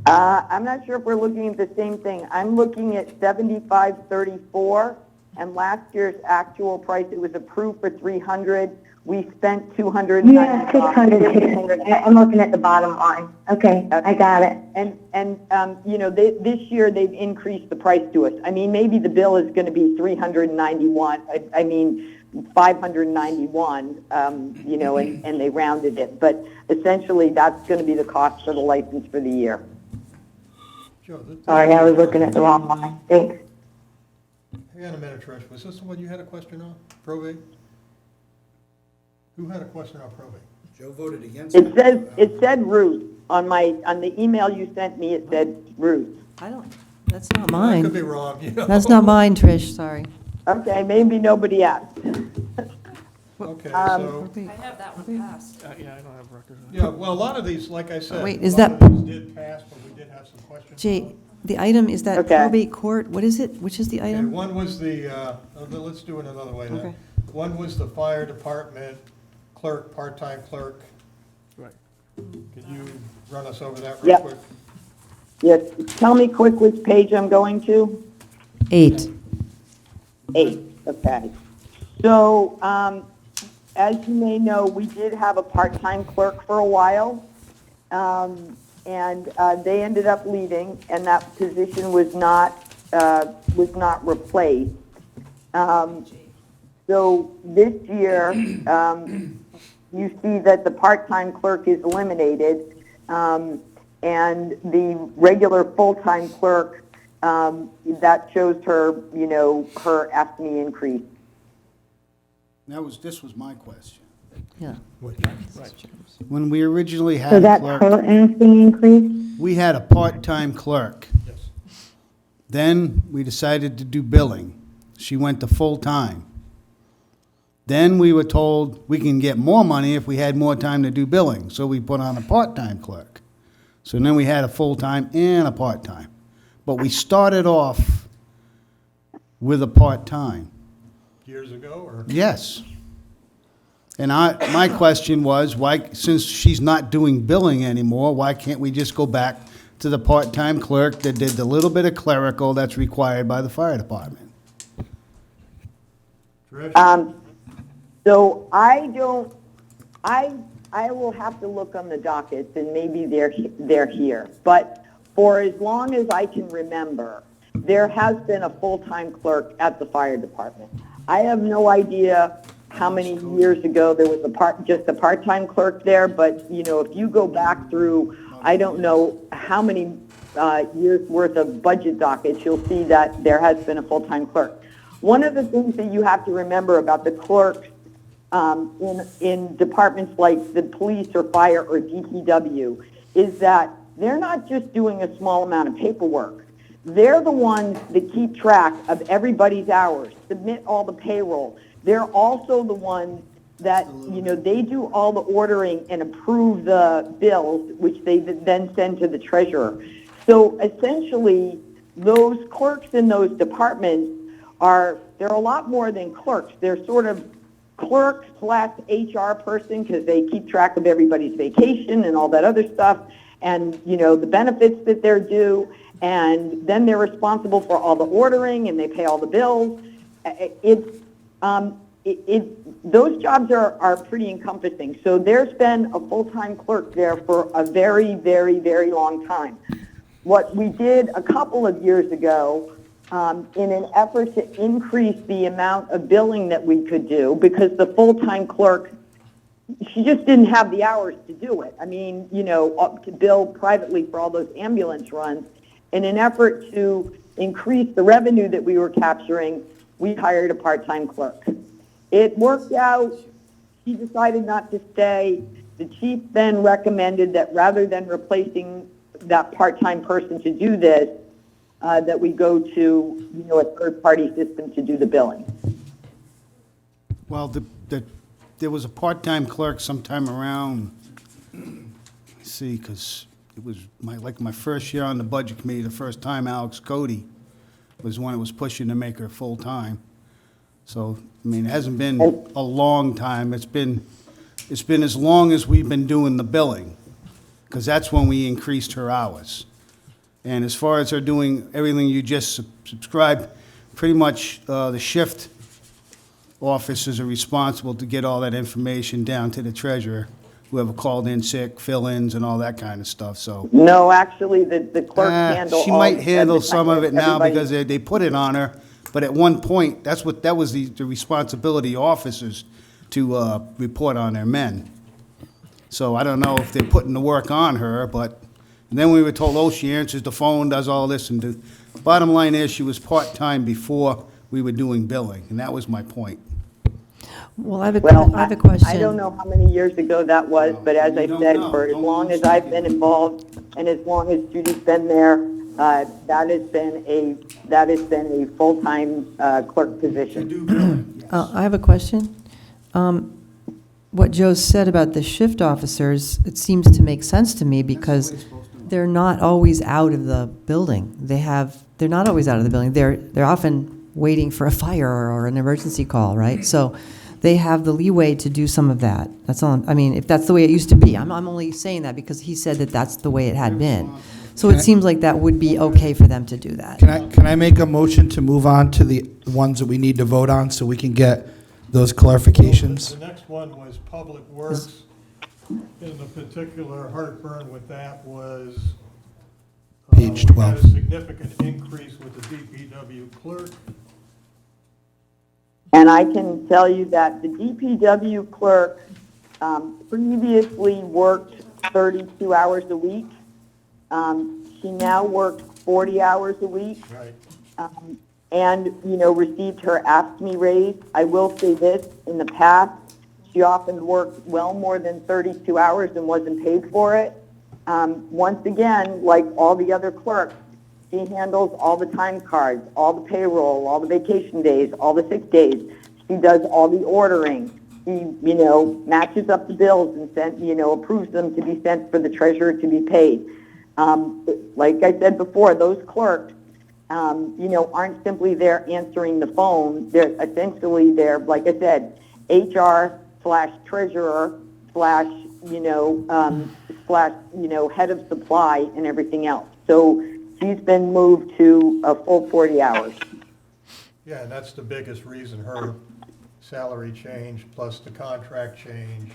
S10: I'm not sure if we're looking at the same thing. I'm looking at 7534, and last year's actual price, it was approved for 300. We spent 200.
S13: Yeah, 600, 600. I'm looking at the bottom line. Okay, I got it.
S10: And you know, this year they've increased the price to us. I mean, maybe the bill is going to be 391. I mean, 591. You know, and they rounded it, but essentially that's going to be the cost for the license for the year.
S1: Joe,
S13: Sorry, I was looking at the wrong line. Thanks.
S1: hang on a minute, Trish. Was this the one you had a question on? Probate? Who had a question on probate?
S3: Joe voted against
S10: It said Ruth on the email you sent me. It said Ruth.
S4: That's not mine.
S1: I could be wrong, you know.
S4: That's not mine, Trish, sorry.
S10: Okay, maybe nobody asked.
S1: Okay, so,
S5: I have that one passed.
S11: Yeah, I don't have records.
S1: yeah, well, a lot of these, like I said,
S4: Wait,
S1: a
S4: is
S1: lot
S4: that-
S1: of these did pass, but we did have some questions.
S4: Jay, the item, is that
S10: Okay.
S4: probate court? What is it? Which is the
S1: Okay,
S4: item?
S1: one was let's do it another way then.
S4: Okay.
S1: One was the fire department clerk, part-time clerk.
S11: Right.
S1: Could you run us over that real
S10: Yep.
S1: quick?
S10: Yes, tell me quick which page I'm going to.
S4: 8.
S10: 8, okay. So, as you may know, we did have a part-time clerk for a while, and they ended up leaving, and that position was not replaced. So this year, you see that the part-time clerk is eliminated, and the regular full-time clerk, that shows her, you know, her AFSCME increase.
S6: This was my question.
S4: Yeah.
S6: When we originally
S13: So
S6: had a
S13: that's
S6: clerk,
S13: her asking increase?
S6: we had a part-time clerk.
S1: Yes.
S6: Then we decided to do billing. She went to full-time. Then we were told we can get more money if we had more time to do billing, so we put on a part-time clerk. So then we had a full-time and a part-time. But we started off with a part-time.
S1: Years ago, or?
S6: Yes. And my question was, why, since she's not doing billing anymore, why can't we just go back to the part-time clerk that did the little bit of clerical that's required by the fire department?
S1: Trish?
S10: So I will have to look on the dockets, and maybe they're here. But for as long as I can remember, there has been a full-time clerk at the fire department. I have no idea how many years ago there was just a part-time clerk there, but, you know, if you go back through, I don't know how many years worth of budget dockets, you'll see that there has been a full-time clerk. One of the things that you have to remember about the clerks in departments like the police or fire or DPW is that they're not just doing a small amount of paperwork. They're the ones that keep track of everybody's hours, submit all the payroll. They're also the ones that, you know, they do all the ordering and approve the bills, which they then send to the treasurer. So essentially, those clerks in those departments they're a lot more than clerks. They're sort of clerk / HR person, because they keep track of everybody's vacation and all that other stuff, and, you know, the benefits that they're due, and then they're responsible for all the ordering, and they pay all the bills. Those jobs are pretty encompassing. So there's been a full-time clerk there for a very, very, very long time. What we did a couple of years ago, in an effort to increase the amount of billing that we could do, because the full-time clerk, she just didn't have the hours to do it. I mean, you know, to bill privately for all those ambulance runs. In an effort to increase the revenue that we were capturing, we hired a part-time clerk. It worked out. She decided not to stay. The chief then recommended that rather than replacing that part-time person to do this, that we go to, you know, a third-party system to do the billing.
S6: Well, there was a part-time clerk sometime around, let's see, because it was my first year on the budget committee, the first time Alex Cody was when it was pushing to make her full-time. So, I mean, it hasn't been a long time. It's been as long as we've been doing the billing, because that's when we increased her hours. And as far as her doing everything you just subscribed pretty much the shift officers are responsible to get all that information down to the treasurer, whoever called in sick, fill-ins, and all that kind of stuff, so.
S10: No, actually, the clerk handle.
S6: She
S10: all-
S6: might handle
S10: every
S6: some
S10: time
S6: of it now
S10: everybody-
S6: because they put it on her, but at one point, that was the responsibility of officers to report on their men. So I don't know if they're putting the work on her, but then we were told, oh, she answers the phone, does all this, and bottom line is, she was part-time before we were doing billing, and that was my point.
S4: Well, I have a question.
S10: I don't know how many years ago that was, but as I
S6: don't
S10: said,
S6: know.
S10: for as
S6: Don't
S10: long as
S6: lose
S10: I've been involved and as long as Judy's been there, that has been a full-time clerk position.
S4: I have a question. What Joe said about the shift officers, it seems to make sense to me because they're not always out of the building. They're not always out of the building. They're often waiting for a fire or an emergency call, right? So they have the leeway to do some of that. That's all. I mean, if that's the way it used to be, I'm only saying that because he said that that's the way it had been. So it seems like that would be okay for them to do that.
S3: Can I make a motion to move on to the ones that we need to vote on so we can get those clarifications?
S1: The next one was Public Works, and the particular heartburn with that was
S3: Page
S1: we had
S3: 12.
S1: a significant increase with the DPW clerk.
S10: And I can tell you that the DPW clerk previously worked 32 hours a week. She now works 40 hours a week.
S1: Right.
S10: And, received her AFSCME raise. I will say this, in the past, she often worked well more than 32 hours and wasn't paid for it. Once again, like all the other clerks, she handles all the time cards, all the payroll, all the vacation days, all the sick days. She does all the ordering. She, matches up the bills and approves them to be sent for the treasurer to be paid. Like I said before, those clerks, aren't simply there answering the phone. They're essentially there, like I said, HR/treasurer head of supply and everything else. So she's been moved to a full 40 hours.
S1: Yeah, and that's the biggest reason, her salary change, plus the contract change,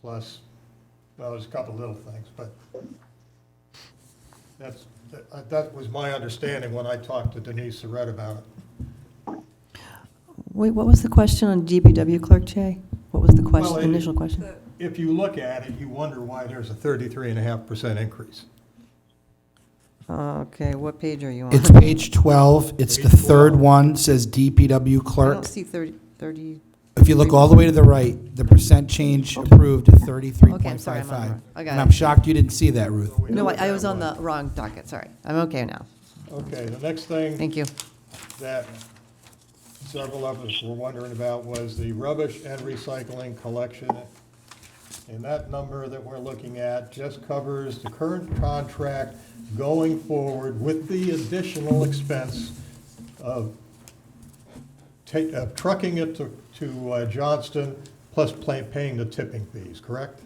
S1: plus, well, there's a couple little things, but that was my understanding when I talked to Denise Surratt about it.
S4: Wait, what was the question on DPW clerk, Jay? What was the question,
S1: Well,
S4: initial question?
S1: If you look at it, you wonder why there's a 33.5% increase.
S4: Okay, what page are you on?
S3: It's page 12. It's the
S1: Page
S3: third
S1: 12.
S3: one, says DPW
S4: I
S3: clerk.
S4: don't see 30.
S3: If you look all the way to the right, the percent change approved at 33.55.
S4: Okay, I'm sorry, I'm on the wrong- I got
S3: And
S4: it.
S3: I'm shocked you didn't see that, Ruth.
S4: No, I was on the wrong docket, sorry. I'm okay now.
S1: Okay, the next thing
S4: Thank you.
S1: that several of us were wondering about was the rubbish and recycling collection. And that number that we're looking at just covers the current contract going forward with the additional expense of trucking it to Johnston, plus paying the tipping fees, correct?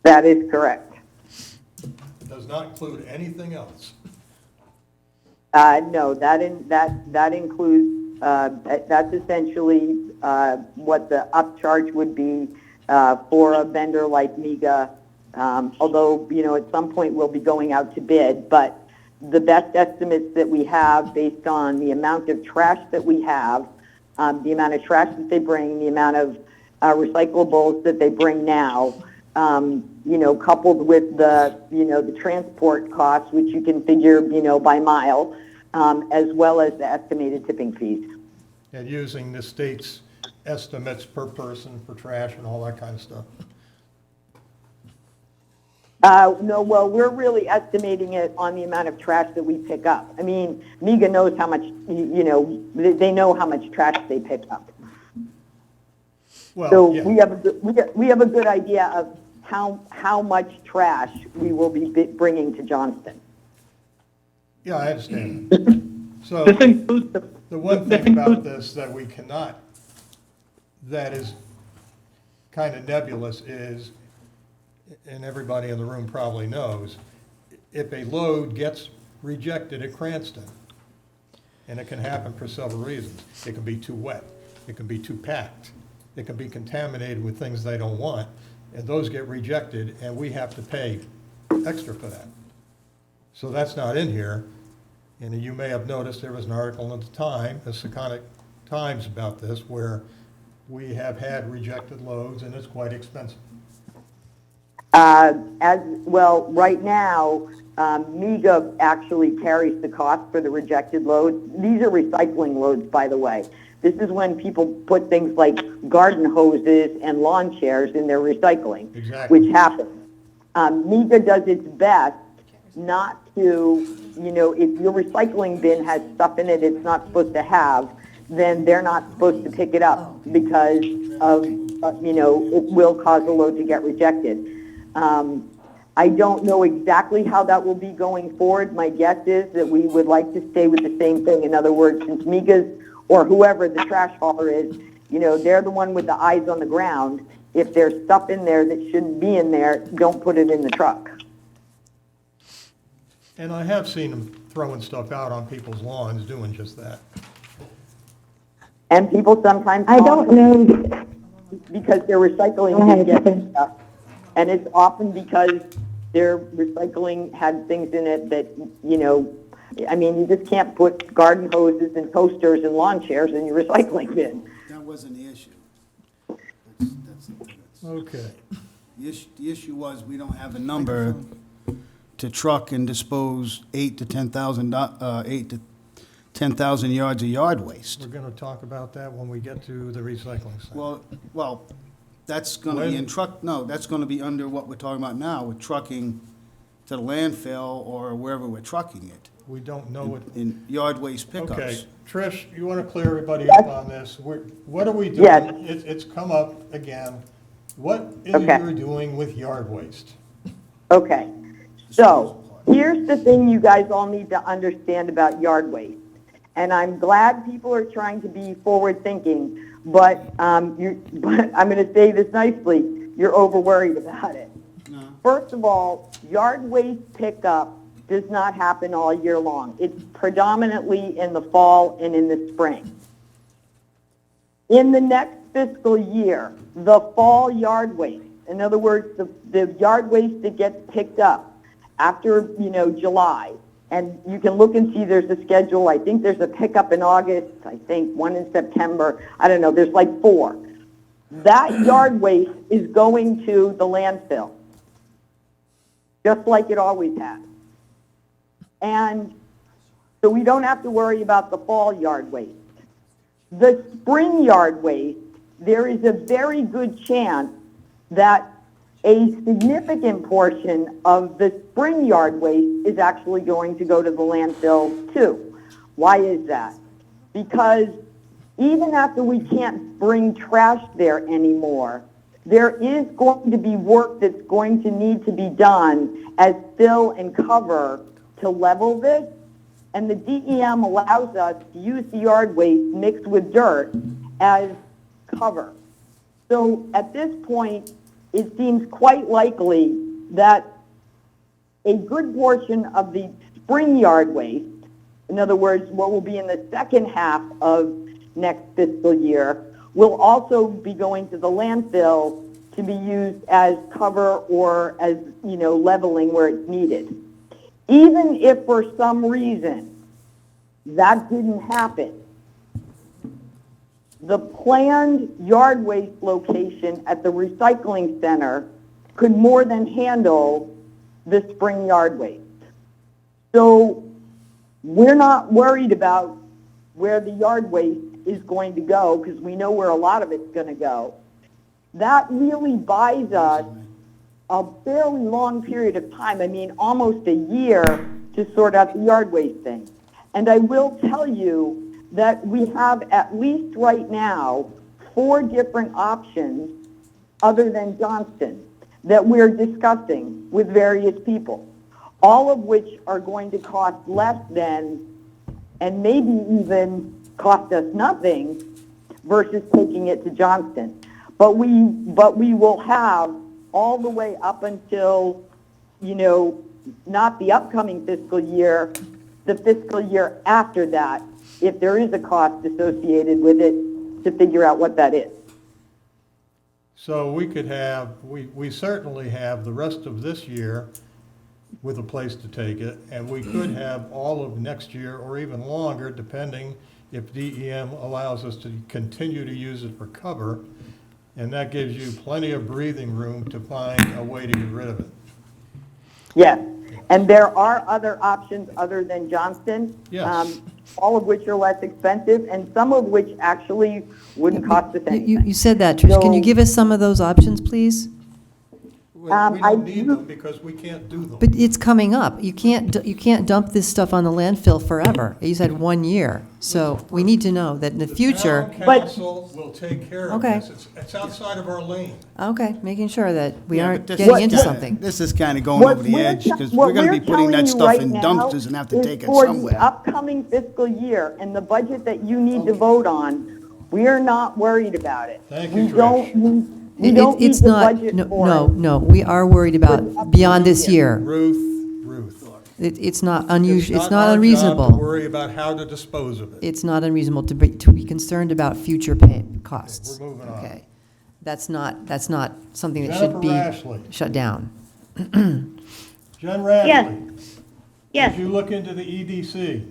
S10: That is correct.
S1: It does not include anything else.
S10: No, that includes, that's essentially what the upcharge would be for a vendor like MEGA, although, at some point we'll be going out to bid. But the best estimates that we have based on the amount of trash that we have, the amount of trash that they bring, the amount of recyclables that they bring now, coupled with the transport costs, which you can figure, by mile, as well as the estimated tipping fees.
S1: And using the state's estimates per person for trash and all that kind of stuff.
S10: No, well, we're really estimating it on the amount of trash that we pick up. I mean, MEGA knows how much, they know how much trash they pick up.
S1: Well,
S10: So
S1: yeah.
S10: we have a good idea of how much trash we will be bringing to Johnston.
S1: Yeah, I understand. So
S9: This includes
S1: the one thing about this that we cannot, that is kind of nebulous is, and everybody in the room probably knows, if a load gets rejected at Cranston, And it can happen for several reasons. It can be too wet, it can be too packed, it can be contaminated with things they don't want, and those get rejected, and we have to pay extra for that. So that's not in here. And you may have noticed there was an article at the time, the Seconic Times, about this, where we have had rejected loads, and it's quite expensive.
S10: As well, right now, MEGA actually carries the cost for the rejected loads. These are recycling loads, by the way. This is when people put things like garden hoses and lawn chairs in their recycling,
S1: Exactly.
S10: which happens. MEGA does its best not to, if your recycling bin has stuff in it it's not supposed to have, then they're not supposed to pick it up because of, it will cause a load to get rejected. I don't know exactly how that will be going forward. My guess is that we would like to stay with the same thing. In other words, since MEGA's or whoever the trash hauler is, they're the one with the eyes on the ground. If there's stuff in there that shouldn't be in there, don't put it in the truck.
S1: And I have seen them throwing stuff out on people's lawns doing just that.
S10: And people sometimes
S13: I don't know.
S10: because their recycling didn't get stuff. And it's often because their recycling had things in it that, you just can't put garden hoses and toasters and lawn chairs in your recycling bin.
S6: That wasn't the issue. That's the thing.
S1: Okay.
S6: The issue was, we don't have a number to truck and dispose 8 to 10,000 yards of yard waste.
S1: We're gonna talk about that when we get to the recycling center.
S6: Well, that's gonna be in that's gonna be under what we're talking about now, with trucking to the landfill or wherever we're trucking it,
S1: We don't know what.
S6: in yard waste pickups.
S1: Okay, Trish, you want to clear everybody up on this? What are we doing?
S10: Yes.
S1: It's come up again. What is
S10: Okay.
S1: you're doing with yard waste?
S10: Okay, so here's the thing you guys all need to understand about yard waste. And I'm glad people are trying to be forward-thinking, but I'm going to say this nicely, you're over-worried about it.
S6: No.
S10: First of all, yard waste pickup does not happen all year long. It's predominantly in the fall and in the spring. In the next fiscal year, the fall yard waste, in other words, the yard waste that gets picked up after, July, and you can look and see there's a schedule. I think there's a pickup in August, I think one in September. I don't know, there's like 4. That yard waste is going to the landfill, just like it always has. And so we don't have to worry about the fall yard waste. The spring yard waste, there is a very good chance that a significant portion of the spring yard waste is actually going to go to the landfill too. Why is that? Because even after we can't bring trash there anymore, there is going to be work that's going to need to be done as fill and cover to level this, and the DEM allows us to use the yard waste mixed with dirt as cover. So at this point, it seems quite likely that a good portion of the spring yard waste, in other words, what will be in the second half of next fiscal year, will also be going to the landfill to be used as cover or as, leveling where it's needed. Even if for some reason that didn't happen, the planned yard waste location at the recycling center could more than handle the spring yard waste. So we're not worried about where the yard waste is going to go because we know where a lot of it's going to go. That really buys us a fairly long period of time, almost a year, to sort out the yard waste thing. And I will tell you that we have, at least right now, 4 different options other than Johnston that we're discussing with various people, all of which are going to cost less than, and maybe even cost us nothing, versus taking it to Johnston. But we will have all the way up until, not the upcoming fiscal year, the fiscal year after that, if there is a cost associated with it, to figure out what that is.
S1: So we could have, we certainly have the rest of this year with a place to take it, and we could have all of next year or even longer, depending if DEM allows us to continue to use it for cover, and that gives you plenty of breathing room to find a way to get rid of it.
S10: Yes, and there are other options other than Johnston.
S1: Yes.
S10: All of which are less expensive, and some of which actually wouldn't cost us anything.
S4: You said that, Trish. Can you
S10: So-
S4: give us some of those options, please?
S1: We
S10: I
S1: don't need
S10: do-
S1: them because we can't do them.
S4: But it's coming up. You can't dump this stuff on the landfill forever. You said 1 year. So we need to know that in the future,
S1: The town council will take care of
S4: Okay.
S1: this. It's outside of our lane.
S4: okay, making sure that we
S6: Yeah,
S4: aren't
S6: but this
S4: getting
S6: is
S4: into
S6: kinda-
S4: something.
S6: This is kind of going
S10: What
S6: over the
S10: we're
S6: edge,
S10: te-
S6: because
S10: what
S6: we're going to be
S10: we're
S6: putting
S10: telling
S6: that
S10: you
S6: stuff
S10: right
S6: in
S10: now
S6: dumpsters and have to
S10: is
S6: take it
S10: for the
S6: somewhere.
S10: upcoming fiscal year and the budget that you need to vote on, we are not worried about it.
S1: Thank you,
S10: We don't need, we don't need
S4: It's
S10: the
S4: not,
S10: budget
S4: no,
S10: for
S4: no,
S10: it.
S4: no. We are worried about beyond this year.
S1: Ruth.
S4: It's not unusual, it's
S1: our
S4: not
S1: job to
S4: unreasonable.
S1: worry about how to dispose of it.
S4: It's not unreasonable to be concerned about future pay costs.
S1: We're moving on.
S4: Okay. That's not something that should
S1: Jennifer
S4: be
S1: Ashley.
S4: shut down.
S1: Jen
S8: Yes.
S1: Radley.
S8: Yes.
S1: Did you look into the EDC?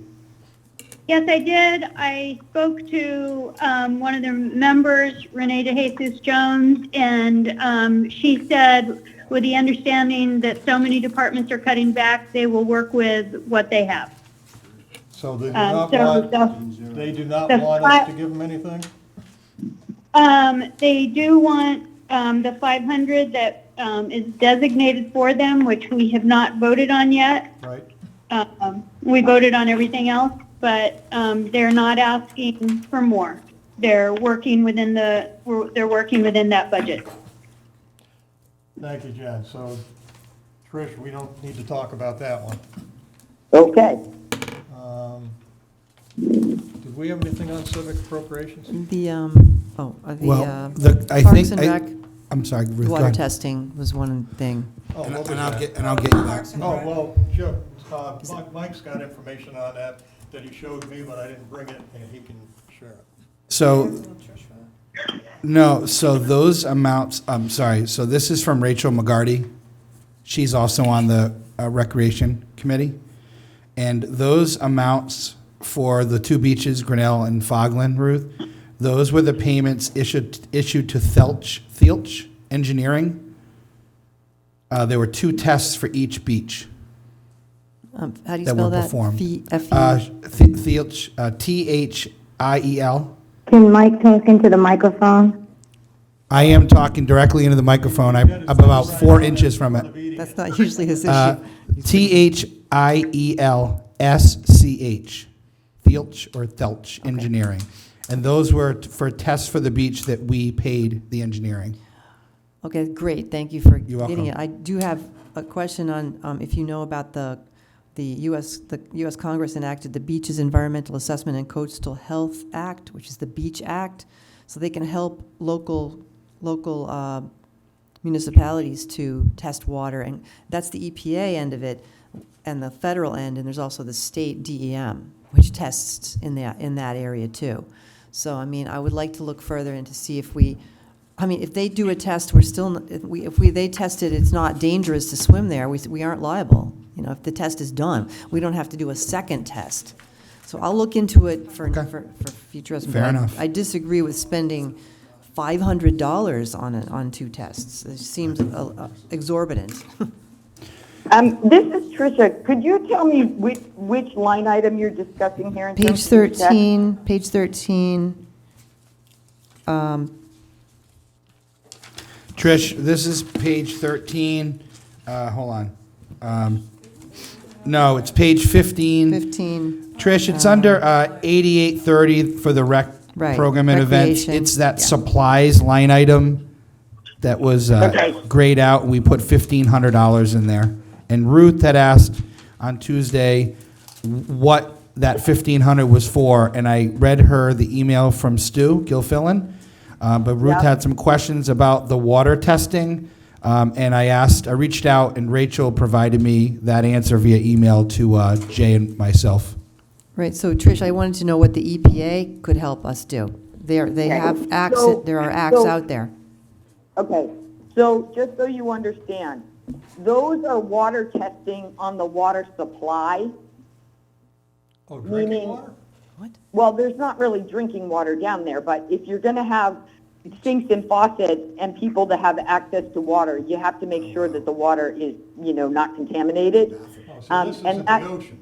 S8: Yes, I did. I spoke to one of their members, Renee DeJesus Jones, and she said, with the understanding that so many departments are cutting back, they will work with what they have.
S1: So they do
S8: Um,
S1: not
S8: so
S1: want,
S8: the-
S1: they do not
S8: the
S1: want
S8: fi-
S1: us to give them anything?
S8: They do want the 500 that is designated for them, which we have not voted on yet.
S1: Right.
S8: We voted on everything else, but they're not asking for more. They're working within that budget.
S1: Thank you, Jen. So, Trish, we don't need to talk about that one.
S10: Okay.
S1: Did we have anything on civic appropriations?
S3: Well, I
S4: Parks
S3: think,
S4: and Rec,
S3: I'm sorry, Ruth, go
S4: water
S3: ahead.
S4: testing was one thing.
S1: Oh, what was
S3: And I'll
S1: that?
S3: get you back.
S1: Oh, well, Joe, Mike's got information on that he showed me, but I didn't bring it, and he can share it.
S3: So, no, so those amounts, I'm sorry, so this is from Rachel McGarty. She's also on the Recreation Committee. And those amounts for the two beaches, Grinnell and Fogland, Ruth, those were the payments issued to Thielch Engineering. There were 2 tests for each beach
S4: How do you
S3: that
S4: spell
S3: were
S4: that?
S3: performed.
S4: F-E-
S3: Thielch, Thiel.
S13: Can Mike talk into the microphone?
S3: I am talking directly into the microphone. I'm about 4 inches from it.
S4: That's not usually his issue.
S3: Thielsch, Thielch or Thelch Engineering. And those were for tests for the beach that we paid the engineering.
S4: Okay, great, thank you for
S3: You're
S4: getting it.
S3: welcome.
S4: I do have a question on if you know about the U.S. Congress enacted the Beaches Environmental Assessment and Coastal Health Act, which is the Beach Act, so they can help local municipalities to test water, and that's the EPA end of it, and the federal end, and there's also the state DEM, which tests in that area too. So, I mean, I would like to look further into see if if they do a test, if they test it, it's not dangerous to swim there, we aren't liable. You know, if the test is done, we don't have to do a second test. So I'll look into it for future.
S3: Fair enough.
S4: I disagree with spending $500 on 2 tests. It seems exorbitant.
S10: This is Tricia. Could you tell me which line item you're discussing here? In
S4: Page
S10: terms of the text?
S4: 13.
S3: Trish, this is page 13. Hold on. No, it's page 15.
S4: 15.
S3: Trish, it's under 8830 for the rec
S4: Right,
S3: program and events.
S4: recreation,
S3: It's that
S4: yeah.
S3: supplies line item that was grayed out, and we put $1,500 in there. And Ruth had asked on Tuesday what that $1,500 was for, and I read her the email from Stu Gilfillan. But Ruth
S10: Yep.
S3: had some questions about the water testing. And I reached out, and Rachel provided me that answer via email to Jay and myself.
S4: Right, so Trish, I wanted to know what the EPA could help us do. They
S10: Okay.
S4: have acts,
S10: So-
S4: there are acts
S10: so-
S4: out there.
S10: Okay, so just so you understand, those are water testing on the water supply.
S1: Oh, drinking
S10: Meaning-
S1: water?
S10: Well, there's not really drinking water down there, but if you're going to have sinks and faucets and people that have access to water, you have to make sure that the water is, not contaminated.
S1: Oh, so this
S10: and
S1: isn't
S10: that-
S1: the ocean.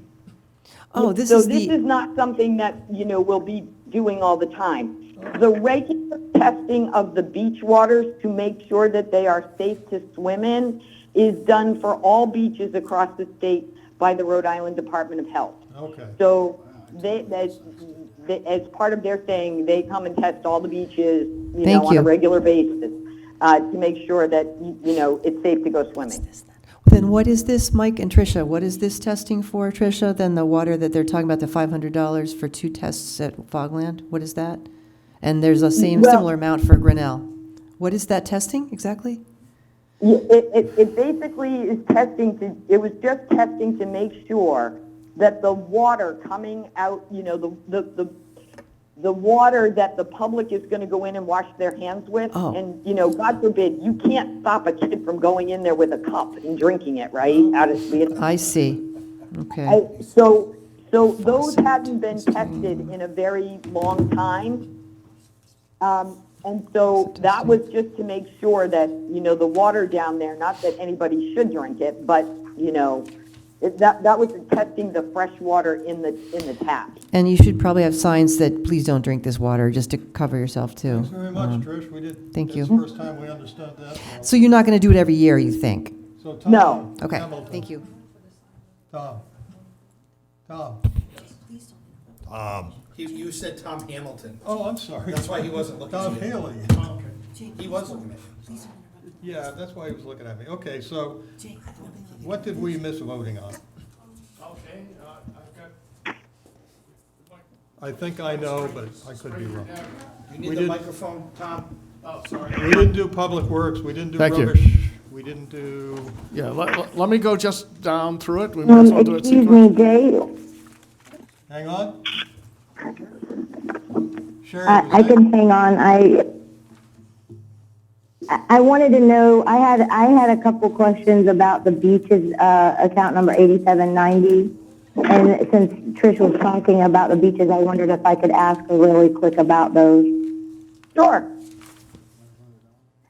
S4: Oh, this
S10: So
S4: is
S10: this
S4: the,
S10: is not something that, we'll be doing all the time. The regular testing of the beach waters to make sure that they are safe to swim in is done for all beaches across the state by the Rhode Island Department of Health.
S1: Okay.
S10: So as part of their thing, they come and test all the beaches,
S4: Thank
S10: on
S4: you.
S10: a regular basis to make sure that, it's safe to go swimming.
S4: then what is this, Mike and Tricia, what is this testing for, Tricia? Then the water that they're talking about, the $500 for 2 tests at Fogland, what is that? And there's a similar amount for Grinnell. What is that testing exactly?
S10: It basically is it was just testing to make sure that the water coming out, the water that the public is going to go in and wash their hands with,
S4: Oh.
S10: and, God forbid, you can't stop a kid from going in there with a cup and drinking it, right?
S4: I see, okay.
S10: So those hadn't been tested in a very long time. And so that was just to make sure that, the water down there, not that anybody should drink it, but, that was testing the fresh water in the tap.
S4: And you should probably have signs that please don't drink this water, just to cover yourself too.
S1: Thanks very much, Trish. We did.
S4: thank you.
S1: It's the first time we understood that.
S4: So you're not going to do it every year, you think?
S1: So Tom.
S10: No.
S4: Okay,
S1: Hamilton.
S4: thank you.
S1: Tom.
S3: You said Tom Hamilton.
S1: Oh, I'm sorry.
S3: That's why he wasn't looking at
S1: Tom
S3: you.
S1: Haley.
S3: He was looking at you.
S1: Yeah, that's why he was looking at me. Okay, so what did we miss voting on?
S11: Okay, I've got,
S1: I think I know, but I could be wrong.
S3: You
S1: We
S3: need the
S1: did-
S3: microphone, Tom?
S11: oh, sorry.
S1: We didn't do public works, we didn't do
S11: Thank you.
S1: rubbish, we didn't do,
S11: Yeah, let me go just down through it. We might as well do it
S13: Excuse
S11: sequentially.
S13: me, Jay,
S1: hang on. Sherry,
S13: I
S1: was that-
S13: can hang on. I wanted to know, I had a couple questions about the beaches, account number 8790. And since Trish was talking about the beaches, I wondered if I could ask her really quick about those.
S10: Sure.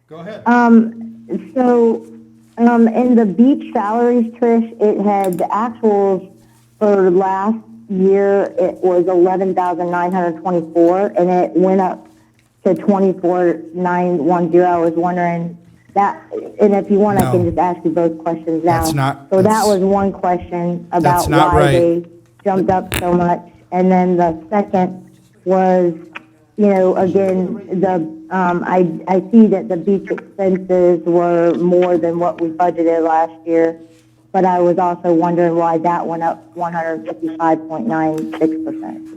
S1: Go ahead.
S13: So, in the beach salaries, Trish, it had the actuals for last year, it was 11,924, and it went up to 24,910. I was wondering that, and if you want, I can
S3: No.
S13: just ask you both questions now.
S3: That's not-
S13: So that
S3: that's-
S13: was one question
S3: That's
S13: about
S3: not
S13: why
S3: right.
S13: they jumped up so much. And then the second was, again, I see that the beach expenses were more than what we budgeted last year, but I was also wondering why that went up 155.96%.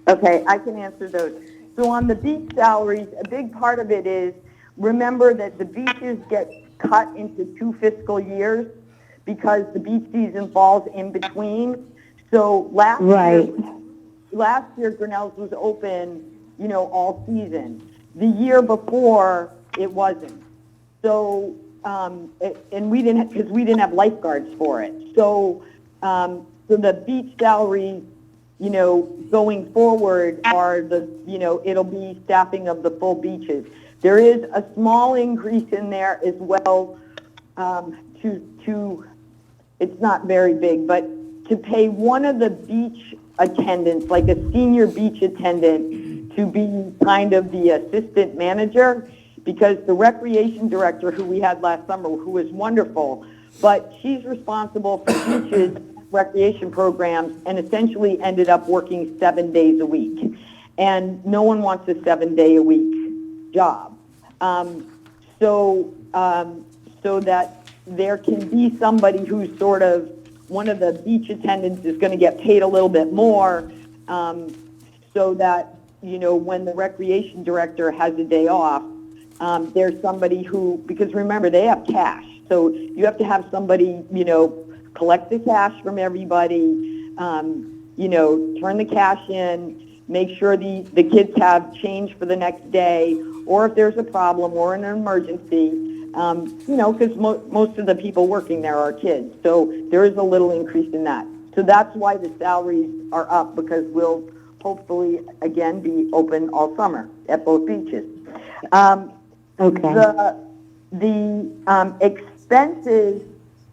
S10: Okay, I can answer those. So on the beach salaries, a big part of it is, remember that the beaches get cut into 2 fiscal years because the beach season falls in between. So last year Grinnell's was open, all season. The year before, it wasn't. So, and we didn't, because we didn't have lifeguards for it. So, so the beach salaries, going forward are it'll be staffing of the full beaches. There is a small increase in there as well, it's not very big, but to pay one of the beach attendants, like a senior beach attendant, to be kind of the assistant manager, because the recreation director who we had last summer, who was wonderful, but she's responsible for beaches, recreation programs, and essentially ended up working 7 days a week. And no one wants a 7-day-a-week job. So that there can be somebody who's sort of, one of the beach attendants is going to get paid a little bit more, so that, when the recreation director has a day off, there's somebody who, because remember, they have cash. So you have to have somebody, collect the cash from everybody, turn the cash in, make sure the kids have change for the next day, or if there's a problem or an emergency, because most of the people working there are kids. So there is a little increase in that. So that's why the salaries are up, because we'll hopefully, again, be open all summer at both beaches.
S13: Okay.
S10: The expenses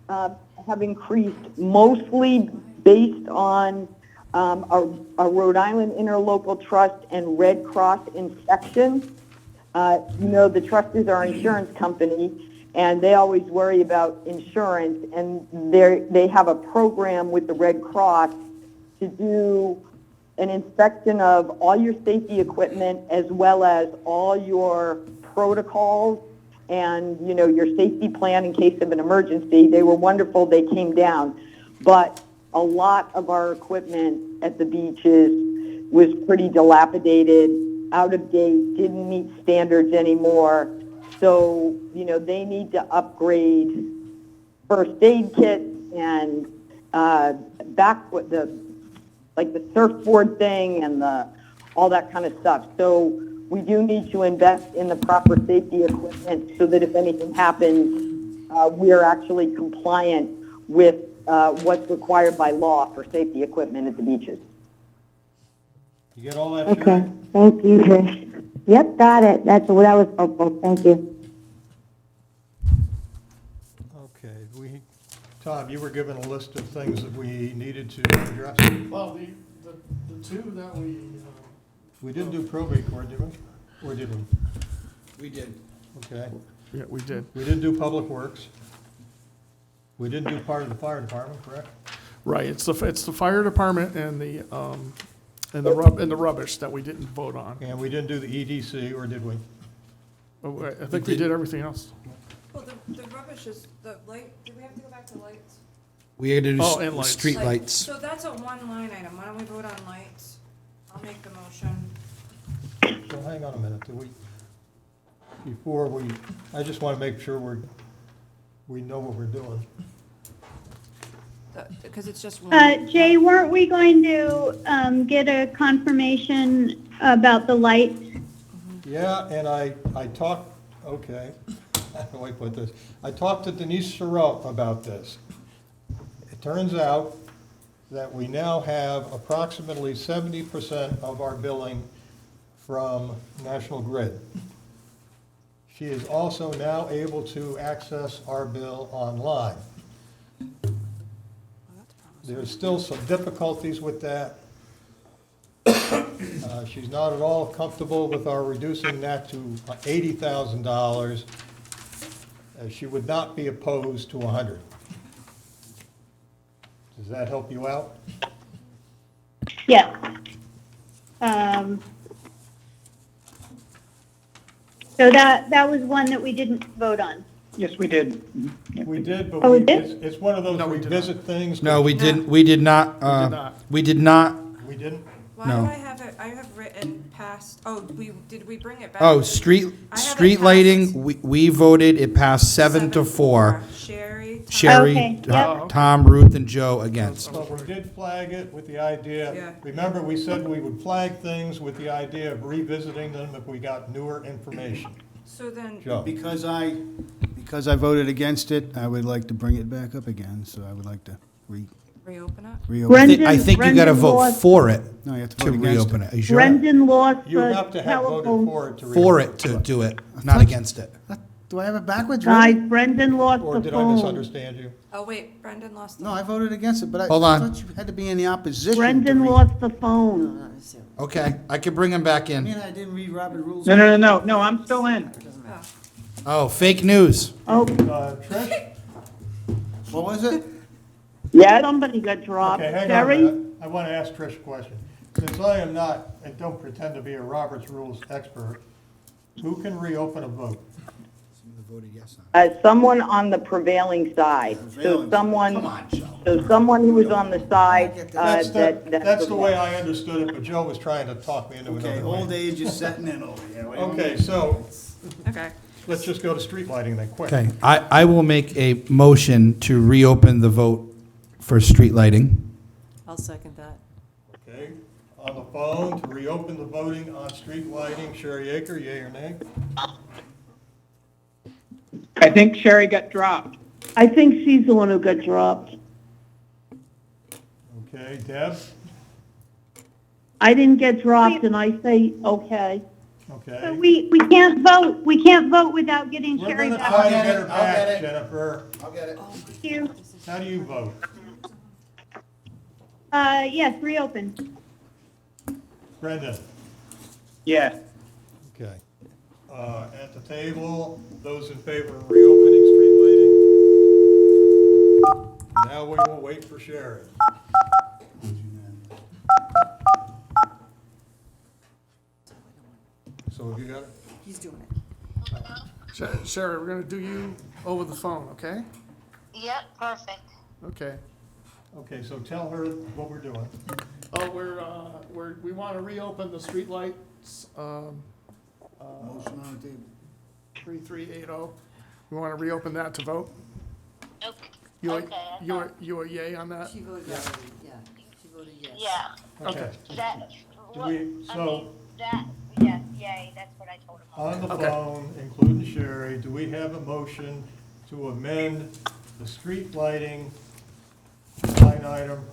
S10: have increased mostly based on a Rhode Island Interlocal Trust and Red Cross inspection. The trust is our insurance company, and they always worry about insurance, and they have a program with the Red Cross to do an inspection of all your safety equipment as well as all your protocols and, your safety plan in case of an emergency. They were wonderful. They came down. But a lot of our equipment at the beaches was pretty dilapidated, out of date, didn't meet standards anymore. So, they need to upgrade first aid kits and the surfboard thing and all that kind of stuff. So we do need to invest in the proper safety equipment so that if anything happens, we are actually compliant with what's required by law for safety equipment at the beaches.
S1: You get all that?
S13: Okay,
S1: Sharon?
S13: thank you, Trish. Yep, got it. That was helpful. Thank you.
S1: Okay, Tom, you were given a list of things that we needed to address.
S11: Well, the two that
S1: We didn't do probate court, did we? Or did we?
S3: We did.
S1: Okay.
S11: yeah, we did.
S1: We didn't do public works. We didn't do part of the fire department, correct?
S11: Right, it's the fire department and the rubbish that we didn't vote on.
S1: And we didn't do the EDC, or did we?
S11: Oh, I think we did everything else.
S5: Well, the rubbish is, the light, do we have to go back to lights?
S3: We had to
S11: Oh,
S3: do
S11: and lights.
S3: street
S5: Like,
S3: lights.
S5: So that's a one line item. Why don't we vote on lights? I'll make the motion.
S1: So hang on a minute, I just want to make sure we know what we're doing.
S5: Because it's just one.
S8: Jay, weren't we going to get a confirmation about the lights?
S1: Yeah, and I talked, okay, how do I put this? I talked to Denise Sorrell about this. It turns out that we now have approximately 70% of our billing from National Grid. She is also now able to access our bill online. There's still some difficulties with that. She's not at all comfortable with our reducing that to $80,000. She would not be opposed to 100. Does that help you out?
S8: Yes. So that was one that we didn't vote on.
S9: Yes, we did.
S1: We did, but
S8: Oh, we did?
S1: it's one of those
S11: No, we did
S1: revisit things.
S3: No, we didn't, we did not, we did not,
S1: We didn't?
S5: Why
S3: No.
S5: do I have it, I have written past, did we bring it back?
S3: oh,
S5: I
S3: street
S5: have it
S3: lighting,
S5: passed.
S3: we voted, it passed 7-4.
S5: Sherry, Tom.
S3: Sherry,
S8: Okay, yep.
S3: Tom, Ruth, and Joe against.
S1: But we did flag it with the idea,
S5: Yeah.
S1: remember, we said we would flag things with the idea of revisiting them if we got newer information.
S5: So then,
S1: Joe?
S6: Because I voted against it, I would like to bring it back up again, so I would like to
S5: reopen it?
S6: reopen.
S3: I think you gotta
S8: Brendan
S3: vote
S8: lost-
S3: for it
S6: No, you have to
S3: to
S6: vote against
S3: reopen
S6: it.
S3: it. Are you sure?
S8: Brendan lost
S1: You
S8: the
S1: have to have voted
S8: telephone.
S1: for it to
S3: For
S1: reopen.
S3: it to do it, not against it.
S6: Do I have it backwards,
S8: Guys,
S6: really?
S8: Brendan lost
S1: Or
S8: the
S1: did I
S8: phone.
S1: misunderstand you?
S5: Oh, wait, Brendan lost the.
S6: No, I voted against it, but I
S3: Hold on.
S6: thought you had to be in the opposition.
S8: Brendan lost the phone.
S3: Okay, I can bring him back
S6: I
S3: in.
S6: mean, I didn't read Robert rules.
S9: No, I'm still in.
S3: Oh, fake news.
S8: Oh,
S1: Trish?
S6: What was it?
S10: Yes?
S8: somebody got dropped.
S1: Okay, hang on a
S8: Sherry?
S1: minute. I want to ask Trish a question. Since I am not, and don't pretend to be a Robert's Rules expert, who can reopen a vote?
S6: voted yes on.
S10: As someone on the prevailing side, so someone,
S6: Come on, Joe.
S10: so someone who was on the side,
S1: That's,
S10: that.
S1: that's the way I understood it, but Joe was trying to talk me into
S6: Okay,
S1: another way.
S6: old age is setting in over here. What do you want me
S1: Okay,
S6: to do?
S1: so
S5: Okay.
S1: let's just go to street lighting then, quick.
S3: Okay, I will make a motion to reopen the vote for street lighting.
S4: I'll second that.
S1: Okay, on the phone to reopen the voting on street lighting, Sherry Aker, yea or nay?
S9: I think Sherry got dropped.
S14: I think she's the one who got dropped.
S1: Okay, Deb?
S14: I didn't get dropped, and I say, okay.
S8: So
S1: Okay.
S8: we can't vote without getting
S1: We're
S8: Sherry
S1: gonna
S8: back.
S1: try to
S6: get
S1: get
S6: it,
S1: her
S6: I'll get
S1: back,
S6: it.
S1: Jennifer.
S6: I'll get it.
S8: Thank you.
S1: How do you vote?
S8: Yes, reopen.
S1: Brendan?
S9: Yes.
S1: Okay. At the table, those in favor of reopening street lighting? Now we will wait for Sherry. So have you got it?
S4: He's doing it.
S11: Sherry, we're gonna do you over the phone, okay?
S13: Yep, perfect.
S11: Okay.
S1: Okay, so tell her what we're doing.
S11: Oh, we want to reopen the streetlights,
S6: Motion on the table.
S11: 3380. We want to reopen that to vote?
S13: Okay.
S11: You are yay on that?
S4: She voted yes. Yeah, she voted yes.
S13: Yeah,
S11: Okay.
S13: that,
S1: Do we, so,
S13: that, yes, yay, that's what I told him.
S1: on the
S11: Okay.
S1: phone, including Sherry, do we have a motion to amend the street lighting line item?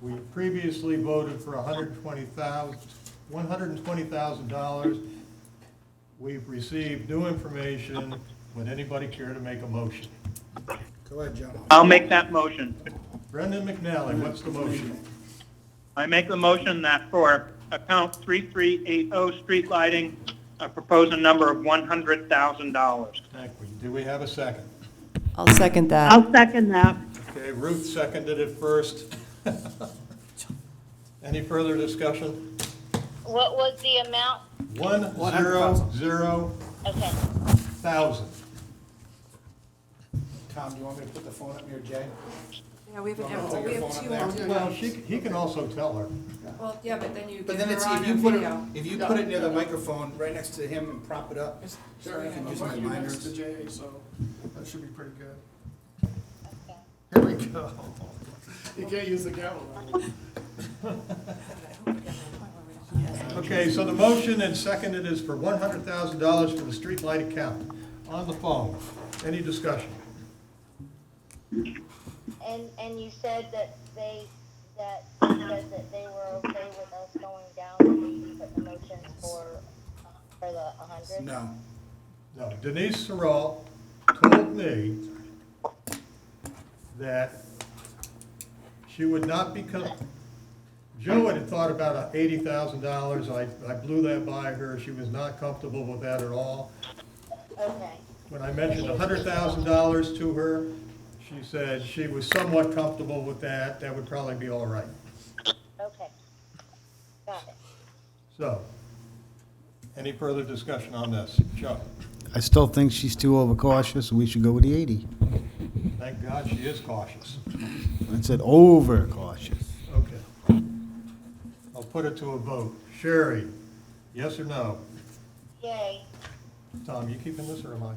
S1: We previously voted for $120,000. We've received new information. Would anybody care to make a motion?
S6: Go ahead, Joe.
S9: I'll make that motion.
S1: Brendan McNally, what's the motion?
S9: I make the motion that for account 3380 street lighting, I propose a number of $100,000.
S1: Thank you. Do we have a second?
S4: I'll second that.
S14: I'll second that.
S1: Okay, Ruth seconded it first. Any further discussion?
S13: What was the amount?
S1: 100,000.
S13: Okay.
S6: Tom, do you want me to put the phone up near Jay?
S5: Yeah, we have
S6: Put
S5: two.
S6: your phone up there.
S1: Well, he can also tell her.
S5: Well, yeah, but then you
S6: But
S5: get
S6: then
S5: her
S6: it's,
S5: on
S6: if
S5: your
S6: you put it,
S5: video.
S6: if you put it near the microphone, right next to him and prop it up,
S11: Sure,
S6: you can use
S11: I'll
S6: my
S11: put you next
S6: reminders.
S11: to Jay, so that should be pretty good. Here we go. You can't use the gavel.
S1: Okay, so the motion and seconded is for $100,000 for the street light account. On the phone, any discussion?
S13: And you said that they were okay with us going down and put the motion for the 100?
S6: No.
S1: No, Denise Sorrell told me that she would not become, Joe had thought about $80,000. I blew that by her. She was not comfortable with that at all.
S13: Okay.
S1: When I mentioned $100,000 to her, she said she was somewhat comfortable with that. That would probably be all right.
S13: Okay. Got it.
S1: So, any further discussion on this? Joe?
S6: I still think she's too overcautious, and we should go with the 80.
S1: Thank God she is cautious.
S6: I said overcautious.
S1: Okay. I'll put it to a vote. Sherry, yes or no?
S13: Yay.
S1: Tom, you keeping this or am I?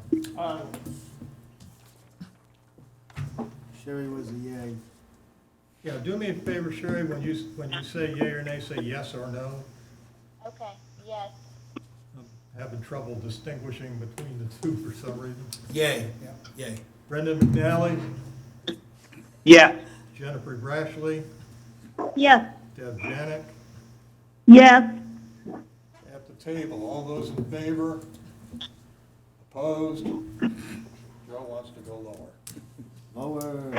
S6: Sherry was a yay.
S1: Yeah, do me a favor, Sherry, when you say yea or nay, say yes or no.
S13: Okay, yes.
S1: I'm having trouble distinguishing between the two for some reason.
S6: Yay. Yeah, yay.
S1: Brendan McNally,
S9: Yes.
S1: Jennifer Brashley,
S8: Yes.
S1: Deb Janik.
S14: Yes.
S1: At the table, all those in favor? Opposed? Joe wants to go lower.
S6: Lower.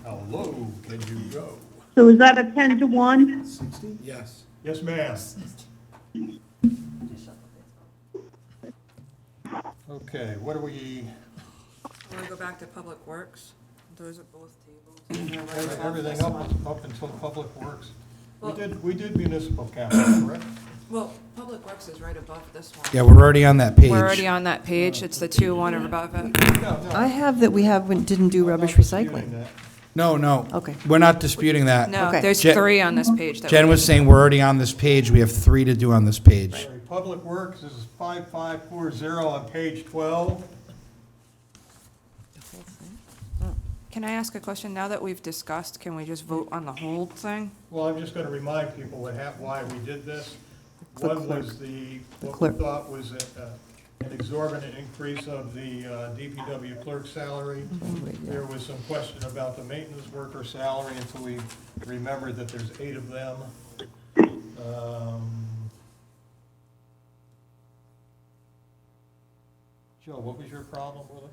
S1: How low can you go?
S14: So is that a 10 to 1?
S6: 60? Yes.
S1: Yes, ma'am. Okay, what do we,
S5: Want to go back to Public Works? Those are both tables.
S1: everything up until Public Works? We did municipal capital, correct?
S5: Well, Public Works is right above this one.
S3: Yeah, we're already on that page.
S5: We're already on that page. It's the 2-1 above it.
S4: I have that we didn't do rubbish recycling.
S3: No, no.
S4: Okay.
S3: We're not disputing that.
S5: No,
S4: Okay.
S5: there's
S3: Jen-
S5: 3 on this page. That
S3: Jen
S5: we
S3: was
S5: didn't-
S3: saying we're already on this page. We have 3 to do on this page.
S1: Sorry, Public Works, this is 5540 on page 12.
S5: Can I ask a question? Now that we've discussed, can we just vote on the whole thing?
S1: Well, I'm just gonna remind people why we did this. One was what we
S4: clerk.
S1: thought was an exorbitant increase of the DPW clerk salary. There was some question about the maintenance worker salary until we remembered that there's 8 of them. Joe, what was your problem with it?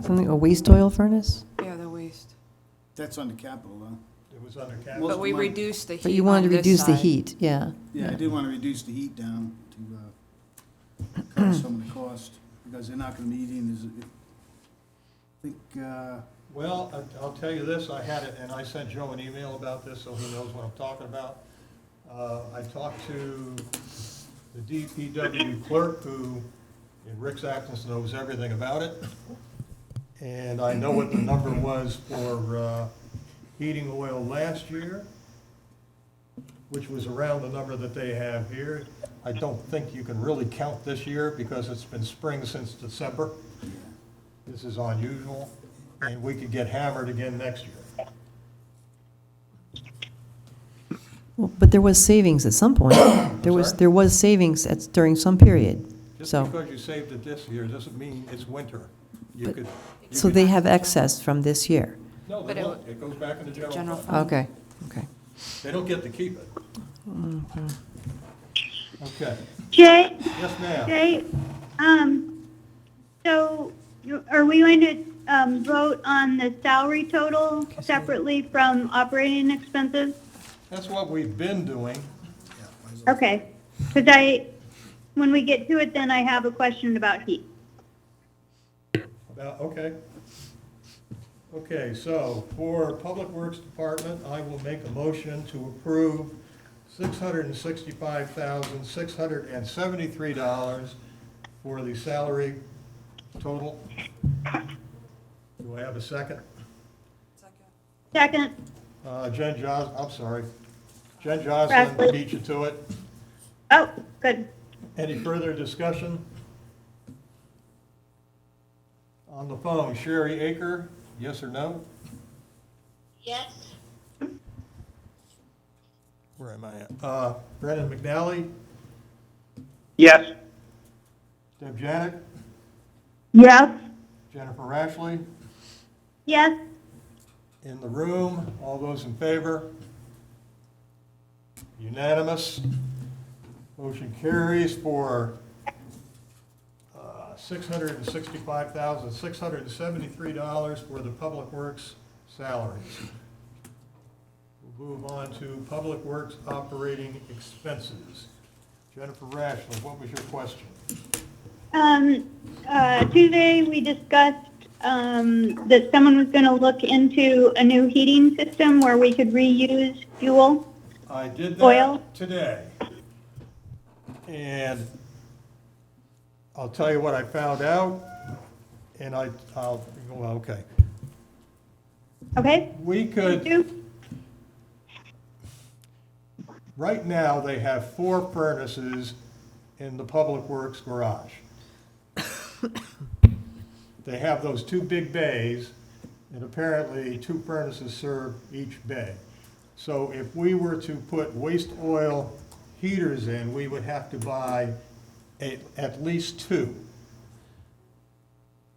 S4: Something, a waste oil furnace?
S5: Yeah, the waste.
S6: That's under capital, though.
S1: It was under capital.
S5: But we reduced the heat
S4: But you wanted to
S5: on this
S4: reduce the
S5: side.
S4: heat, yeah.
S6: Yeah, I did want to reduce the heat down to cover some of the cost, because they're not going to be eating as, I think,
S1: Well, I'll tell you this, I had it, and I sent Joe an email about this, so he knows what I'm talking about. I talked to the DPW clerk, who, and Rick Atkins knows everything about it, and I know what the number was for heating oil last year, which was around the number that they have here. I don't think you can really count this year, because it's been spring since December. This is unusual, and we could get hammered again next year.
S4: Well, but there was savings at some point. There was savings during some period,
S1: Just
S4: so.
S1: because you saved it this year doesn't mean it's winter. You
S4: But-
S1: could.
S4: So they have excess from this year?
S1: No, they
S5: But it
S1: don't. It goes back in the general
S5: General
S1: fund.
S4: Okay, okay.
S1: They don't get to keep it. Okay.
S8: Jay,
S1: Yes, ma'am.
S8: Jay, so are we going to, vote on the salary total separately from operating expenses?
S1: That's what we've been doing.
S8: Okay, because when we get to it, then I have a question about heat.
S1: Okay. Okay, so for Public Works Department, I will make a motion to approve $665,673 for the salary total. Do I have a second?
S8: Second,
S1: Jen Joslin
S8: Correctly.
S1: beat you to it.
S8: oh, good.
S1: Any further discussion? On the phone, Sherry Aker, yes or no?
S8: Yes.
S1: Where am I at? Brendan McNally,
S9: Yes.
S1: Deb Janik,
S14: Yes,
S1: Jennifer Rashley,
S8: Yes,
S1: in the room, all those in favor? Unanimous. Motion carries for $665,673 for the Public Works salaries. We'll move on to Public Works operating expenses. Jennifer Rashley, what was your question?
S8: Tuesday, we discussed, that someone was gonna look into a new heating system where we could reuse fuel.
S1: I did
S8: Oil?
S1: that today. And I'll tell you what I found out, and well, okay.
S8: Okay?
S1: We could,
S8: Do?
S1: right now, they have 4 furnaces in the Public Works garage. They have those 2 big bays, and apparently 2 furnaces serve each bay. So if we were to put waste oil heaters in, we would have to buy at least 2.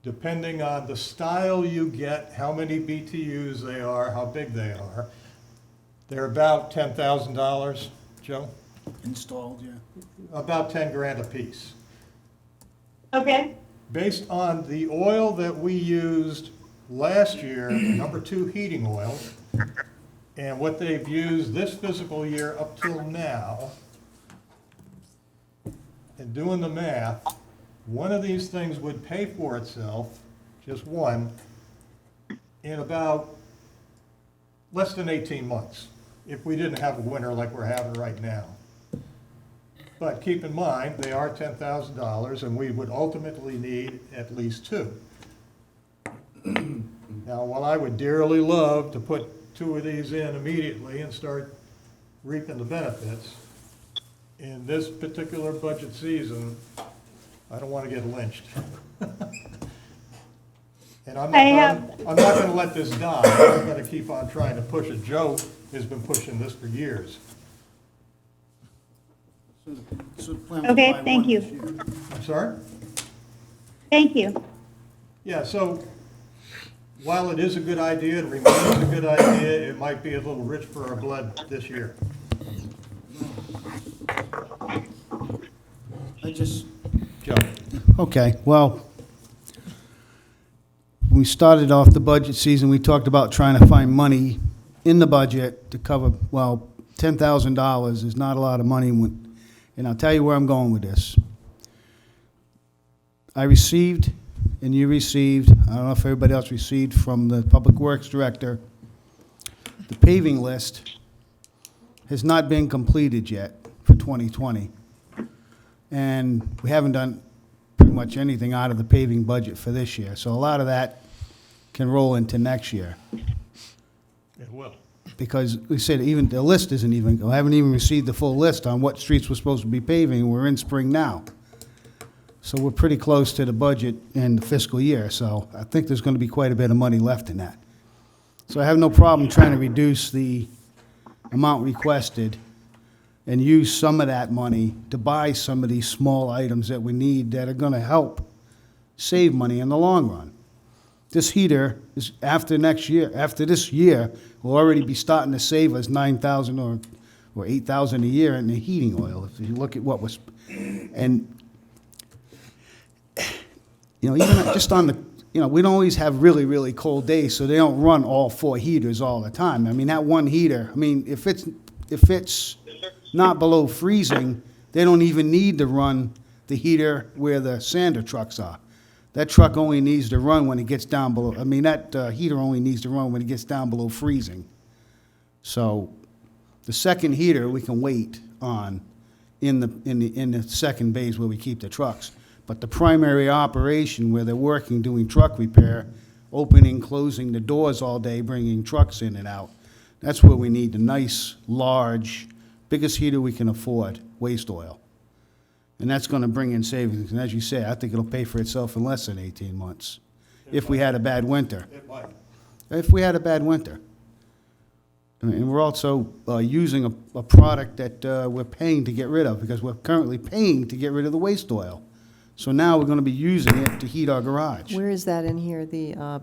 S1: Depending on the style you get, how many BTUs they are, how big they are. They're about $10,000, Joe?
S6: installed, yeah.
S1: About 10 grand a piece.
S8: Okay,
S1: Based on the oil that we used last year, number 2 heating oil, and what they've used this fiscal year up till now, and doing the math, one of these things would pay for itself, just one, in about less than 18 months, if we didn't have a winter like we're having right now. But keep in mind, they are $10,000, and we would ultimately need at least two. Now, while I would dearly love to put two of these in immediately and start reaping the benefits, in this particular budget season, I don't want to get lynched. And I'm not going to let this die. I'm going to keep on trying to push it. Joe has been pushing this for years.
S8: Okay, thank you.
S1: I'm sorry?
S8: Thank you.
S1: Yeah, so while it is a good idea and remains a good idea, it might be a little rich for our blood this year.
S3: Joe?
S6: Okay, well, we started off the budget season, we talked about trying to find money in the budget to cover, well, $10,000 is not a lot of money, and I'll tell you where I'm going with this. I received, and you received, I don't know if everybody else received from the Public Works Director, the paving list has not been completed yet for 2020. And we haven't done pretty much anything out of the paving budget for this year. So a lot of that can roll into next year.
S1: It will.
S6: Because we said even, the list isn't even, I haven't even received the full list on what streets we're supposed to be paving. We're in spring now. So we're pretty close to the budget and the fiscal year. So I think there's going to be quite a bit of money left in that. So I have no problem trying to reduce the amount requested and use some of that money to buy some of these small items that we need that are going to help save money in the long run. This heater is, after next year, after this year, will already be starting to save us $9,000 or $8,000 a year in the heating oil. If you look at what was, and even just on the, we don't always have really, really cold days, so they don't run all 4 heaters all the time. I mean, that one heater, if it's not below freezing, they don't even need to run the heater where the sander trucks are. That truck only needs to run when it gets down below, that heater only needs to run when it gets down below freezing. So the second heater we can wait on in the second bays where we keep the trucks. But the primary operation where they're working, doing truck repair, opening, closing the doors all day, bringing trucks in and out, that's where we need the nice, large, biggest heater we can afford, waste oil. And that's going to bring in savings. And as you say, I think it'll pay for itself in less than 18 months, if we had a bad winter.
S1: It might.
S6: If we had a bad winter. And we're also using a product that we're paying to get rid of, because we're currently paying to get rid of the waste oil. So now we're going to be using it to heat our garage.
S4: Where is that in here, the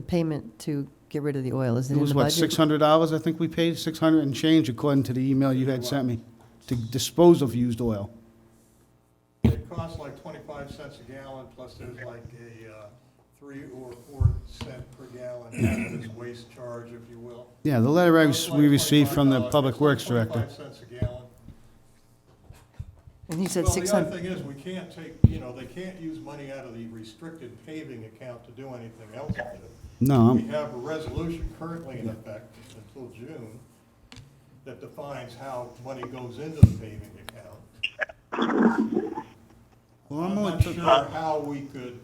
S4: payment to get rid of the oil? Is it
S6: It
S4: in
S6: was,
S4: the
S6: what,
S4: budget?
S6: $600 I think we paid, 600 and change according to the email you had sent me, to dispose of used oil.
S1: It costs like 25 cents a gallon, plus there's like a 3 or 4 cent per gallon hazardous waste charge, if you will.
S6: Yeah, the letter we received from the
S1: $25,
S6: Public Works
S1: 25
S6: Director.
S1: cents a gallon.
S4: And he said
S1: Well,
S4: 600.
S1: the other thing is, we can't take, they can't use money out of the restricted paving account to do anything else with it.
S6: No,
S1: We have a resolution currently in effect until June that defines how money goes into the paving account.
S6: well,
S1: I'm not sure how we could,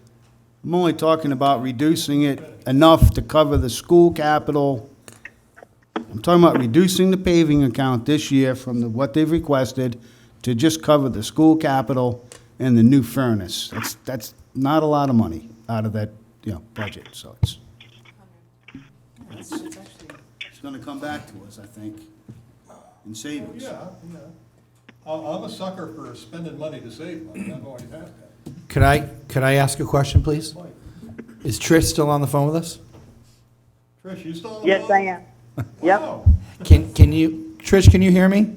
S6: I'm only talking about reducing it enough to cover the school capital. I'm talking about reducing the paving account this year from what they've requested to just cover the school capital and the new furnace. That's not a lot of money out of that, budget, so it's going to come back to us, I think, in savings.
S1: yeah. I'm a sucker for spending money to save money, I've always had that.
S3: Could I ask a question, please? Is Trish still on the phone with us?
S1: Trish, you still on the phone?
S10: Yes, I am. Yep,
S1: Wow.
S3: Can you, Trish, can you hear me?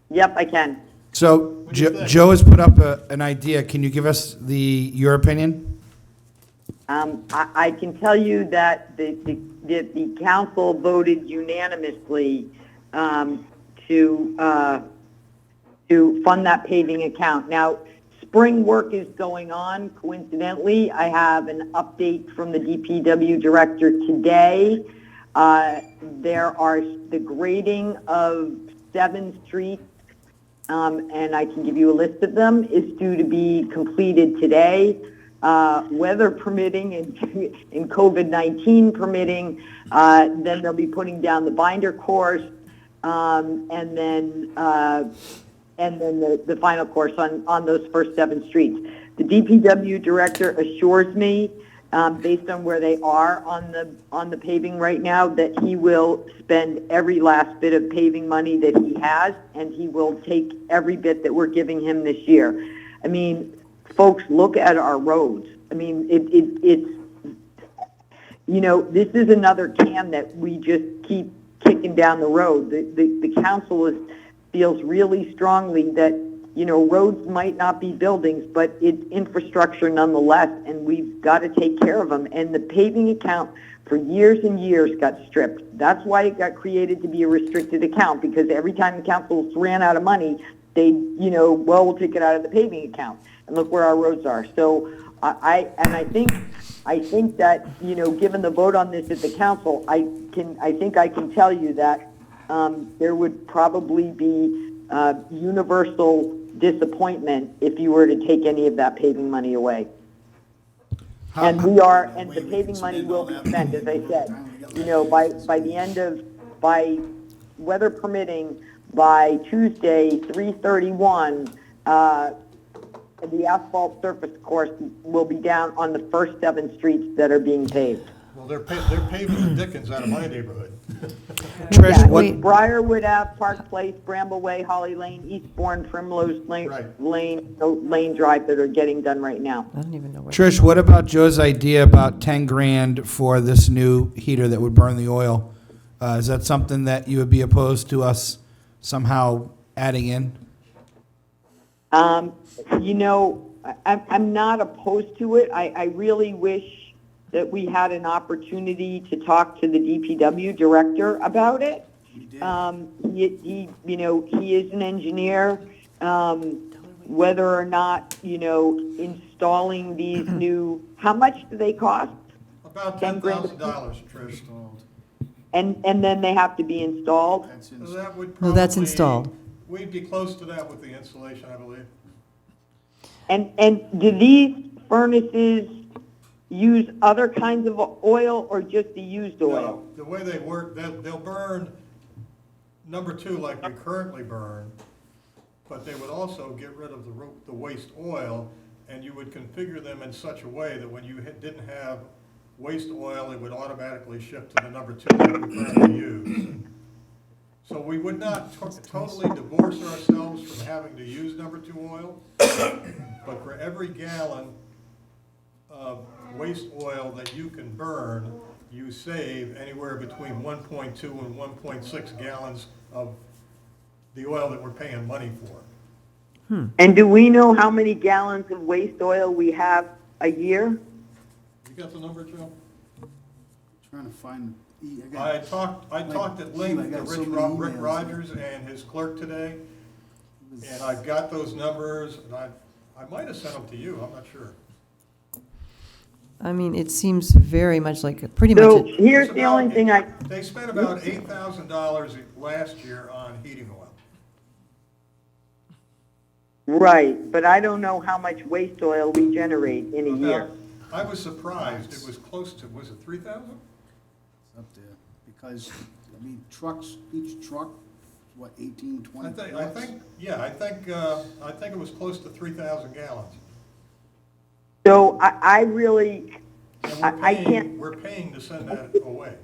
S10: yep, I can.
S3: So
S1: do you think?
S3: Joe has put up an idea. Can you give us your opinion?
S10: I can tell you that the council voted unanimously to fund that paving account. Now, spring work is going on. Coincidentally, I have an update from the DPW director today. There are the grading of 7 streets and I can give you a list of them, is due to be completed today. Weather permitting and COVID-19 permitting, then they'll be putting down the binder course, and then the final course on those first 7 streets. The DPW director assures me, based on where they are on the paving right now, that he will spend every last bit of paving money that he has, and he will take every bit that we're giving him this year. I mean, folks, look at our roads. I mean, it's, you know, this is another can that we just keep kicking down the road. The council feels really strongly that, you know, roads might not be buildings, but it's infrastructure nonetheless, and we've got to take care of them. And the paving account for years and years got stripped. That's why it got created to be a restricted account, because every time the council ran out of money, they, you know, well, we'll take it out of the paving account. And look where our roads are. So I think that, you know, given the vote on this at the council, I think I can tell you that there would probably be universal disappointment if you were to take any of that paving money away. And the paving money will be spent, as I said, you know, by weather permitting, by Tuesday, 3/31, the asphalt surface course will be down on the first 7 streets that are being paved.
S1: Well, they're paving the dickens out of my neighborhood.
S3: Trish,
S10: Yeah,
S3: what,
S10: it's Briarwood Ave, Park Place, Bramble Way, Holly Lane, Eastbourne, Primrose Lane,
S1: Right.
S10: Lane Drive that are getting done right now.
S4: I don't even know where.
S3: Trish, what about Joe's idea about 10 grand for this new heater that would burn the oil? Is that something that you would be opposed to us somehow adding in?
S10: You know, I'm not opposed to it. I really wish that we had an opportunity to talk to the DPW director about it. He you know, he is an engineer. Whether or not, you know, installing these new, how much do they cost?
S1: About $10,000, Trish.
S10: And then they have to be installed?
S1: So that would
S4: No, that's
S1: probably-
S4: installed.
S1: We'd be close to that with the installation, I believe.
S10: And do these furnaces use other kinds of oil or just the used oil?
S1: No, the way they work, they'll burn number 2 like we currently burn, but they would also get rid of the waste oil, and you would configure them in such a way that when you didn't have waste oil, it would automatically shift to the number 2 that we currently use. So we would not totally divorce ourselves from having to use number 2 oil, but for every gallon of waste oil that you can burn, you save anywhere between 1.2 and 1.6 gallons of the oil that we're paying money for.
S10: And do we know how many gallons of waste oil we have a year?
S1: You got the number, Joe?
S6: Trying to find.
S1: I talked at length to Rick Rogers and his clerk today, and I've got those numbers, and I might have sent them to you, I'm not sure.
S4: I mean, it seems very much like, pretty much,
S10: So here's the only thing
S1: They spent about $8,000 last year on heating oil.
S10: right, but I don't know how much waste oil we generate in a year.
S1: I was surprised, it was close to, was it 3,000?
S6: Up there, because, I mean, trucks, each truck, what, 18, 20
S1: I think it was close to 3,000 gallons.
S10: So I really,
S1: And
S10: I can't,
S1: we're paying to send that away.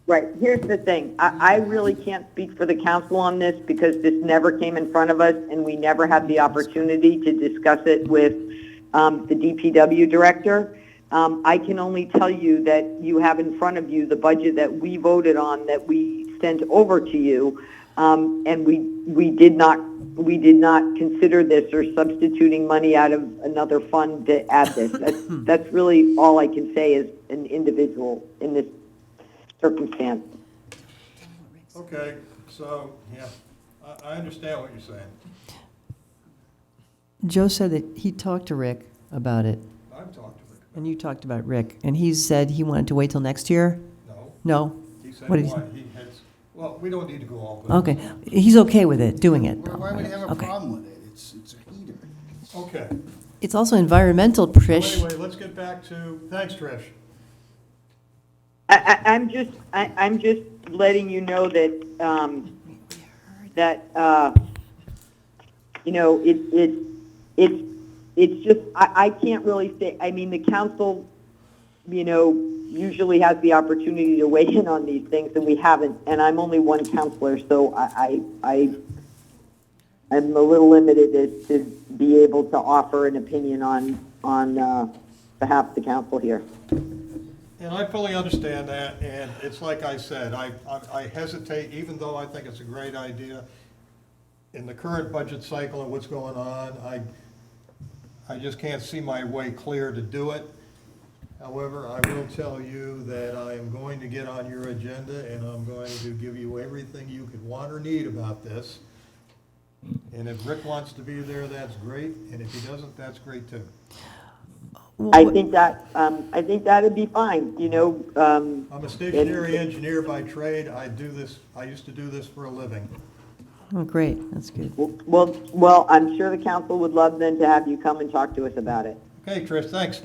S10: right, here's the thing. I really can't speak for the council on this because this never came in front of us and we never had the opportunity to discuss it with the DPW director. I can only tell you that you have in front of you the budget that we voted on, that we sent over to you, and we did not consider this or substituting money out of another fund to add this. That's really all I can say as an individual in this circumstance.
S1: Okay, so, yeah, I understand what you're saying.
S4: Joe said that he talked to Rick about it,
S1: I've talked to Rick.
S4: and you talked about Rick, and he said he wanted to wait till next year?
S1: No,
S4: No?
S1: he said
S4: What did he
S1: why,
S4: say?
S1: Well, we don't need to go all.
S4: Okay, he's okay with it, doing it, though.
S6: Why would he have a
S4: Okay.
S6: problem with it? It's a heater.
S1: Okay.
S4: It's also environmental,
S1: So
S4: Trish.
S1: anyway, let's get back to, thanks, Trish.
S10: I'm just letting you know that, you know, it's just, I can't really say, I mean, the council, you know, usually has the opportunity to weigh in on these things, and we haven't, and I'm only one counselor, so I'm a little limited to be able to offer an opinion on behalf of the council here.
S1: And I fully understand that, and it's like I said, I hesitate, even though I think it's a great idea, in the current budget cycle and what's going on, I just can't see my way clear to do it. However, I will tell you that I am going to get on your agenda, and I'm going to give you everything you could want or need about this. And if Rick wants to be there, that's great, and if he doesn't, that's great too.
S10: I think that'd be fine, you know.
S1: I'm a stationary engineer by trade. I used to do this for a living.
S4: Oh, great, that's good.
S10: Well, I'm sure the council would love then to have you come and talk to us about it.
S1: Okay, Trish, thanks.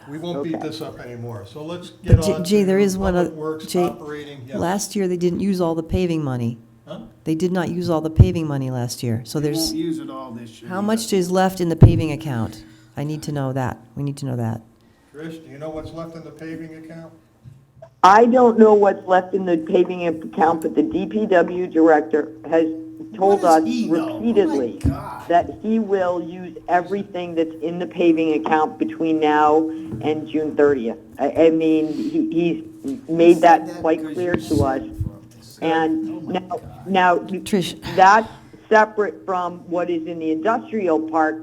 S1: We won't beat
S10: Okay.
S1: this up anymore, so let's get
S4: But
S1: on
S4: Jay,
S1: to
S4: there is one
S1: Public
S4: other,
S1: Works
S4: Jay,
S1: operating. Yes.
S4: last year they didn't use all the paving money.
S1: Huh?
S4: They did not use all the paving money last year, so
S6: We
S4: there's,
S6: won't use it all this year.
S4: how much is left in the paving account? I need to know that. We need to know that.
S1: Trish, do you know what's left in the paving account?
S10: I don't know what's left in the paving account, but the DPW director has told
S6: What
S10: us
S6: does he know? Oh, my
S10: repeatedly
S6: God.
S10: that he will use everything that's in the paving account between now and June 30th. I mean, he's made that quite clear to us. And now,
S4: Trish.
S10: that's separate from what is in the industrial park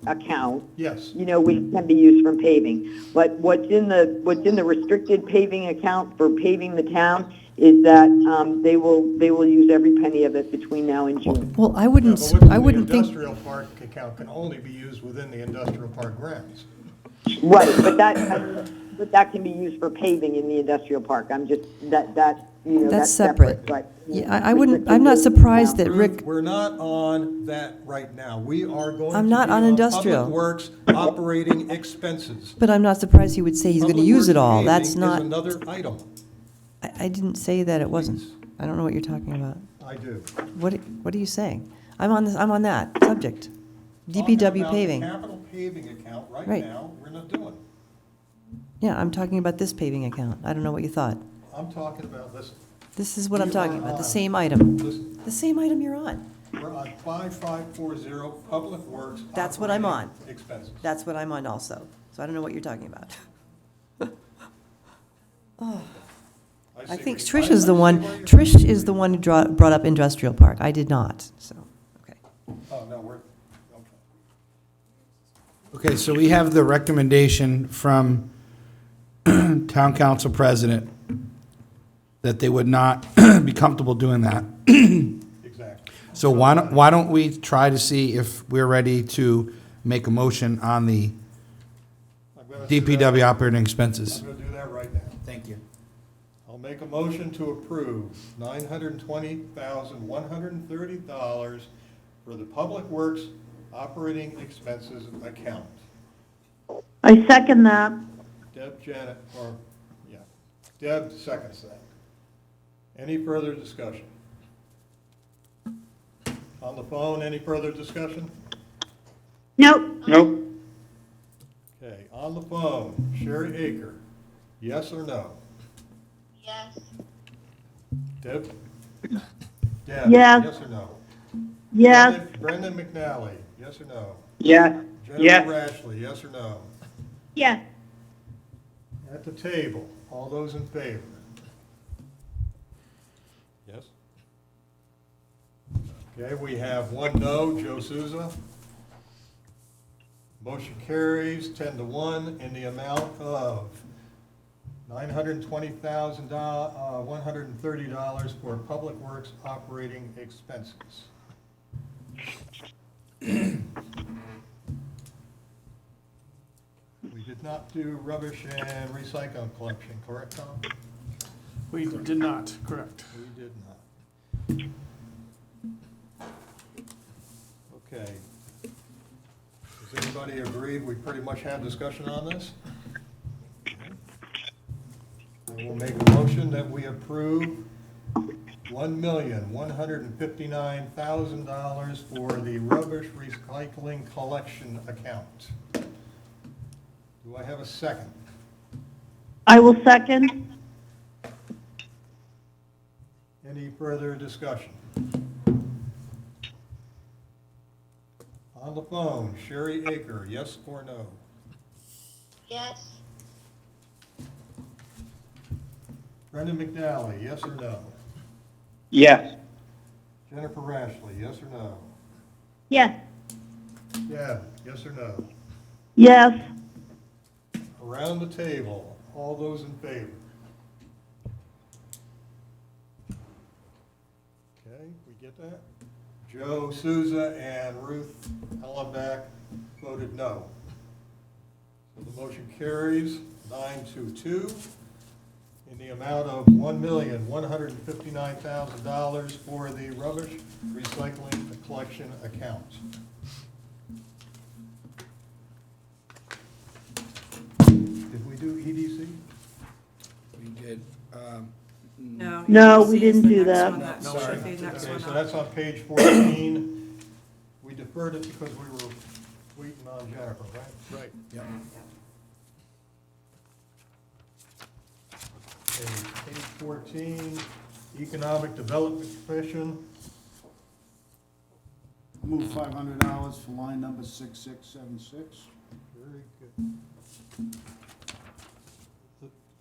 S10: account.
S1: Yes.
S10: You know, which can be used from paving. But what's in the restricted paving account for paving the town is that they will use every penny of it between now and June.
S4: Well, I
S1: Yeah,
S4: wouldn't,
S1: but what's
S4: I
S1: in
S4: wouldn't
S1: the
S4: think,
S1: industrial park account can only be used within the industrial park grounds.
S10: Right, but that can be used for paving in the industrial park. I'm just that you know
S4: That's
S10: that's separate.
S4: separate.
S10: But
S4: yeah, I wouldn't, I'm not surprised that Rick,
S1: We're not on that right now. We are going
S4: I'm
S1: to
S4: not
S1: be
S4: on industrial.
S1: Public Works operating expenses.
S4: but I'm not surprised he would say he's gonna
S1: Public
S4: use it
S1: Works
S4: all.
S1: paving
S4: That's
S1: is
S4: not,
S1: another item.
S4: I didn't say that it wasn't. I don't know what you're talking about.
S1: I do.
S4: What are you saying? I'm on that subject.
S1: Talking
S4: DPW
S1: about
S4: paving.
S1: the capital paving account right
S4: Right.
S1: now, we're not doing.
S4: Yeah, I'm talking about this paving account. I don't know what you thought.
S1: I'm talking about, listen,
S4: This is what I'm
S1: You
S4: talking
S1: are
S4: about, the
S1: on.
S4: same item.
S1: listen,
S4: The same item you're on.
S1: we're on 5540, Public Works.
S4: That's what I'm
S1: operating
S4: on.
S1: Expenses.
S4: That's what I'm on also. So I don't know what you're talking about. I
S1: see
S4: think
S1: where
S4: Trish
S1: you-
S4: is the
S1: I see
S4: one,
S1: where you're
S4: Trish
S1: coming
S4: is the one who brought up industrial park. I did not, so, okay.
S1: from. Oh, no, we're, okay.
S3: Okay, so we have the recommendation from town council president that they would not be comfortable doing that.
S1: Exactly.
S3: So why don't we try to see if we're ready to make a motion on the
S1: I'm gonna do that-
S3: DPW operating expenses?
S1: I'm gonna do that right now.
S3: Thank you.
S1: I'll make a motion to approve $920,130 for the Public Works operating expenses account.
S14: I second that.
S1: Deb seconds that. Any further discussion? On the phone, any further discussion?
S8: Nope.
S9: Nope.
S1: Okay, on the phone, Sherry Aker, yes or no?
S8: Yes.
S1: Deb? Deb,
S14: Yes.
S1: yes or no?
S14: Yes.
S1: Brendan McNally, yes or no?
S9: Yes.
S1: Jennifer Ashley, yes or no?
S8: Yes.
S1: At the table, all those in favor? Yes? Okay, we have one no, Joe Souza. Motion carries 10-1 in the amount of $920,130 for Public Works operating expenses. We did not do rubbish and recycling collection, correct, Tom?
S11: We did not, correct.
S1: We did not. Okay. Does anybody agree we pretty much had discussion on this? I will make a motion that we approve $1,159,000 for the rubbish recycling collection account. Do I have a second?
S14: I will second.
S1: Any further discussion? On the phone, Sherry Aker, yes or no?
S13: Yes.
S1: Brendan McNally, yes or no?
S9: Yes.
S1: Jennifer Rashley, yes or no?
S8: Yes.
S1: Deb, yes or no?
S14: Yes.
S1: Around the table, all those in favor? Okay, we get that? Joe Souza and Ruth Ellenbeck voted no. So the motion carries 9-2 in the amount of $1,159,000 for the rubbish recycling collection account. Did we do EDC?
S3: We did.
S5: No.
S14: No,
S5: EDC
S14: we
S5: is
S14: didn't
S5: the
S14: do
S5: next
S14: that.
S5: one that
S1: No,
S5: should
S1: sorry.
S5: be next
S1: Okay,
S5: one
S1: so
S5: up.
S1: that's on page 14. We deferred it because we were waiting on Jennifer, right?
S3: Right. Yep.
S1: Okay, page 14, Economic Development Commission.
S6: Move $500 for line number 6676.
S1: Very good.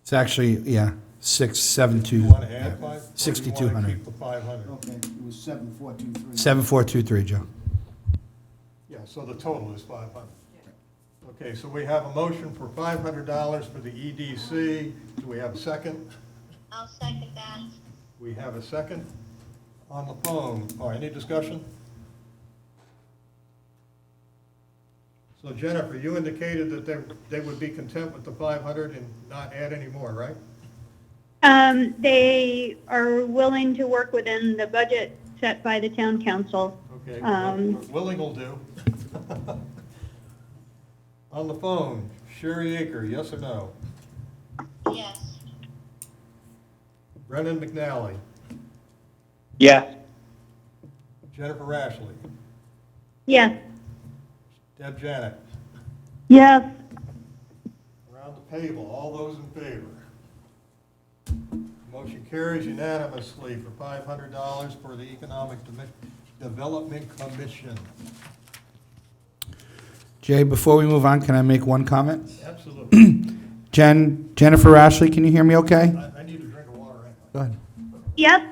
S3: It's actually, yeah,
S1: Do
S3: 672.
S1: you want to add 5?
S3: 6,200.
S6: Oh.
S1: Keep the 500.
S6: Okay, it was 7423.
S3: 7423, Joe.
S1: Yeah, so the total is 500. Okay, so we have a motion for $500 for the EDC. Do we have a second?
S13: I'll second that.
S1: We have a second. On the phone, any discussion? So Jennifer, you indicated that they would be content with the 500 and not add any more, right?
S8: They are willing to work within the budget set by the town council.
S1: Okay, willing will do. On the phone, Sherry Aker, yes or no?
S13: Yes.
S1: Brendan McNally,
S9: Yes.
S1: Jennifer Rashley,
S8: Yes.
S1: Deb Janik.
S14: Yes.
S1: Around the table, all those in favor? Motion carries unanimously for $500 for the Economic Development Commission.
S3: Jay, before we move on, can I make one comment?
S1: Absolutely.
S3: Jennifer Ashley, can you hear me okay?
S1: I need a drink of water anyway.
S3: Go ahead.
S8: Yep.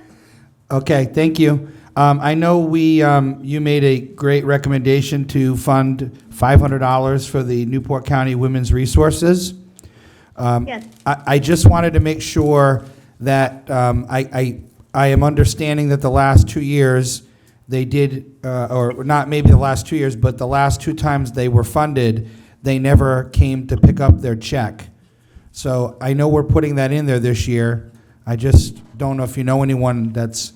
S3: Okay, thank you. I know you made a great recommendation to fund $500 for the Newport County Women's Resources.
S8: Yes.
S3: I just wanted to make sure that I am understanding that the last 2 years they did, or not maybe the last 2 years, but the last 2 times they were funded, they never came to pick up their check. So I know we're putting that in there this year. I just don't know if you know anyone that's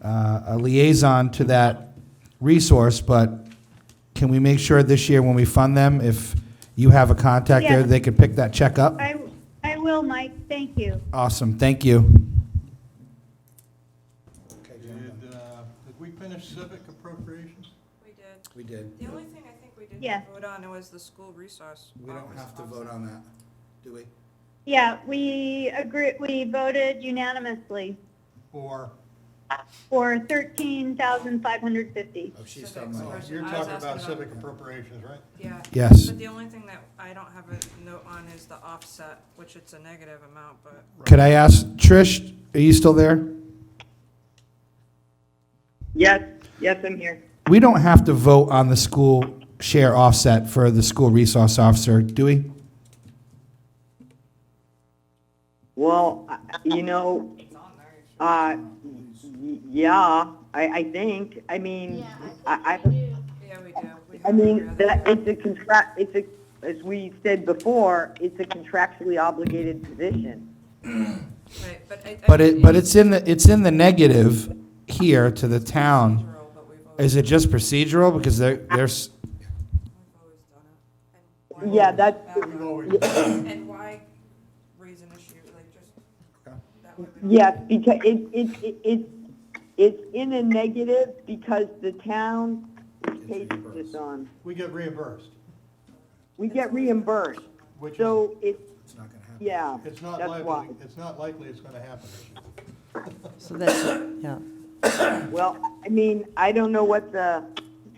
S3: a liaison to that resource, but can we make sure this year when we fund them, if you have a contact there,
S8: Yes.
S3: they can pick that check up?
S8: I will, Mike. Thank you.
S3: Awesome, thank you.
S1: Did we finish civic appropriations?
S5: We did.
S3: We did.
S5: The only thing I think we didn't
S8: Yeah.
S5: vote on was the school resource. office offset.
S3: on that, do we?
S8: Yeah, we voted unanimously
S1: For,
S8: for $13,550.
S3: Oh, she's
S5: Civic
S3: talking about.
S5: source.
S1: you're
S5: I was
S1: talking
S5: asking
S1: about civic appropriations, right?
S5: Yeah.
S3: Yes.
S5: But the only thing that I don't have a note on is the offset, which it's a negative amount, but
S3: Could I ask, Trish, are you still there?
S10: Yes, I'm here.
S3: We don't have to vote on the school share offset for the school resource officer, do we?
S10: Well, yeah, I think, I mean,
S5: yeah, we do.
S10: I mean, that, as we said before, it's a contractually obligated position.
S5: Right, but
S3: But it's in the negative here to the town.
S5: But we voted
S3: Is it just procedural? Because there's,
S10: Yeah, that's,
S1: We've always,
S5: And why raise an issue, like, just, that way we don't.
S10: yes, because it's in a negative because the town takes this on.
S1: we get reimbursed,
S10: We get reimbursed,
S1: which is,
S10: so it's,
S6: It's not gonna happen.
S10: yeah,
S1: it's not
S10: that's why.
S1: likely, it's not likely it's gonna happen this year.
S4: So that's, yeah.
S10: Well, I mean, I don't know what the,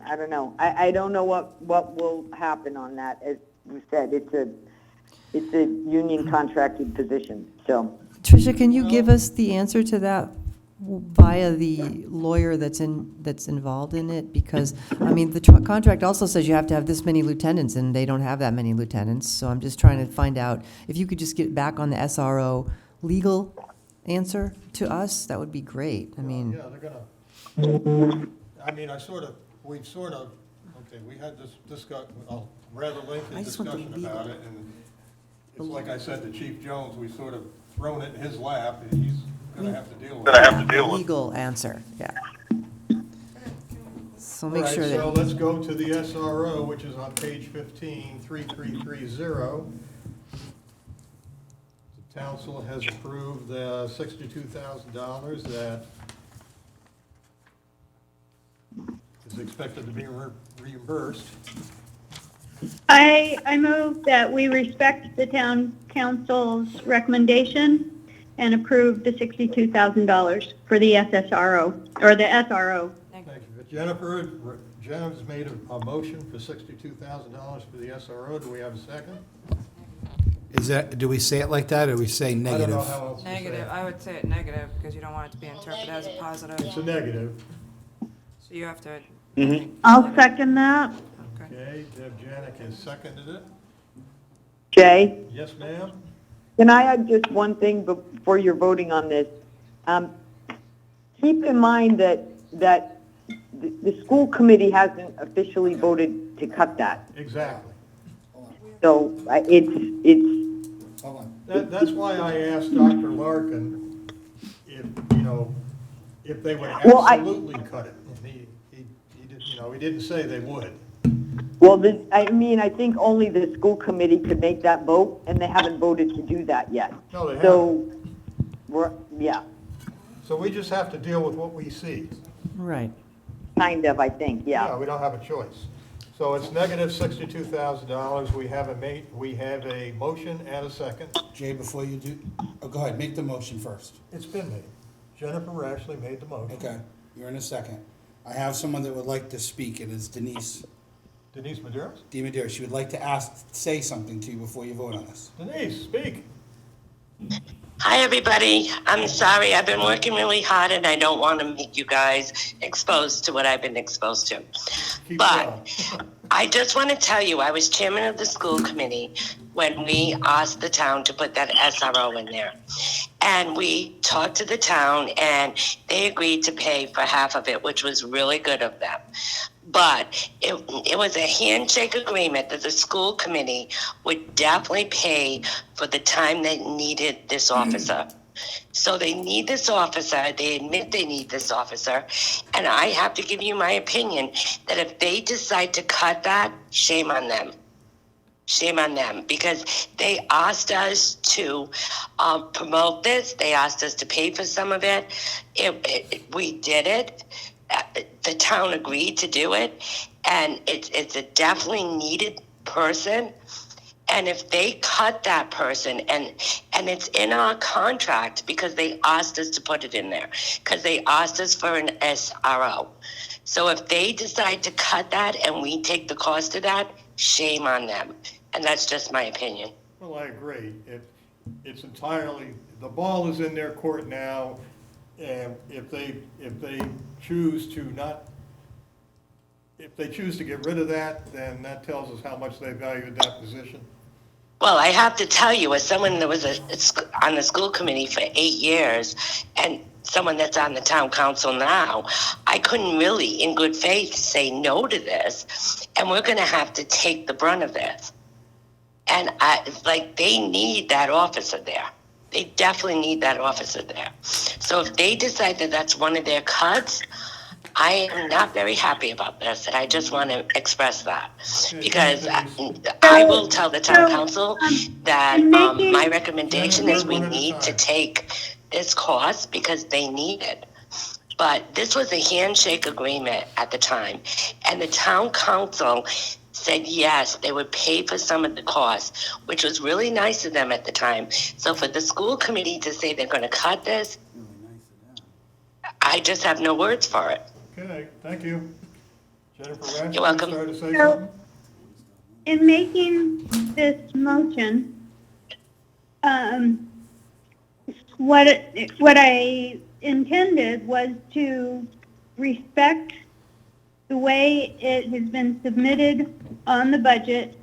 S10: I don't know. I don't know what will happen on that. As you said, it's a union contracted position, so.
S4: Tricia, can you give us the answer to that via the lawyer that's involved in it? Because, I mean, the contract also says you have to have this many lieutenants, and they don't have that many lieutenants. So I'm just trying to find out, if you could just get back on the SRO legal answer to us, that would be great. I mean,
S1: Yeah, they're gonna, I mean, we've sort of, okay, we had this a rather lengthy
S4: I just want the
S1: discussion
S4: legal-
S1: about it, and it's like I said to Chief Jones, we sort of thrown it in his lap, and he's gonna have to deal with it.
S4: legal answer, yeah. So
S1: All
S4: make
S1: right,
S4: sure
S1: so
S4: that,
S1: let's go to the SRO, which is on page 15, 3330. The council has approved $62,000 that is expected to be reimbursed.
S8: I move that we respect the town council's recommendation and approve the $62,000 for the SSRO, or the SRO.
S1: Thank you. Jen's made a motion for $62,000 for the SRO. Do we have a second?
S3: is that, do we say it like that, or we say
S1: I don't
S3: negative?
S1: know how else to say
S5: Negative,
S1: it.
S5: I would say it negative, because you don't want it to be interpreted as a positive,
S1: It's a negative.
S5: so you have to.
S8: I'll second that.
S5: Okay.
S1: Okay, Deb Janik has seconded it.
S10: Jay,
S1: Yes, ma'am?
S10: can I add just one thing before you're voting on this? Keep in mind that the school committee hasn't officially voted to cut that.
S1: Exactly.
S10: So it's,
S6: Hold on.
S1: That's why I asked Dr. Larkin if they would
S10: Well, I-
S1: absolutely cut it. And he didn't say they would.
S10: well, I think only the school committee could make that vote, and they haven't voted to do that yet.
S1: No, they haven't.
S10: So, yeah,
S1: So we just have to deal with what we see.
S4: right.
S10: kind of, I think, yeah.
S1: We don't have a choice. So it's negative $62,000. We have a motion and a second.
S3: Jay, before you do, oh, go ahead, make the motion first.
S1: It's been made. Jennifer Rashley made the motion.
S3: Okay, you're in a second. I have someone that would like to speak, it is Denise
S1: Denise Maderas?
S3: DiMadeira. She would like to say something to you before you vote on this.
S1: Denise, speak.
S16: Hi, everybody. I'm sorry. I've been working really hard, and I don't want to make you guys exposed to what I've been exposed to.
S1: Keep
S16: But
S1: going.
S16: I just want to tell you, I was chairman of the school committee when we asked the town to put that SRO in there. And we talked to the town, and they agreed to pay for half of it, which was really good of them. But it was a handshake agreement that the school committee would definitely pay for the time they needed this officer. So they need this officer. They admit they need this officer. And I have to give you my opinion that if they decide to cut that, shame on them. Shame on them, because they asked us to promote this. They asked us to pay for some of it. We did it. The town agreed to do it, and it's a definitely needed person. And if they cut that person, and it's in our contract because they asked us to put it in there, because they asked us for an SRO. So if they decide to cut that and we take the cost of that, shame on them. And that's just my opinion.
S1: Well, I agree. It's entirely, the ball is in their court now, and if they choose to get rid of that, then that tells us how much they valued that position.
S16: Well, I have to tell you, as someone that was on the school committee for 8 years, and someone that's on the town council now, I couldn't really, in good faith, say no to this, and we're going to have to take the brunt of this. And they need that officer there. They definitely need that officer there. So if they decide that that's one of their cuts, I am not very happy about this, and I just want to express that. Because
S8: So-
S16: I will tell the town
S8: so,
S16: council
S8: um,
S16: that
S8: in making-
S16: my recommendation
S1: Jennifer,
S16: is we
S1: one at a
S16: need to
S1: time.
S16: take this cost because they need it. But this was a handshake agreement at the time, and the town council said yes, they would pay for some of the costs, which was really nice of them at the time. So for the school committee to say they're going to cut this, I just have no words for it.
S1: Okay, thank you. Jennifer Rash,
S16: You're welcome.
S1: you started to say
S8: So-
S1: something?
S8: In making this motion, what I intended was to respect the way it has been submitted on the budget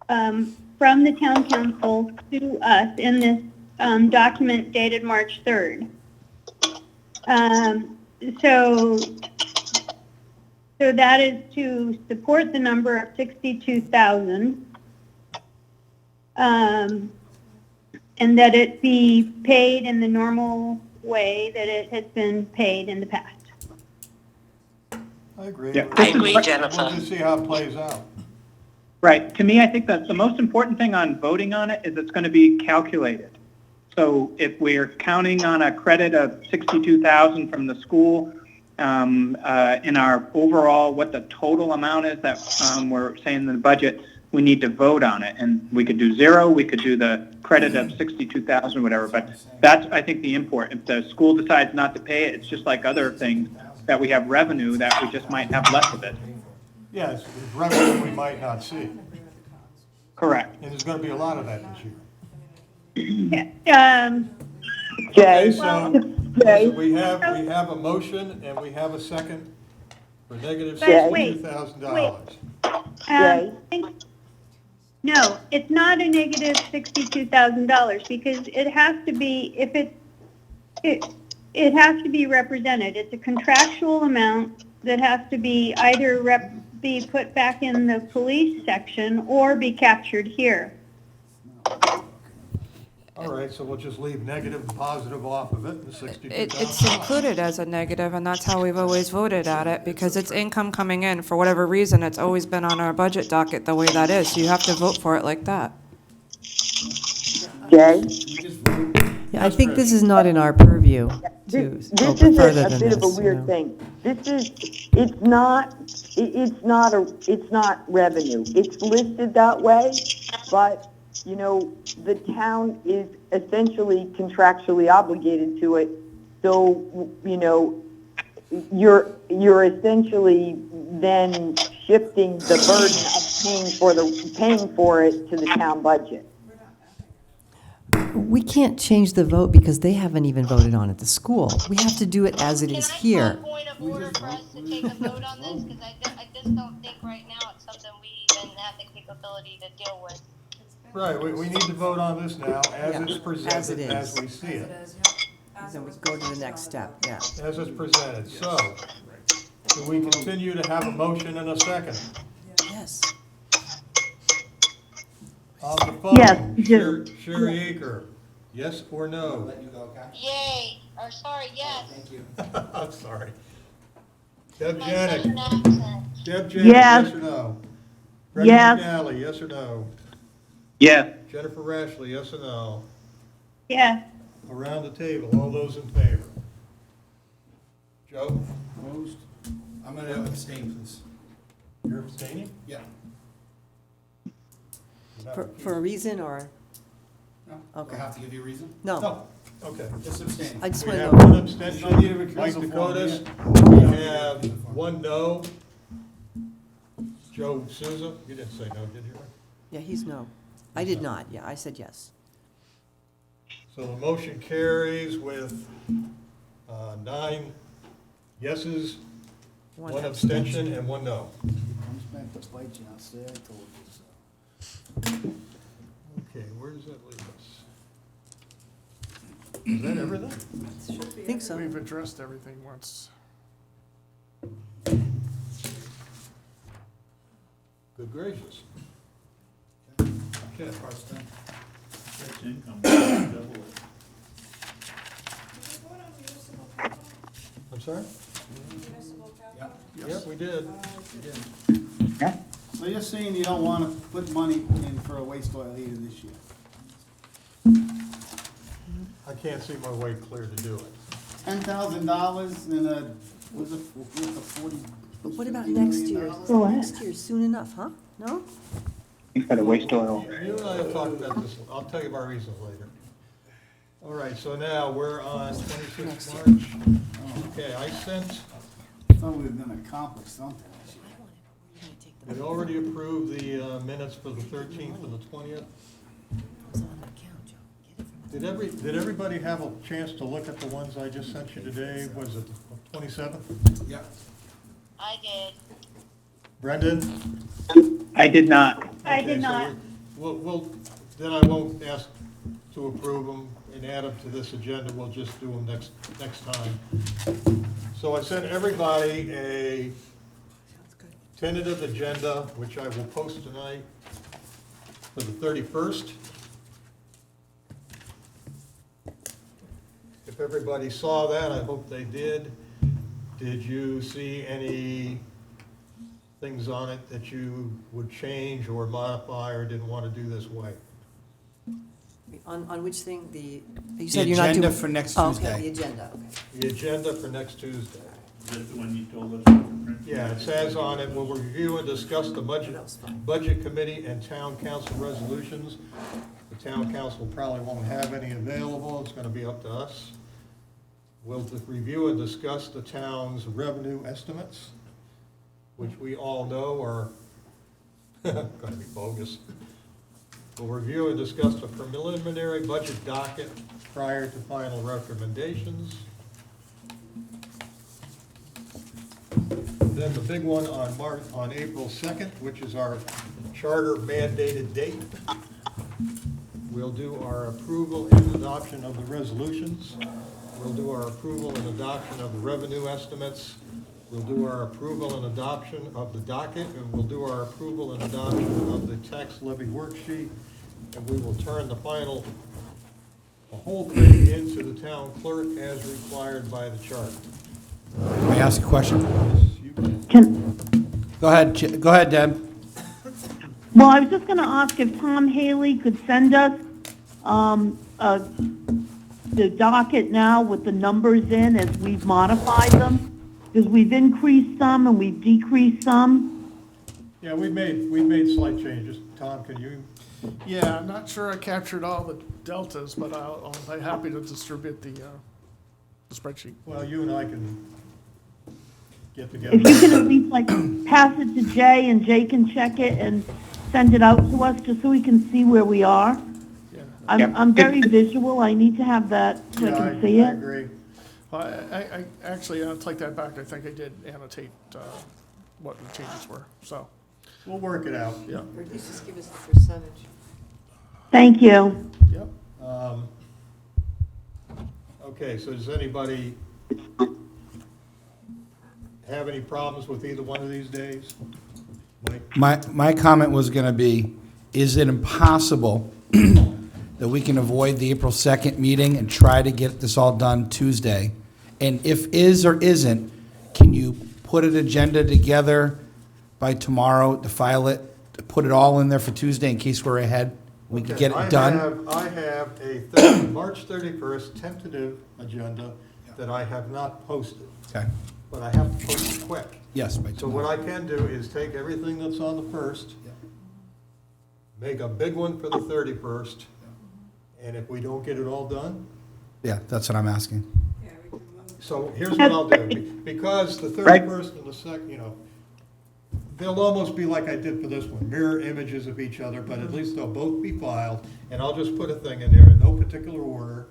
S8: from the town council to us in this document dated March 3rd. So that is to support the number of 62,000, and that it be paid in the normal way that it has been paid in the past.
S1: I agree.
S9: Yeah.
S16: I agree, Jennifer.
S1: We'll just see how it plays out.
S9: Right. To me, I think that the most important thing on voting on it is it's going to be calculated. So if we're counting on a credit of 62,000 from the school, in our overall, what the total amount is that we're saying in the budget, we need to vote on it. And we could do 0, we could do the credit of 62,000, whatever. But that's, I think, the import. If the school decides not to pay it, it's just like other things that we have revenue that we just might have less of it.
S1: Yes, there's revenue we might not see.
S9: Correct.
S1: And there's going to be a lot of that this year.
S10: Jay,
S1: So,
S10: Jay,
S1: we have a motion and we have a second for negative
S8: But wait,
S1: $62,000.
S10: Jay.
S8: No, it's not a negative $62,000 because it has to be, it has to be represented. It's a contractual amount that has to be either be put back in the police section or be captured here.
S1: All right, so we'll just leave negative and positive off of it, the $62,000.
S5: It's included as a negative, and that's how we've always voted at it, because it's income coming in. For whatever reason, it's always been on our budget docket the way that is, so you have to vote for it like that.
S10: Jay?
S4: Yeah, I think this is not in our purview to
S10: This
S4: go
S10: is
S4: further
S10: a
S4: than
S10: bit of a
S4: this, you
S10: weird
S4: know.
S10: thing. It's not revenue. It's listed that way, but, the town is essentially contractually obligated to it. So, you're essentially then shifting the burden of paying for it to the town budget.
S4: We can't change the vote because they haven't even voted on it, the school. We have to do it as it is here.
S17: Can I call a point of order for us to take a vote on this? Because I just don't think right now it's something we even have the capability to deal with.
S1: Right, we need to vote on this now as
S4: Yeah,
S1: it's
S4: as it
S1: presented,
S4: is.
S1: as we see it.
S4: Then we go to the next step, yeah.
S1: As it's presented. So, do we continue to have a motion and a second?
S4: Yes.
S1: On the phone,
S8: Yes,
S1: Sherry Aker, yes or no?
S17: Yay, or sorry, yes.
S1: I'm sorry. Deb
S17: My
S1: Janik,
S17: southern accent.
S1: Deb Janik,
S8: Yes.
S1: yes or no?
S8: Yes.
S1: Brendan McNally, yes or no?
S9: Yes.
S1: Jennifer Rashley, yes or no?
S8: Yeah.
S1: Around the table, all those in favor? Joe?
S3: Opposed? I'm going to abstain, please.
S1: You're abstaining?
S3: Yeah.
S4: For a reason or?
S3: No?
S4: Okay.
S3: Do I have to give you a reason?
S4: No,
S1: No, okay.
S3: Just abstain.
S4: I just
S1: We
S4: want
S1: have
S4: to
S1: one
S4: know.
S1: abstention,
S3: I need a
S1: Mike
S3: recusal form,
S1: Dakotas. We have one no. Joe Souza, you didn't say no, did you?
S4: Yeah, he's no. I did not, yeah, I said yes.
S1: So the motion carries with 9 yeses, one abstention, and 1 no.
S6: Comes back to bite you, I'll say I told you so.
S1: Okay, where does that leave us? Is that everything?
S4: I think so.
S11: We've addressed everything once.
S1: Good gracious. Okay.
S15: That's income. Double it.
S1: I'm sorry? Yep, we did.
S6: So you're saying you don't want to put money in for a waste oil heater this year?
S1: I can't see my way clear to do it.
S6: $10,000 in a, was it, with a 40?
S4: But what about
S6: $50
S4: next
S6: million
S4: year?
S6: dollars?
S4: Next year, soon enough, huh? No?
S9: For the waste oil.
S1: You and I have talked about this, I'll tell you my reasons later. All right, so now we're on 26th March. Okay, I sent,
S6: I thought we were gonna accomplish something this year.
S1: we already approved the minutes for the 13th and the 20th. Did everybody have a chance to look at the ones I just sent you today? Was it the 27th?
S6: Yeah.
S17: I did.
S1: Brendan?
S9: I did not.
S8: I
S1: Okay,
S8: did
S1: so
S8: not.
S1: We'll, then I won't ask to approve them and add them to this agenda, we'll just do them next time. So I sent everybody a tentative agenda, which I will post tonight for the 31st. If everybody saw that, I hope they did. Did you see any things on it that you would change or modify or didn't want to do this way?
S4: On which thing? You
S3: The
S4: said you're not doing.
S3: agenda for next
S4: Oh,
S3: Tuesday.
S4: okay, the agenda, okay.
S1: The agenda for next Tuesday.
S15: Is that the one you told us? to print?
S1: Yeah, it says on it, we'll review and discuss the budget committee and town council resolutions. The town council probably won't have any available, it's gonna be up to us. We'll review and discuss the town's revenue estimates, which we all know are gonna be bogus. We'll review and discuss the preliminary budget docket prior to final recommendations. Then the big one on April 2nd, which is our charter mandated date. We'll do our approval and adoption of the resolutions. We'll do our approval and adoption of the revenue estimates. We'll do our approval and adoption of the docket, and we'll do our approval and adoption of the tax levy worksheet. And we will turn the whole thing into the town clerk as required by the charter.
S3: May I ask a question?
S14: Can,
S3: Go ahead, Deb.
S14: well, I was just gonna ask if Tom Haley could send us, the docket now with the numbers in as we've modified them, because we've increased some and we've decreased some.
S1: Yeah, we've made slight changes. Tom, can you?
S11: Yeah, I'm not sure I captured all the deltas, but I'll be happy to distribute the spreadsheet.
S1: Well, you and I can get together.
S14: If you can at least like pass it to Jay and Jay can check it and send it out to us just so we can see where we are.
S11: Yeah.
S14: I'm very visual, I need to have that so I
S1: Yeah,
S14: can see
S1: I
S14: it.
S1: agree.
S11: I actually, I'll take that back. I think I did annotate what the changes were, so,
S1: We'll work it out.
S11: yeah.
S4: Or at least just give us the percentage.
S14: Thank you.
S11: Yep.
S1: Okay, so does anybody have any problems with either one of these days? Mike?
S3: My comment was gonna be, is it impossible that we can avoid the April 2nd meeting and try to get this all done Tuesday? And if is or isn't, can you put an agenda together by tomorrow to file it, to put it all in there for Tuesday in case we're ahead? We can get it done?
S1: I have a March 31st tentative agenda that I have not posted,
S3: Okay,
S1: but I have to post it quick.
S3: yes, by
S1: So what
S3: tomorrow.
S1: I can do is take everything that's on the 1st, make a big one for the 31st, and if we don't get it all done,
S3: Yeah, that's what I'm asking.
S1: so here's what I'll do. Because the 31st and the 2nd, they'll almost be like I did for this one, mirror images of each other, but at least they'll both be filed, and I'll just put a thing in there in no particular order,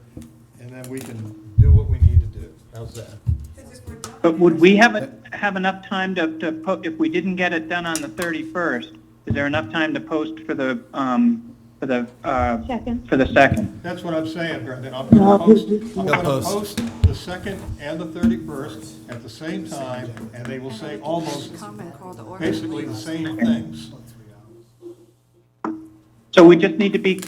S1: and then we can do what we need to do. How's that?
S9: But would we have enough time to if we didn't get it done on the 31st, is there enough time to post for the
S8: Second.
S9: for the 2nd?
S1: That's what I'm saying, Brendan. I'm gonna post the 2nd and the 31st at the same time, and they will say almost basically the same things.
S9: So we just need to be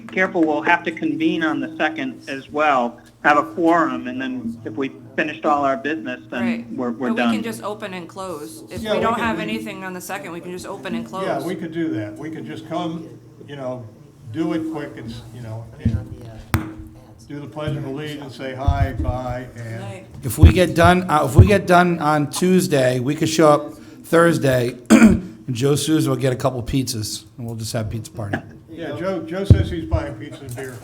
S9: careful. We'll have to convene on the 2nd as well, have a quorum, and then if we finished all our business,
S5: Right.
S9: then we're
S5: Or
S9: done.
S5: we can just open and close. If
S1: Yeah,
S5: we
S1: we
S5: don't
S1: can-
S5: have anything on the second, we can just open and close.
S1: Yeah, we could do that. We could just come, do it quick and, and do the pledge of allegiance, say hi, bye, and,
S3: If we get done on Tuesday, we could show up Thursday, and Joe Souza will get a couple pizzas, and we'll just have pizza party.
S1: yeah, Joe says he's buying pizza and beer.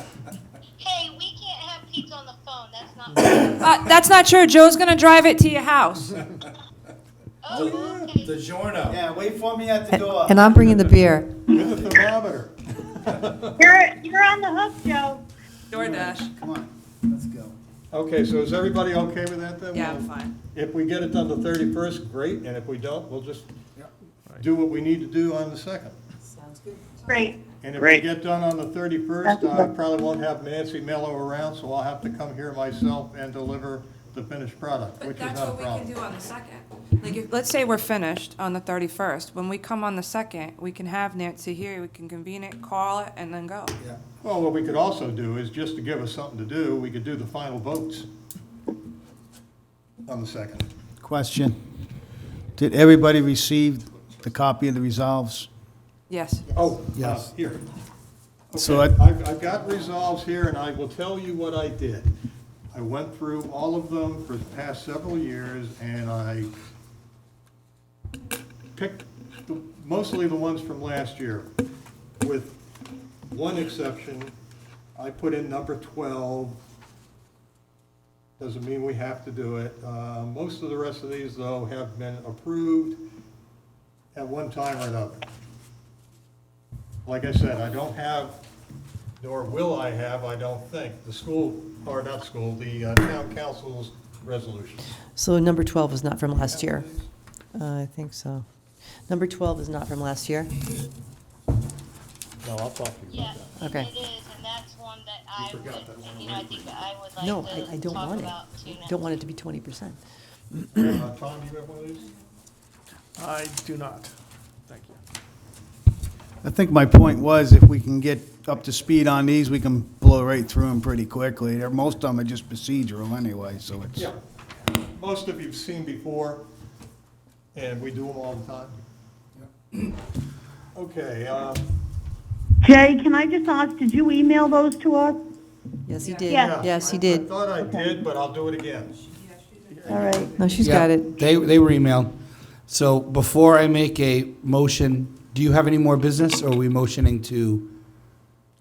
S17: Hey, we can't have pizza on the phone, that's not.
S5: That's not true. Joe's gonna drive it to your house.
S17: Oh, okay.
S6: Yeah, wait for me at the door.
S4: And I'm bringing the beer.
S1: With the thermometer.
S8: You're on the hook, Joe.
S5: DoorDash.
S6: Come on, let's go.
S1: Okay, so is everybody okay with that then?
S5: Yeah, I'm fine.
S1: If we get it done the 31st, great, and if we don't, we'll just do what we need to do on the 2nd.
S8: Great.
S1: And if we get done on the 31st, I probably won't have Nancy Mello around, so I'll have to come here myself and deliver the finished product,
S5: But
S1: which is
S5: that's
S1: not a
S5: what we can
S1: problem.
S5: do on the second. Like, let's say we're finished on the 31st. When we come on the second, we can have Nancy here, we can convene it, call it, and then go.
S1: Well, what we could also do is, just to give us something to do, we could do the final votes on the 2nd.
S6: Question. Did everybody receive the copy of the resolves?
S5: Yes.
S1: Oh,
S3: Yes.
S1: here.
S6: So
S1: Okay, I've got resolves here, and I will tell you what I did. I went through all of them for the past several years, and I picked mostly the ones from last year, with one exception. I put in number 12. Doesn't mean we have to do it. Most of the rest of these, though, have been approved at one time or another. Like I said, I don't have, nor will I have, I don't think, the town council's resolution.
S4: So number 12 is not from last year. I think so. Number 12 is not from last year?
S1: No, I'll talk to you
S17: Yeah,
S1: about
S4: Okay.
S17: it is, and that's one that I would,
S1: forgot that one.
S17: I think I would like
S4: No,
S17: to
S4: I don't
S17: talk
S4: want it.
S17: about too now.
S4: Don't want it to be 20%.
S1: that. Tom, you have one of these?
S11: I do not. Thank you.
S6: I think my point was, if we can get up to speed on these, we can blow right through them pretty quickly. Most of them are just procedural anyway, so it's.
S1: Yeah. Most of you've seen before, and we do them all the time. Okay,
S14: Jay, can I just ask, did you email those to us?
S4: Yes, he did.
S8: Yeah.
S4: Yes, he
S1: I
S4: did.
S1: thought I did, but I'll do it again.
S14: All right.
S4: No, she's
S3: Yeah,
S4: got it.
S3: They were emailed. So before I make a motion, do you have any more business, or are we motioning to?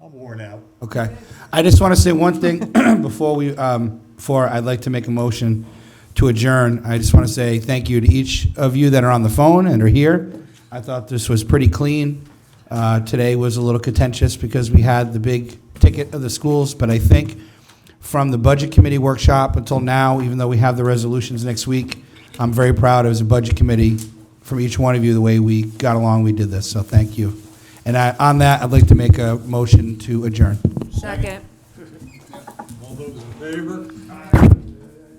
S1: I'm worn out.
S3: Okay. I just want to say one thing before I'd like to make a motion to adjourn. I just want to say thank you to each of you that are on the phone and are here. I thought this was pretty clean. Today was a little contentious because we had the big ticket of the schools, but I think from the Budget Committee workshop until now, even though we have the resolutions next week, I'm very proud as a Budget Committee from each one of you, the way we got along, we did this, so thank you. And on that, I'd like to make a motion to adjourn.
S5: Second.
S1: All those in favor?